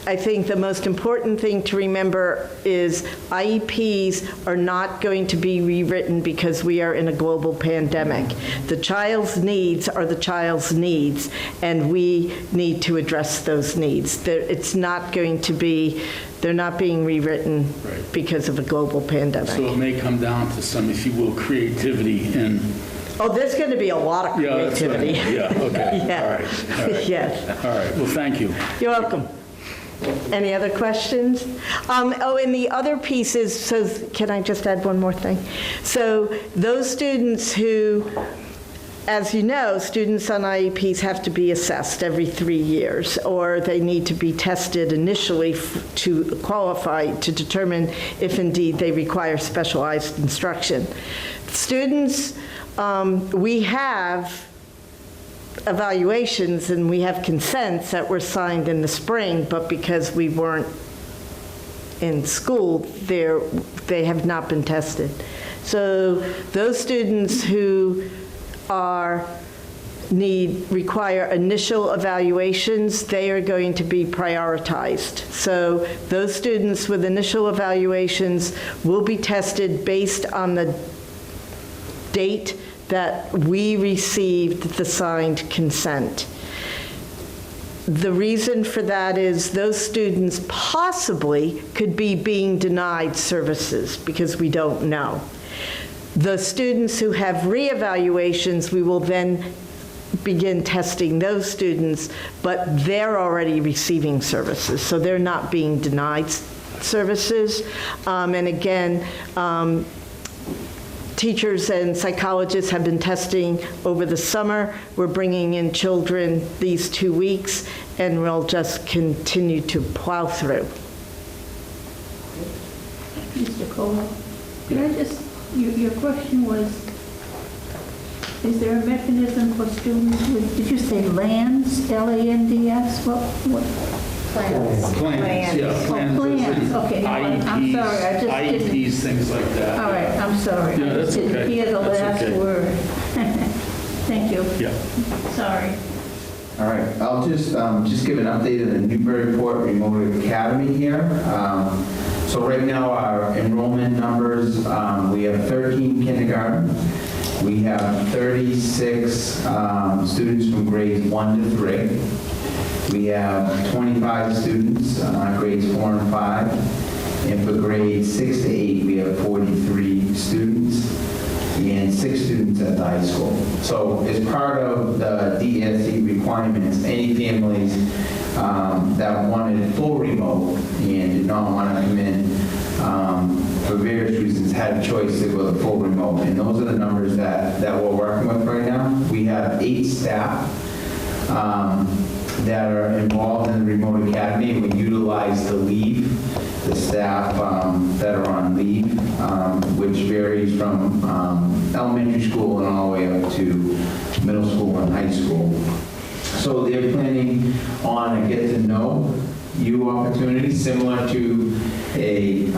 I think the most important thing to remember is IEPs are not going to be rewritten because we are in a global pandemic. The child's needs are the child's needs, and we need to address those needs. It's not going to be, they're not being rewritten because of a global pandemic. So it may come down to some, if you will, creativity in. Oh, there's going to be a lot of creativity. Yeah, that's right. Yeah, okay. Yeah. All right. Yes. All right, well, thank you. You're welcome. Any other questions? And the other piece is, so can I just add one more thing? So those students who, as you know, students on IEPs have to be assessed every 3 years, or they need to be tested initially to qualify to determine if indeed they require specialized instruction. Students, we have evaluations and we have consents that were signed in the spring, but because we weren't in school, they have not been tested. So those students who require initial evaluations, they are going to be prioritized. So those students with initial evaluations will be tested based on the date that we received the signed consent. The reason for that is those students possibly could be being denied services because we don't know. The students who have reevaluations, we will then begin testing those students, but they're already receiving services, so they're not being denied services. And again, teachers and psychologists have been testing over the summer. We're bringing in children these 2 weeks, and we'll just continue to plow through. Mr. Cole, could I just, your question was, is there a mechanism for students with, did you say LANDS, L-A-N-D-S? What? Plans, yeah, plans. Plans, okay. IEPs, I'm sorry, I just IEPs, didn't. things like that. All right, I'm sorry. Yeah, I that's just didn't okay. hear the That's last okay. word. Thank you. Yeah. Sorry. All right, I'll just give an update on the Newburyport Remote Academy here. So right now, our enrollment numbers, we have 13 kindergarten. We have 36 students from grades 1 to 3. We have 25 students, grades 4 and 5. And for grades 6 to 8, we have 43 students and 6 students at the high school. So as part of the DSE requirements, any families that wanted full remote and did not want to come in for various reasons had a choice to go to full remote. And those are the numbers that we're working with right now. We have 8 staff that are involved in the remote academy. We utilize the leave, the staff that are on leave, which varies from elementary school and all the way up to middle school and high school. So they're planning on a get-to-know you opportunity similar to a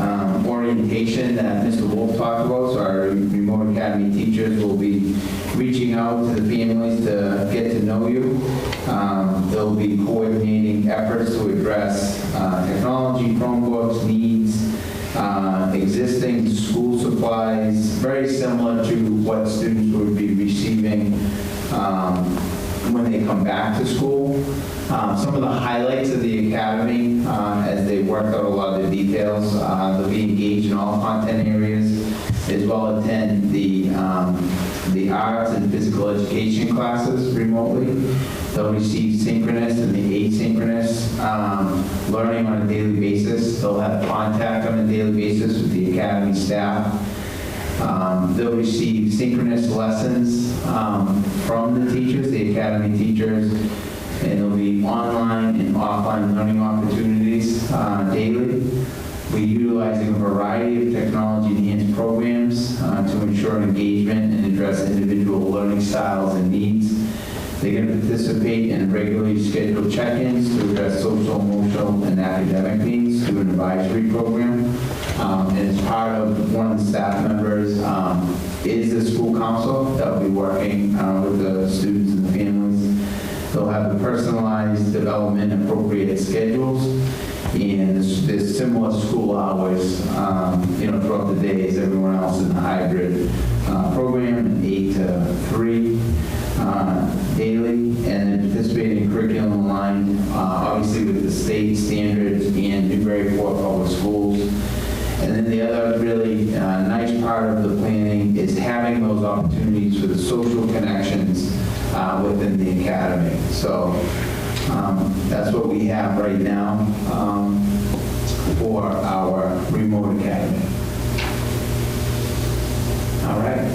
orientation that Mr. Wolf talked about. So our remote academy teachers will be reaching out to the families to get to know you. They'll be coordinating efforts to address technology, Chromebooks, needs, existing school supplies, very similar to what students would be receiving when they come back to school. Some of the highlights of the academy, as they work out a lot of the details, they'll be engaged in all content areas, as well attend the arts and physical education classes remotely. They'll receive synchronous and the asynchronous learning on a daily basis. They'll have contact on a daily basis with the academy staff. They'll receive synchronous lessons from the teachers, the academy teachers, and there'll be online and offline learning opportunities daily. We're utilizing a variety of technology-enhanced programs to ensure engagement and address individual learning styles and needs. They're going to participate in regularly scheduled check-ins to address social, emotional, and academic needs through an advisory program. And as part of one of the staff members is the school council that will be working with the students and the families. They'll have the personalized development appropriate schedules, and there's similar school hours, throughout the day as everyone else in the hybrid program, 8 to 3 daily, and then participating in curriculum aligned, obviously with the state standards and Newburyport Public Schools. And then the other really nice part of the planning is having those opportunities for the social connections within the academy. So that's what we have right now for our remote academy. All right.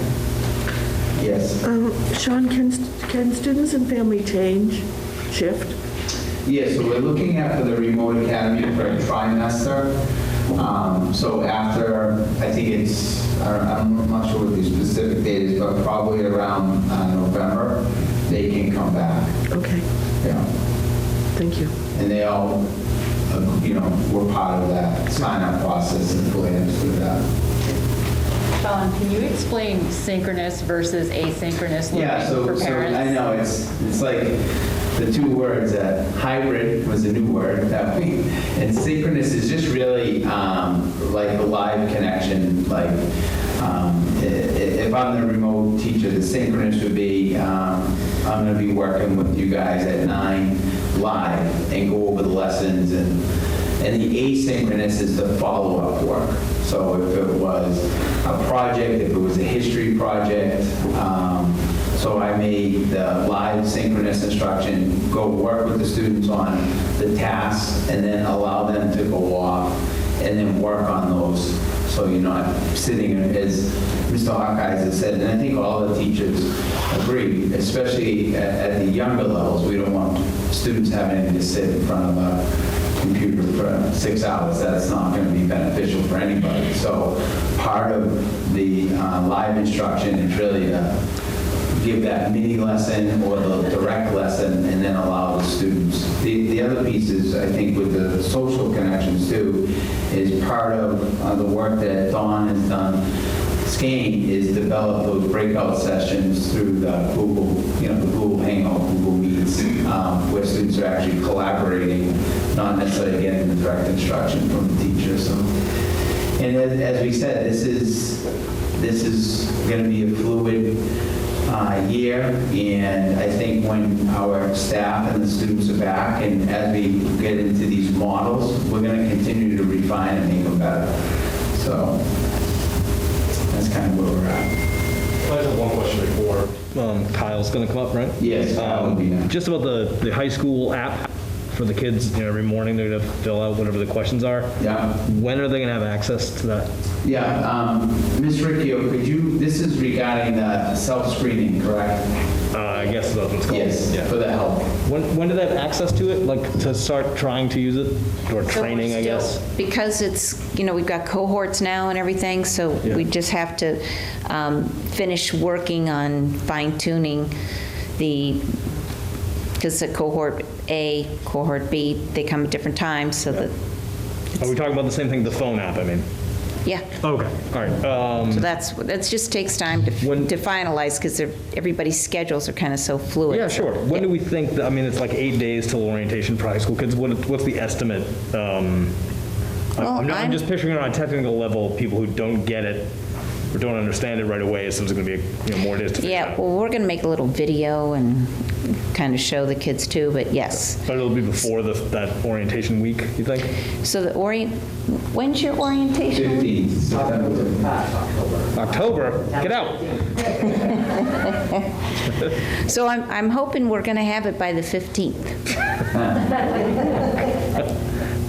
Yes. Sean, can students and family shift? Yeah, so we're looking at for the remote academy for a trimester. So after, I think it's, I'm not sure what the specific date is, but probably around November, they can come back. Okay. Yeah. Thank you. And they all, were part of that sign-up process and fully understood that. Sean, can you explain synchronous versus asynchronous learning for parents? I know, it's like the two words, hybrid was a new word that and synchronous is just really like a live connection. Like if I'm the remote teacher, the synchronous would be I'm going to be working with you guys at 9 live and go over the lessons, and the asynchronous is the follow-up work. So if it was a project, if it was a history project, so I made the live synchronous instruction, go work with the students on the tasks, and then allow them to go off and then work on those. So you're not sitting, as Mr. Hawkeyes has said, and I think all the teachers agree, especially at the younger levels, we don't want students having to sit in front of a computer for 6 hours. That's not going to be beneficial for anybody. So part of the live instruction is really to give that mini lesson or the direct lesson and then allow the students. The other piece is, I think, with the social connections too, is part of the work that Dawn has done. Skane is develop those breakout sessions through the Google, the Google Hangout, Google Meets, where students are actually collaborating, not necessarily getting the direct instruction from the teacher. So, and as we said, this is going to be a fluid year, and I think when our staff and the students are back, and as we get into these models, we're going to continue to refine and make them better. So that's kind of where we're at. I have one question before Kyle's going to come up, right? Yes, Kyle will be next. Just about the high school app for the kids. Every morning they're going to fill out whatever the questions are. Yeah. When are they going to have access to that? Yeah, Ms. Riccio, this is regarding the self-screening, correct? I guess that's what it's called. Yes, Yeah. for the help. When do they have access to it? Like to start trying to use it, or training, I guess? Because it's, we've got cohorts now and everything, so we just have to finish working on fine-tuning because the cohort A, cohort B, they come at different times, so that. Are we talking about the same thing, the phone app, I mean? Yeah. Okay, all right. So that just takes time to finalize, because everybody's schedules are kind of so fluid. Yeah, sure. When do we think, it's like 8 days till orientation for high school kids. What's the estimate? I'm just picturing it on a technical level, people who don't get it or don't understand it right away, so there's going to be more days to figure out. Well, we're going to make a little video and kind of show the kids too, but yes. But it'll be before that orientation week, you think? So when's your orientation? 15th. October? Get out. So I'm hoping we're going to have it by the 15th.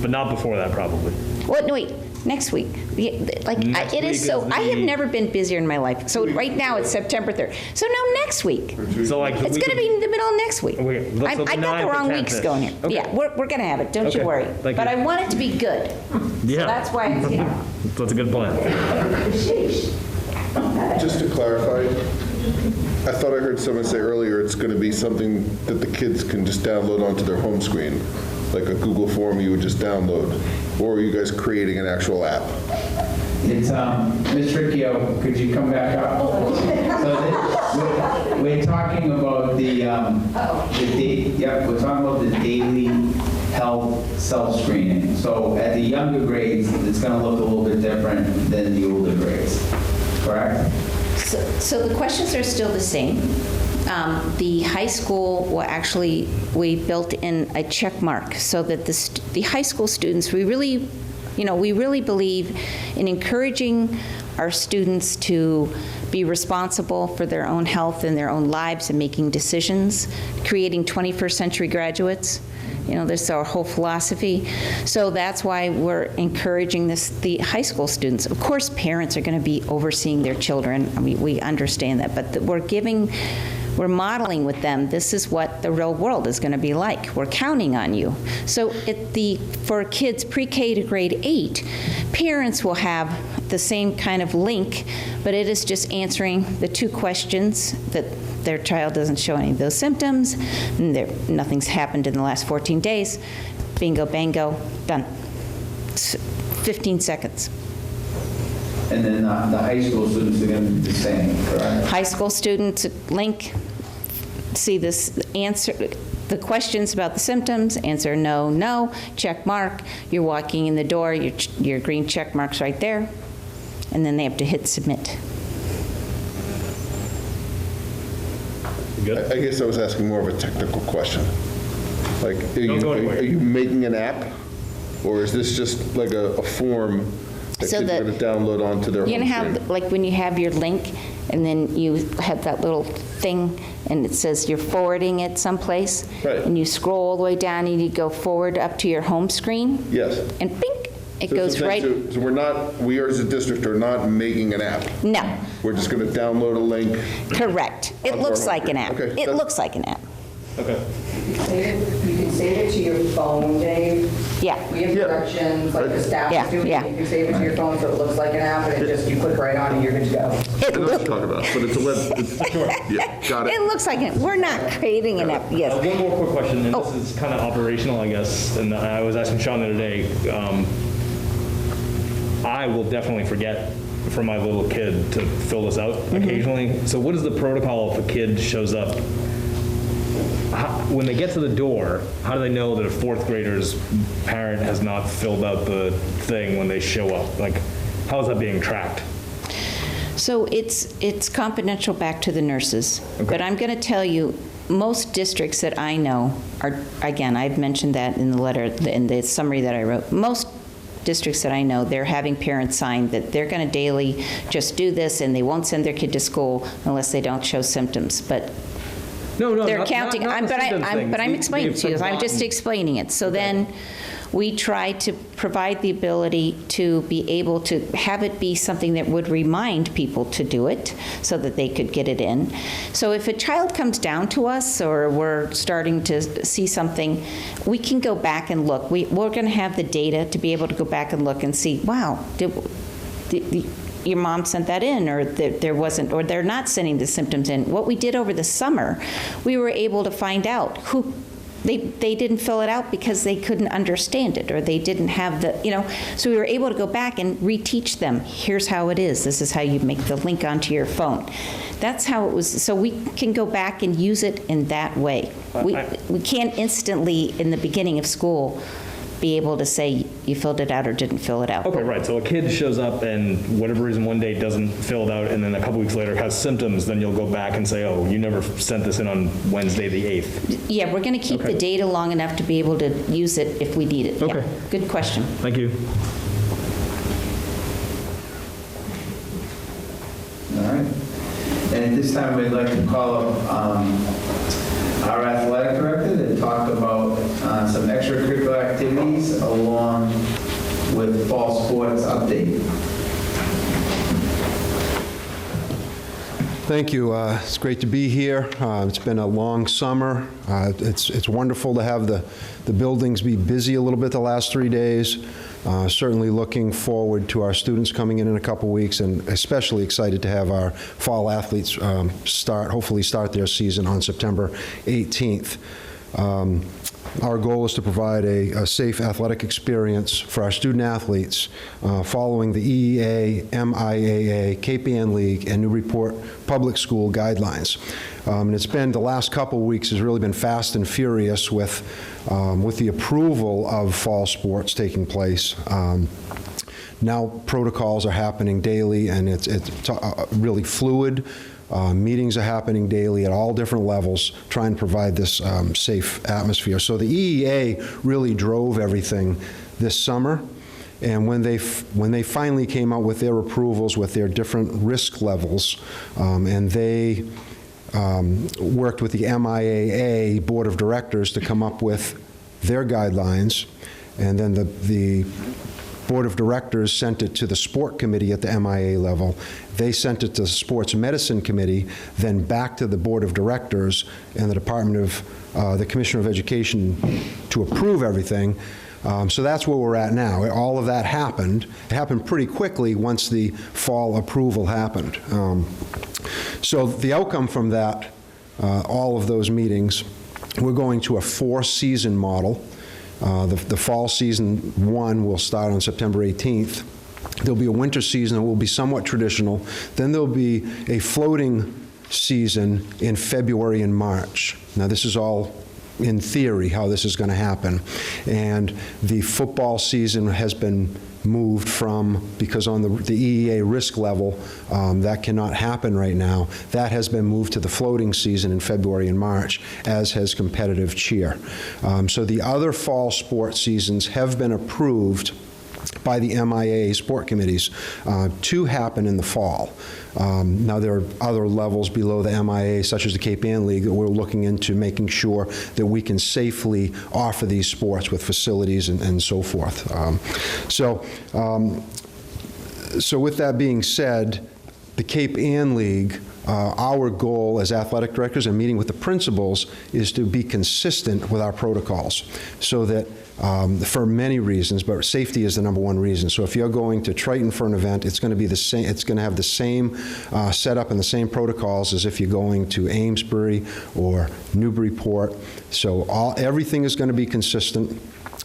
But not before that, probably. What? No, wait. Next week. It is so. I have never been busier in my life. So right now it's September 3rd. So no, next week. So it's going to be in the middle of next week. I got the wrong weeks going here. Okay. Yeah, we're going to have it. Don't you worry. But I want it to be good. Yeah. So that's why it's here. That's a good plan. Just to clarify, I thought I heard someone say earlier it's going to be something that the kids can just download onto their home screen. like a Google form you would just download? Or are you guys creating an actual app? It's, Ms. Riccio, could you come back up? So we're talking about we're talking about the daily health self-screening. So at the younger grades, it's going to look a little bit different than the older grades, correct? So the questions are still the same. The high school we built in a check mark so that the high school students, we really believe in encouraging our students to be responsible for their own health and their own lives and making decisions, creating 21st century graduates. This is our whole philosophy. So that's why we're encouraging the high school students. Of course, parents are going to be overseeing their children. We understand that, but we're modeling with them, this is what the real world is going to be like. We're counting on you. So for kids pre-K to grade 8, parents will have the same kind of link, but it is just answering the 2 questions that their child doesn't show any of those symptoms, and nothing's happened in the last 14 days. Bingo, bango, done. 15 seconds. And then the high school students are going to be the same, correct? High school students link, see this answer, the questions about the symptoms, answer no, no, check mark. You're walking in the door, your green check mark's right there, and then they have to hit submit. I guess I was asking more of a technical question. Like, are you making an app? Or is this just like a form that kids are going to download onto their home screen? You have, like when you have your link, and then you have that little thing, and it says you're forwarding it someplace. Right. And you scroll all the way down, and you go forward up to your home screen. Yes. And bing, it goes right. So we as a district are not making an app? No. We're just going to download a link? Correct. It looks like an app. Okay. It looks like an app. Okay. You can save it to your phone, Dave. Yeah. We have directions, like the staff is doing. You can save it to your phone so it looks like an app, and you click right on and you're good to go. I know what you're talking about, but it's a web. Yeah, got it. It looks like it. We're not creating an app. Yes. One more quick question, and this is kind of operational, I guess. And I was asking Sean the other day. I will definitely forget for my little kid to fill this out occasionally. So what is the protocol if a kid shows up? When they get to the door, how do they know that a 4th grader's parent has not filled out the thing when they show up? Like, how is that being tracked? So it's confidential back to the nurses. Okay. But I'm going to tell you, most districts that I know are, again, I've mentioned that in the letter, in the summary that I wrote, most districts that I know, they're having parents sign that they're going to daily just do this, and they won't send their kid to school unless they don't show symptoms. But no, they're counting. But I'm explaining to you. I'm just explaining it. So then we try to provide the ability to be able to have it be something that would remind people to do it so that they could get it in. So if a child comes down to us or we're starting to see something, we can go back and look. We're going to have the data to be able to go back and look and see, wow, your mom sent that in, or there wasn't, or they're not sending the symptoms in. What we did over the summer, we were able to find out who they didn't fill it out because they couldn't understand it, or they didn't have the, so we were able to go back and reteach them. Here's how it is. This is how you make the link onto your phone. That's how it was. So we can go back and use it in that way. We can't instantly, in the beginning of school, be able to say you filled it out or didn't fill it out. Okay, right. So a kid shows up and whatever reason one day doesn't fill it out, and then a couple weeks later has symptoms, then you'll go back and say, oh, you never sent this in on Wednesday the 8th. Yeah, we're going to keep the data long enough to be able to use it if we need it. Okay. Yeah. Good question. Thank you. All right. And at this time, we'd like to call up our athletic director to talk about some extracurricular activities along with fall sports update. Thank you. It's great to be here. It's been a long summer. It's wonderful to have the buildings be busy a little bit the last 3 days. Certainly looking forward to our students coming in a couple weeks, and especially excited to have our fall athletes hopefully start their season on September 18th. our goal is to provide a safe athletic experience for our student athletes following the EEA, MIAA, Cape Ann League, and Newburyport Public School guidelines. And it's been, the last couple of weeks has really been fast and furious with the approval of fall sports taking place. Now protocols are happening daily, and it's really fluid. Meetings are happening daily at all different levels, trying to provide this safe atmosphere. So the EEA really drove everything this summer, and when they finally came out with their approvals with their different risk levels, and they worked with the MIAA Board of Directors to come up with their guidelines, and then the Board of Directors sent it to the Sport Committee at the MIA level. They sent it to the Sports Medicine Committee, then back to the Board of Directors and the Department of, the Commissioner of Education to approve everything. So that's where we're at now. All of that happened. It happened pretty quickly once the fall approval happened. So the outcome from that, all of those meetings, we're going to a 4-season model. The fall season 1 will start on September 18th. There'll be a winter season that will be somewhat traditional. Then there'll be a floating season in February and March. Now, this is all in theory how this is going to happen. And the football season has been moved from, because on the EEA risk level, that cannot happen right now. That has been moved to the floating season in February and March, as has competitive cheer. So the other fall sports seasons have been approved by the MIA sport committees to happen in the fall. Now, there are other levels below the MIA, such as the Cape Ann League, that we're looking into making sure that we can safely offer these sports with facilities and so forth. So with that being said, the Cape Ann League, our goal as athletic directors and meeting with the principals is to be consistent with our protocols, so that for many reasons, but safety is the #1 reason. So if you're going to Triton for an event, it's going to be the same. It's going to have the same setup and the same protocols as if you're going to Amesbury or Newburyport. So everything is going to be consistent,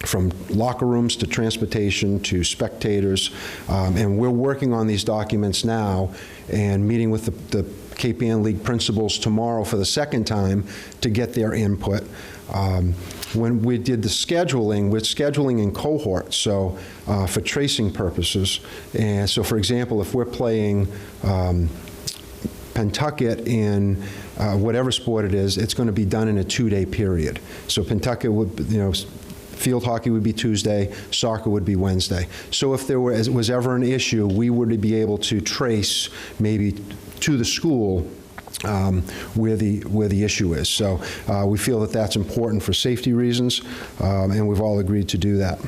from locker rooms to transportation to spectators. And we're working on these documents now and meeting with the Cape Ann League principals tomorrow for the second time to get their input. When we did the scheduling, we're scheduling in cohorts, so for tracing purposes. And so, for example, if we're playing Pentucket in whatever sport it is, it's going to be done in a 2-day period. So Pentucket would, field hockey would be Tuesday, soccer would be Wednesday. So if there was ever an issue, we would be able to trace maybe to the school where the issue is. So we feel that that's important for safety reasons, and we've all agreed to do that.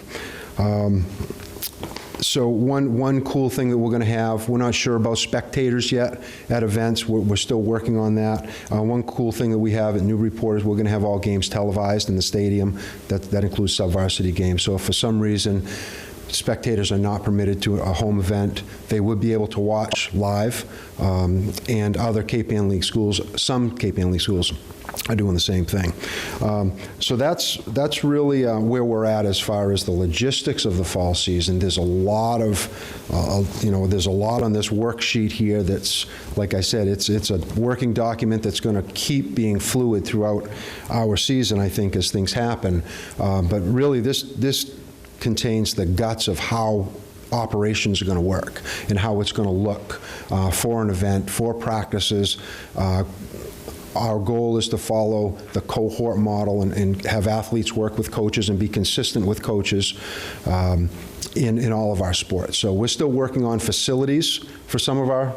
So one cool thing that we're going to have, we're not sure about spectators yet at events. We're still working on that. One cool thing that we have at Newburyport is we're going to have all games televised in the stadium. That includes sub-varsity games. So if for some reason spectators are not permitted to a home event, they would be able to watch live, and other Cape Ann League schools, some Cape Ann League schools are doing the same thing. So that's really where we're at as far as the logistics of the fall season. There's a lot of, there's a lot on this worksheet here that's, like I said, it's a working document that's going to keep being fluid throughout our season, I think, as things happen. But really, this contains the guts of how operations are going to work and how it's going to look for an event, for practices. Our goal is to follow the cohort model and have athletes work with coaches and be consistent with coaches in all of our sports. So we're still working on facilities for some of our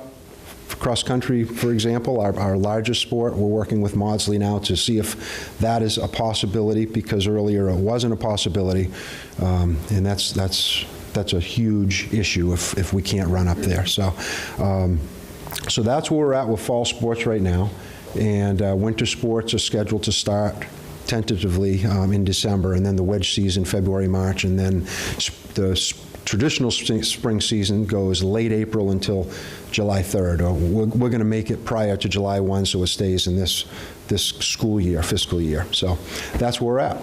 cross-country, for example, our largest sport. We're working with Maudsley now to see if that is a possibility, because earlier it wasn't a possibility, and that's a huge issue if we can't run up there. So that's where we're at with fall sports right now, and winter sports are scheduled to start tentatively in December, and then the wedge season February, March, and then the traditional spring season goes late April until July 3rd. We're going to make it prior to July 1, so it stays in this school year, fiscal year. So that's where we're at.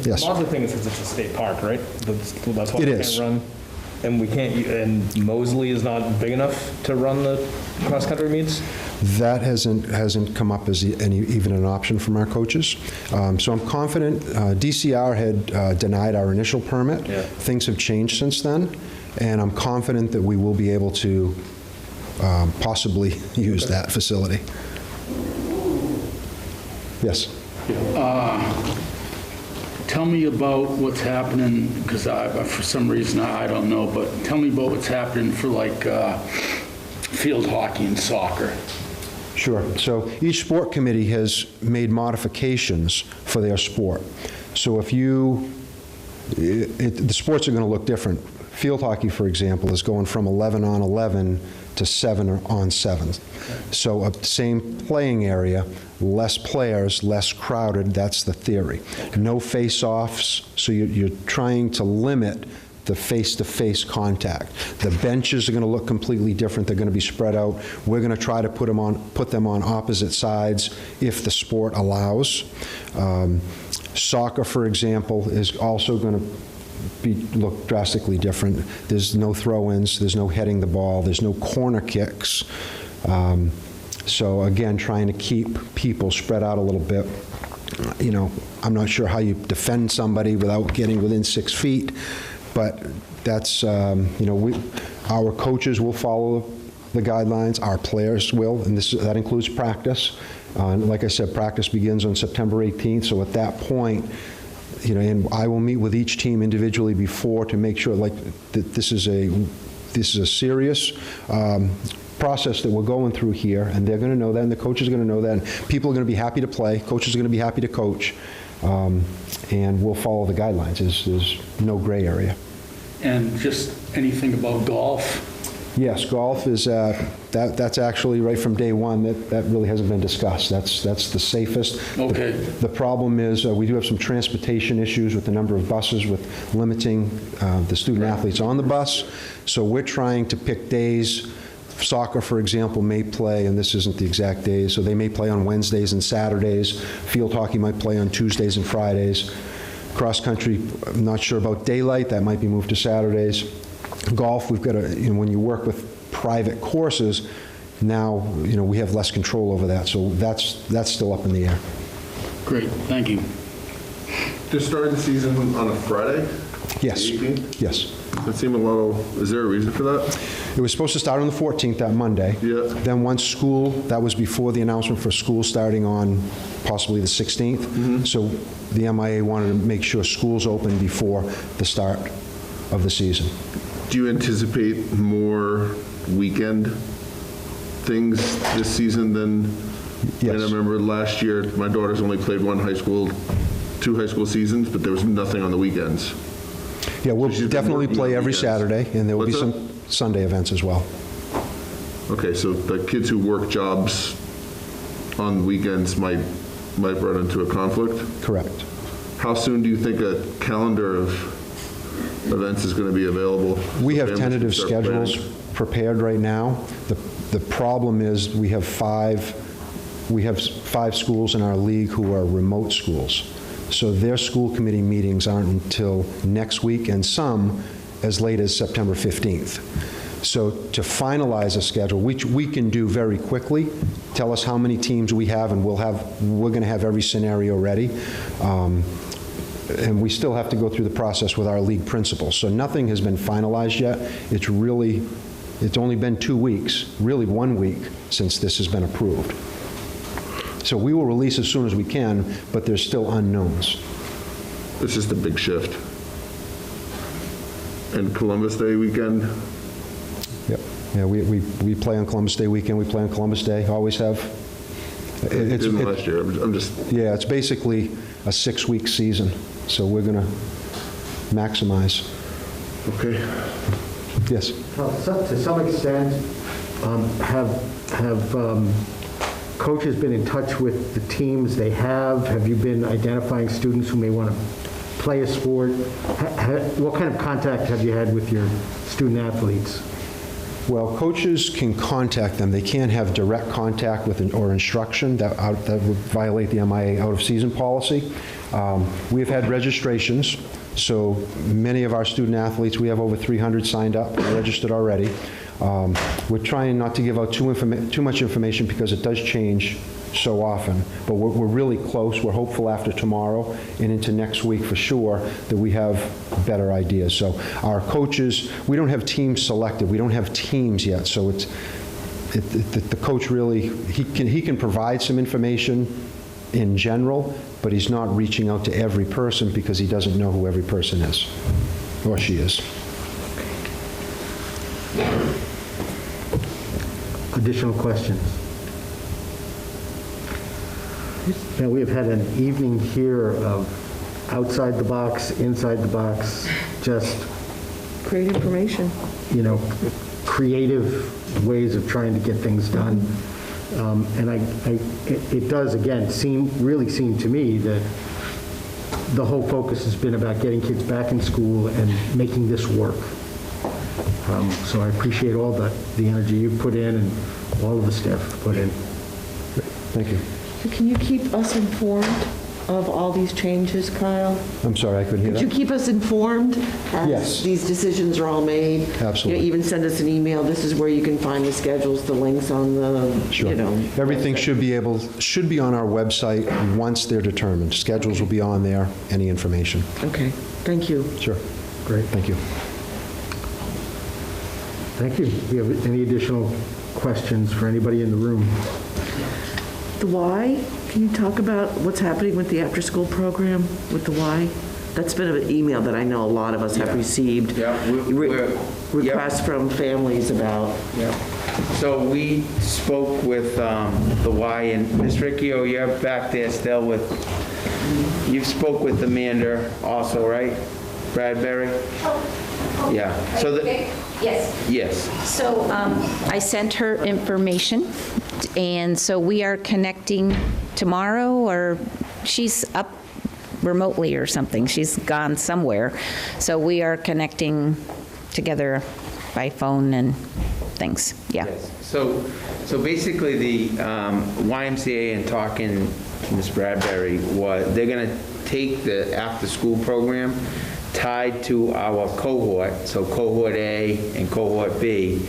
Yes. The Maudsley thing is it's a state park, right? That's why It we is. can't run. And we can't, and Mosley is not big enough to run the cross-country meets? That hasn't come up as even an option from our coaches. So I'm confident. DCR had denied our initial permit. Yeah. Things have changed since then, and I'm confident that we will be able to possibly use that facility. Yes. Tell me about what's happening, because for some reason, I don't know, but tell me about what's happening for like field hockey and soccer. Sure. So each sport committee has made modifications for their sport. So if the sports are going to look different. Field hockey, for example, is going from 11 on 11 to 7 on 7. So same playing area, less players, less crowded, that's the theory. No face-offs, so you're trying to limit the face-to-face contact. The benches are going to look completely different. They're going to be spread out. We're going to try to put them on opposite sides if the sport allows. Soccer, for example, is also going to look drastically different. There's no throw-ins, there's no heading the ball, there's no corner kicks. So again, trying to keep people spread out a little bit. You know, I'm not sure how you defend somebody without getting within 6 feet, but that's, you know, our coaches will follow the guidelines, our players will, and that includes practice. Like I said, practice begins on September 18th, so at that point, you know, and I will meet with each team individually before to make sure, like, that this is a serious process that we're going through here, and they're going to know that, and the coaches are going to know that, and people are going to be happy to play, coaches are going to be happy to coach, and we'll follow the guidelines. There's no gray area. And just anything about golf? Yes, golf is, that's actually right from day one, that really hasn't been discussed. That's the safest. Okay. The problem is we do have some transportation issues with the number of buses, with limiting the student athletes on the bus. So we're trying to pick days. Soccer, for example, may play, and this isn't the exact days, so they may play on Wednesdays and Saturdays. Field hockey might play on Tuesdays and Fridays. Cross country, I'm not sure about daylight, that might be moved to Saturdays. Golf, we've got to, you know, when you work with private courses, now, you know, we have less control over that, so that's still up in the air. Great, thank you. They're starting the season on a Friday? Yes. The 18th? Yes. That seemed a little, is there a reason for that? It was supposed to start on the 14th, that Monday. Yeah. Then once school, that was before the announcement for school starting on possibly the 16th. Mm-hmm. So the MIA wanted to make sure schools open before the start of the season. Do you anticipate more weekend things this season than, Yes. and I remember last year, my daughter's only played two high school seasons, but there was nothing on the weekends. Yeah, we'll So she's been definitely working play on every weekends. Saturday, and there will be What's some Sunday events as well. Okay, so the kids who work jobs on weekends might run into a conflict? Correct. How soon do you think a calendar of events is going to be available? We so have families can tentative start schedules planning? prepared right now. The problem is we have five schools in our league who are remote schools. So their school committee meetings aren't until next week, and some as late as September 15th. So to finalize a schedule, which we can do very quickly, tell us how many teams we have, and we're going to have every scenario ready. And we still have to go through the process with our league principals. So nothing has been finalized yet. It's only been 2 weeks, really 1 week, since this has been approved. So we will release as soon as we can, but there's still unknowns. It's just a big shift. And Columbus Day weekend? Yep. Yeah, we play on Columbus Day weekend. We play on Columbus Day, always have. Didn't last year. I'm just... Yeah, it's basically a 6-week season, so we're going to maximize. Okay. Yes. To some extent, have coaches been in touch with the teams they have? Have you been identifying students who may want to play a sport? What kind of contact have you had with your student athletes? Well, coaches can contact them. They can't have direct contact with or instruction. That would violate the MIA out-of-season policy. We've had registrations, so many of our student athletes, we have over 300 signed up, registered already. We're trying not to give out too much information because it does change so often, but we're really close. We're hopeful after tomorrow and into next week for sure that we have better ideas. So our coaches, we don't have teams selected. We don't have teams yet, so the coach really, he can provide some information in general, but he's not reaching out to every person because he doesn't know who every person is, or she is. Additional questions? Now, we have had an evening here of outside the box, inside the box, just Great information. Creative ways of trying to get things done. And it does, again, really seem to me that the whole focus has been about getting kids back in school and making this work. So I appreciate all the energy you've put in and all of the staff have put in. Thank you. Can you keep us informed of all these changes, Kyle? I'm sorry, I couldn't hear that. Could you keep us informed as Yes. these decisions are all made? Absolutely. Even send us an email. This is where you can find the schedules, the links on the, Sure. Everything should be on our website once they're determined. Schedules will be on there, any information. Okay, thank you. Sure. Great. Thank you. Thank you. Do you have any additional questions for anybody in the room? The Y, can you talk about what's happening with the after-school program with the Y? That's been an email that I know a lot of us have received. Yeah, Requests from families about. Yeah. So we spoke with the Y, and Ms. Riccio, you're back there still with, you've spoke with Amanda also, right? Bradbury? Yeah. So Yes. Yes. So I sent her information, and so we are connecting tomorrow, or she's up remotely or something. She's gone somewhere. So we are connecting together by phone and things. Yeah. Yes. So basically the YMCA and talking to Ms. Bradbury was, they're going to take the after-school program tied to our cohort, so cohort A and cohort B.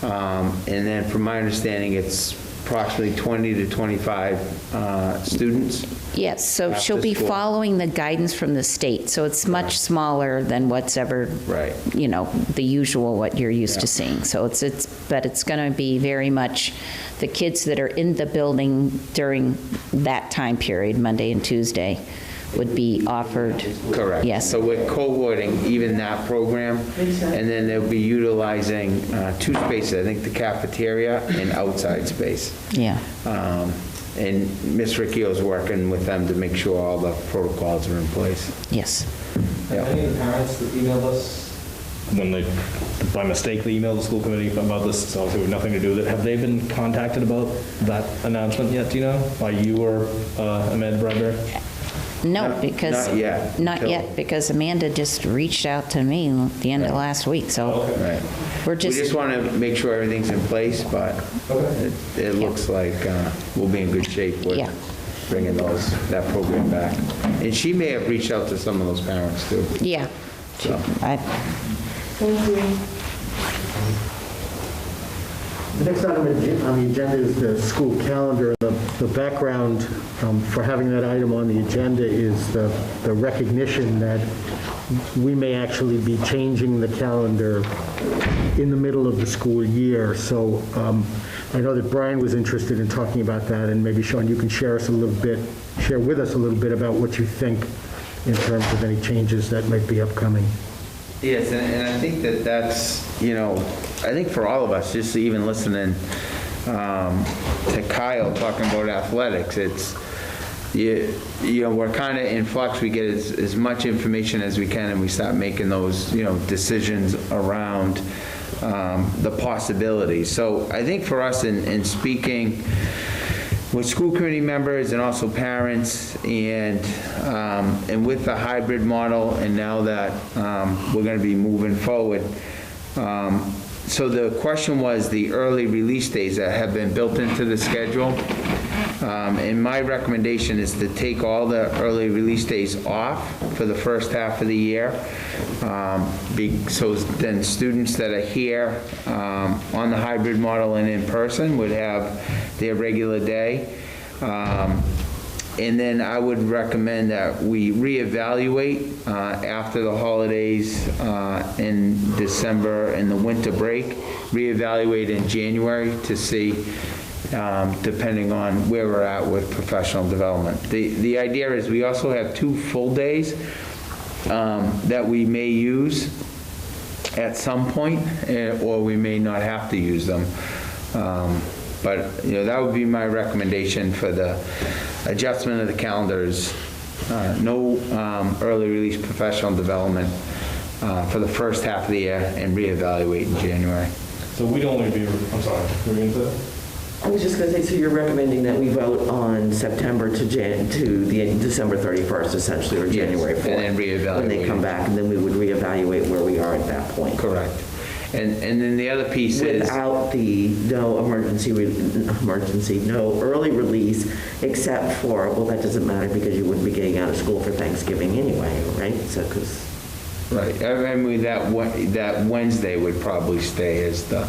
And then from my understanding, it's approximately 20 to 25 students. Yes, so she'll be following the guidance from the state, so it's much smaller than what's ever, the usual, what you're used to seeing. So but it's going to be very much the kids that are in the building during that time period, Monday and Tuesday, would be offered. Correct. Yes. So we're cohorting even that program, and then they'll be utilizing two spaces, I think the cafeteria and outside space. Yeah. And Ms. Riccio's working with them to make sure all the protocols are in place. Yes. Yeah. Any of the parents that emailed us, when they, by mistake, they emailed the school committee about this, so obviously with nothing to do with it, have they been contacted about that announcement yet, do you know? By you or Amanda Bradbury? No, because... Not yet. Not yet, because Amanda just reached out to me at the end of last week, so Right. we're We just... just want to make sure everything's in place, but it looks like we'll be in good shape with bringing that program back. And she may have reached out to some of those parents, too. Yeah. So. Thank you. The next item on the agenda is the school calendar. The background for having that item on the agenda is the recognition that we may actually be changing the calendar in the middle of the school year. So I know that Brian was interested in talking about that, and maybe Sean, you can share with us a little bit about what you think in terms of any changes that might be upcoming. Yes, and I think that's, I think for all of us, just even listening to Kyle talking about athletics, it's, we're kind of in flux. We get as much information as we can, and we start making those, decisions around the possibilities. So I think for us in speaking with school committee members and also parents, and with the hybrid model, and now that we're going to be moving forward. So the question was the early release days that have been built into the schedule. And my recommendation is to take all the early release days off for the first half of the year. So then students that are here on the hybrid model and in person would have their regular day. And then I would recommend that we reevaluate after the holidays in December and the winter break, reevaluate in January to see, depending on where we're at with professional development. The idea is we also have 2 full days that we may use at some point, or we may not have to use them. But that would be my recommendation for the adjustment of the calendars. No early release professional development for the first half of the year, and reevaluate in January. So we'd only be, I'm sorry, were you going to say? I was just going to say, so you're recommending that we vote on September to the December 31st, essentially, or January 4th? And then reevaluate. When they come back, and then we would reevaluate where we are at that point. Correct. And then the other piece is... Without the no early release, except for, well, that doesn't matter because you wouldn't be getting out of school for Thanksgiving anyway, right? So, because... Right. I mean, that Wednesday would probably stay as the...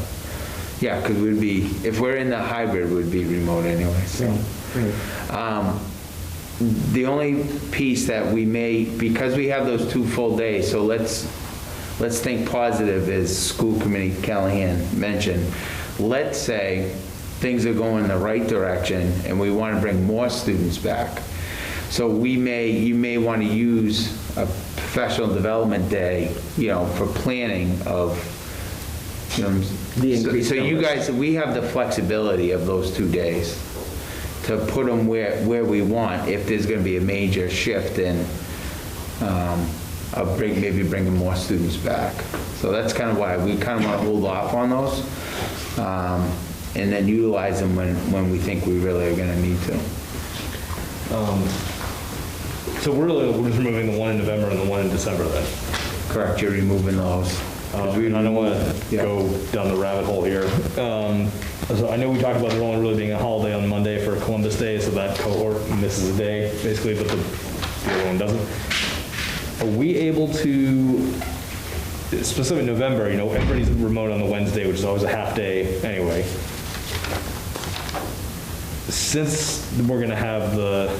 Yeah, because we'd be, if we're in the hybrid, we'd be remote anyway, so. The only piece that we may, because we have those 2 full days, so let's think positive, as school committee Callahan mentioned. Let's say things are going the right direction and we want to bring more students back. So you may want to use a professional development day, for planning of, so you guys, we have the flexibility of those 2 days to put them where we want if there's going to be a major shift in maybe bringing more students back. So that's kind of why we kind of want to hold off on those and then utilize them when we think we really are going to need to. So we're just removing the one in November and the one in December then? Correct, you're removing those. And I don't want to go down the rabbit hole here. So I know we talked about there only really being a holiday on Monday for Columbus Day, so that cohort misses a day, basically, but the other one doesn't. Are we able to, specifically November, everybody's remote on the Wednesday, which is always a half day anyway. Since we're going to have the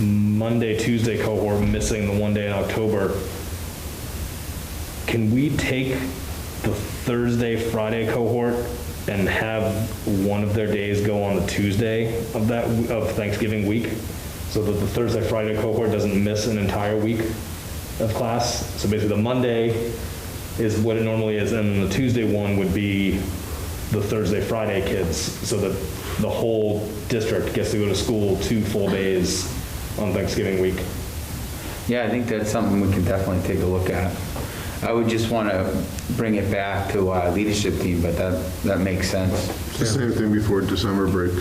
Monday, Tuesday cohort missing the one day in October, can we take the Thursday, Friday cohort and have one of their days go on the Tuesday of Thanksgiving week, so that the Thursday, Friday cohort doesn't miss an entire week of class? So basically the Monday is what it normally is, and then the Tuesday one would be the Thursday, Friday kids, so that the whole district gets to go to school 2 full days on Thanksgiving week. Yeah, I think that's something we can definitely take a look at. I would just want to bring it back to our leadership team, but that makes sense. It's the same thing before December break.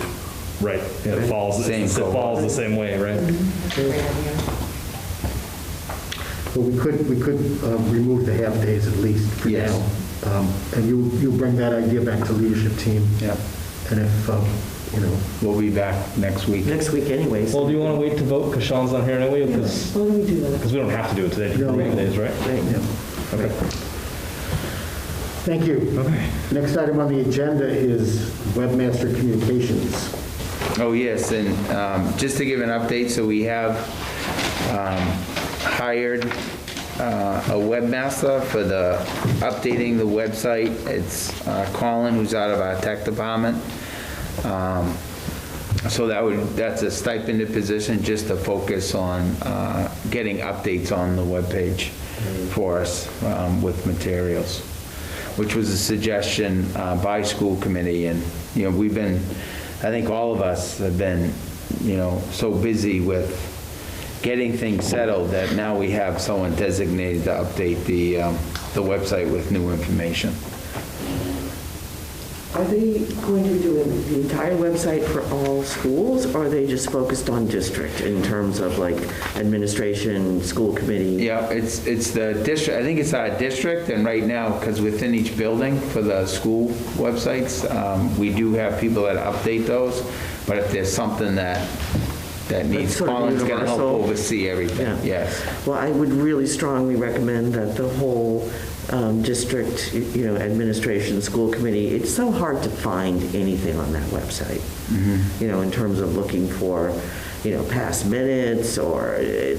Right. Yeah, it falls the same way, right? Well, we could remove the half days at least for now. And you bring that idea back to leadership team. Yeah. And if, we'll be back next week. Next week anyways. Well, do you want to wait to vote because Sean's not here anyway? Why don't we do that? Because we don't have to do it today. No. Days, right? Yeah. Okay. Thank you. Okay. Next item on the agenda is Webmaster Communications. Oh, yes, and just to give an update, so we have hired a webmaster for updating the website. It's Colin, who's out of our tech department. So that's a stipended position just to focus on getting updates on the webpage for us with materials, which was a suggestion by school committee. And, we've been, I think all of us have been, so busy with getting things settled that now we have someone designated to update the website with new information. Are they going to be doing the entire website for all schools, or are they just focused on district in terms of like administration, school committee? Yeah, it's the district, I think it's our district, and right now, because within each building for the school websites, we do have people that update those, but if there's something that needs, sort of Colin's going to help universal. oversee everything, Yeah. yes. Well, I would really strongly recommend that the whole district, administration, school committee, it's so hard to find anything on that website, in terms of looking for, past minutes, or it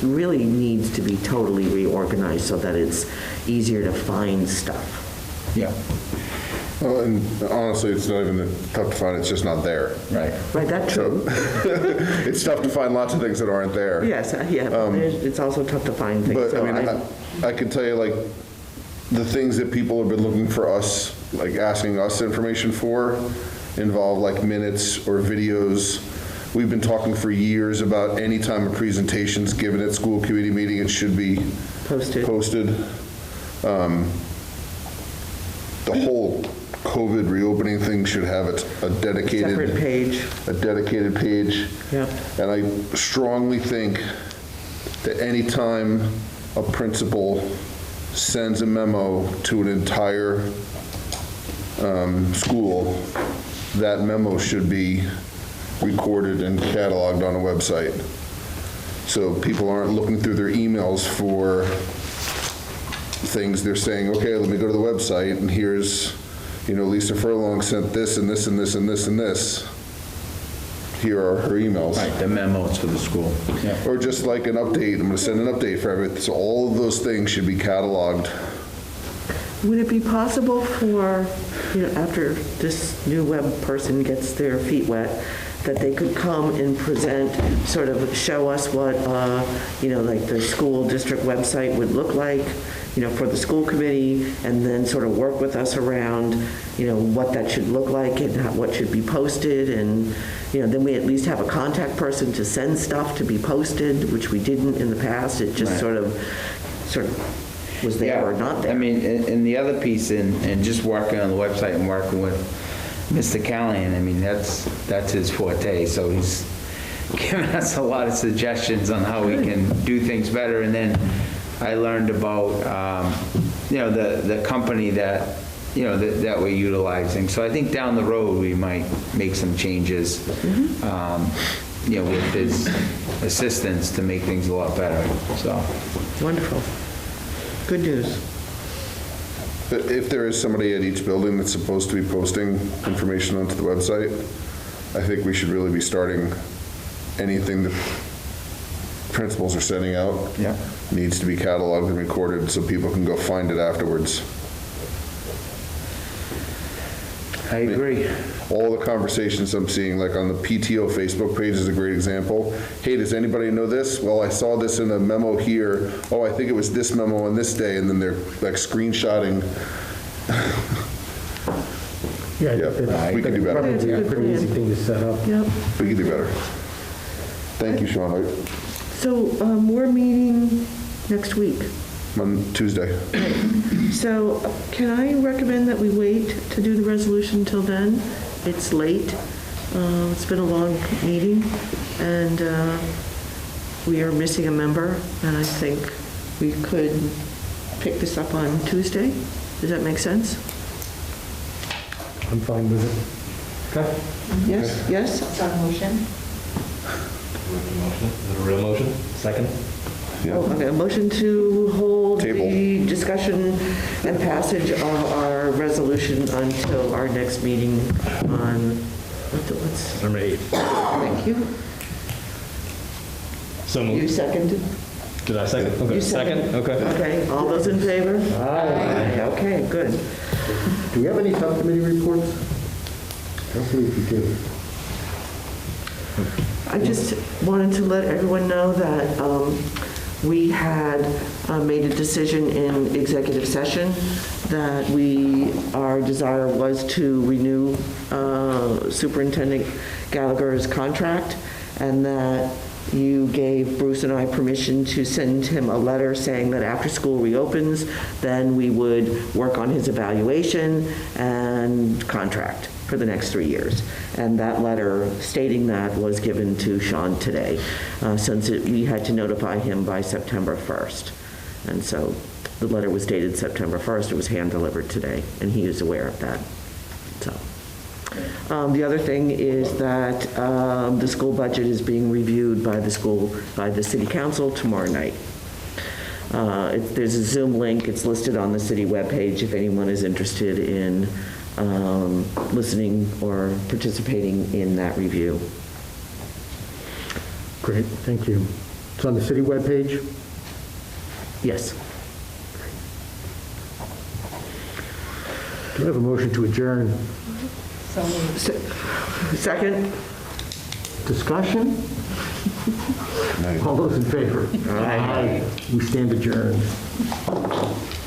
really needs to be totally reorganized so that it's easier to find stuff. Yeah. Well, and honestly, it's not even tough to find, it's just not there. Right. Right, that's true. It's tough to find lots of things that aren't there. Yes, yeah, but it's also tough to find things. But so I mean, I can tell you, like, the things that people have been looking for us, like asking us information for, involve like minutes or videos. We've been talking for years about any time a presentation's given at school committee meeting, it should be posted. The whole COVID reopening thing should have a dedicated separate page. A dedicated page. Yep. And I strongly think that any time a principal sends a memo to an entire school, that memo should be recorded and cataloged on a website. So people aren't looking through their emails for things. They're saying, okay, let me go to the website, and here's, Lisa Furlong sent this and this and this and this and this. Here are her emails. Right, the memos for the school. Yeah. Or just like an update, I'm going to send an update for everything. So all of those things should be cataloged. Would it be possible for, after this new web person gets their feet wet, that they could come and present, sort of show us what, like the school district website would look like, for the school committee, and then sort of work with us around, what that should look like and what should be posted, and, then we at least have a contact person to send stuff to be posted, which we didn't in the past. It just Right. sort of was there or not there. I mean, and the other piece, and just working on the website and working with Mr. Callahan, I mean, that's his forte, so he's given us a lot of suggestions on how we can do things better. And then I learned about, the company that we're utilizing. So I think down the road, we might make some changes, with his assistance to make things a lot better, so. Wonderful. Good news. But if there is somebody at each building that's supposed to be posting information onto the website, I think we should really be starting anything that principals are sending out. Yeah. Needs to be cataloged and recorded so people can go find it afterwards. I agree. All the conversations I'm seeing, like on the PTO Facebook page is a great example. Hey, does anybody know this? Well, I saw this in a memo here. Oh, I think it was this memo on this day, and then they're like screenshotting. We can do better. It's a pretty easy thing to set up. Yep. We can do better. Thank you, Sean. So we're meeting next week. On Tuesday. So can I recommend that we wait to do the resolution till then? It's late. It's been a long meeting, and we are missing a member, and I think we could pick this up on Tuesday. Does that make sense? I'm fine with it. Okay. Yes, yes? It's on motion. Motion? Is it a real motion? Second? Okay, a motion to hold the discussion and passage of our resolution until our next meeting on, what's? Number 8. Thank you. So moved. You seconded? Did I second? Okay. You seconded? Okay. Okay, all those in favor? Aye. Okay, good. Do we have any subcommittee reports? Hopefully we do. I just wanted to let everyone know that we had made a decision in executive session that our desire was to renew Superintendent Gallagher's contract, and that You gave Bruce and I permission to send him a letter saying that after school reopens, then we would work on his evaluation and contract for the next 3 years. And that letter stating that was given to Sean today, since we had to notify him by September 1st. And so the letter was dated September 1st. It was hand-delivered today, and he is aware of that. So. The other thing is that the school budget is being reviewed by the city council tomorrow night. There's a Zoom link. It's listed on the city webpage if anyone is interested in listening or participating in that review. Great, thank you. It's on the city webpage? Yes. Do I have a motion to adjourn? Second? Discussion? All those in favor? Aye. We stand adjourned.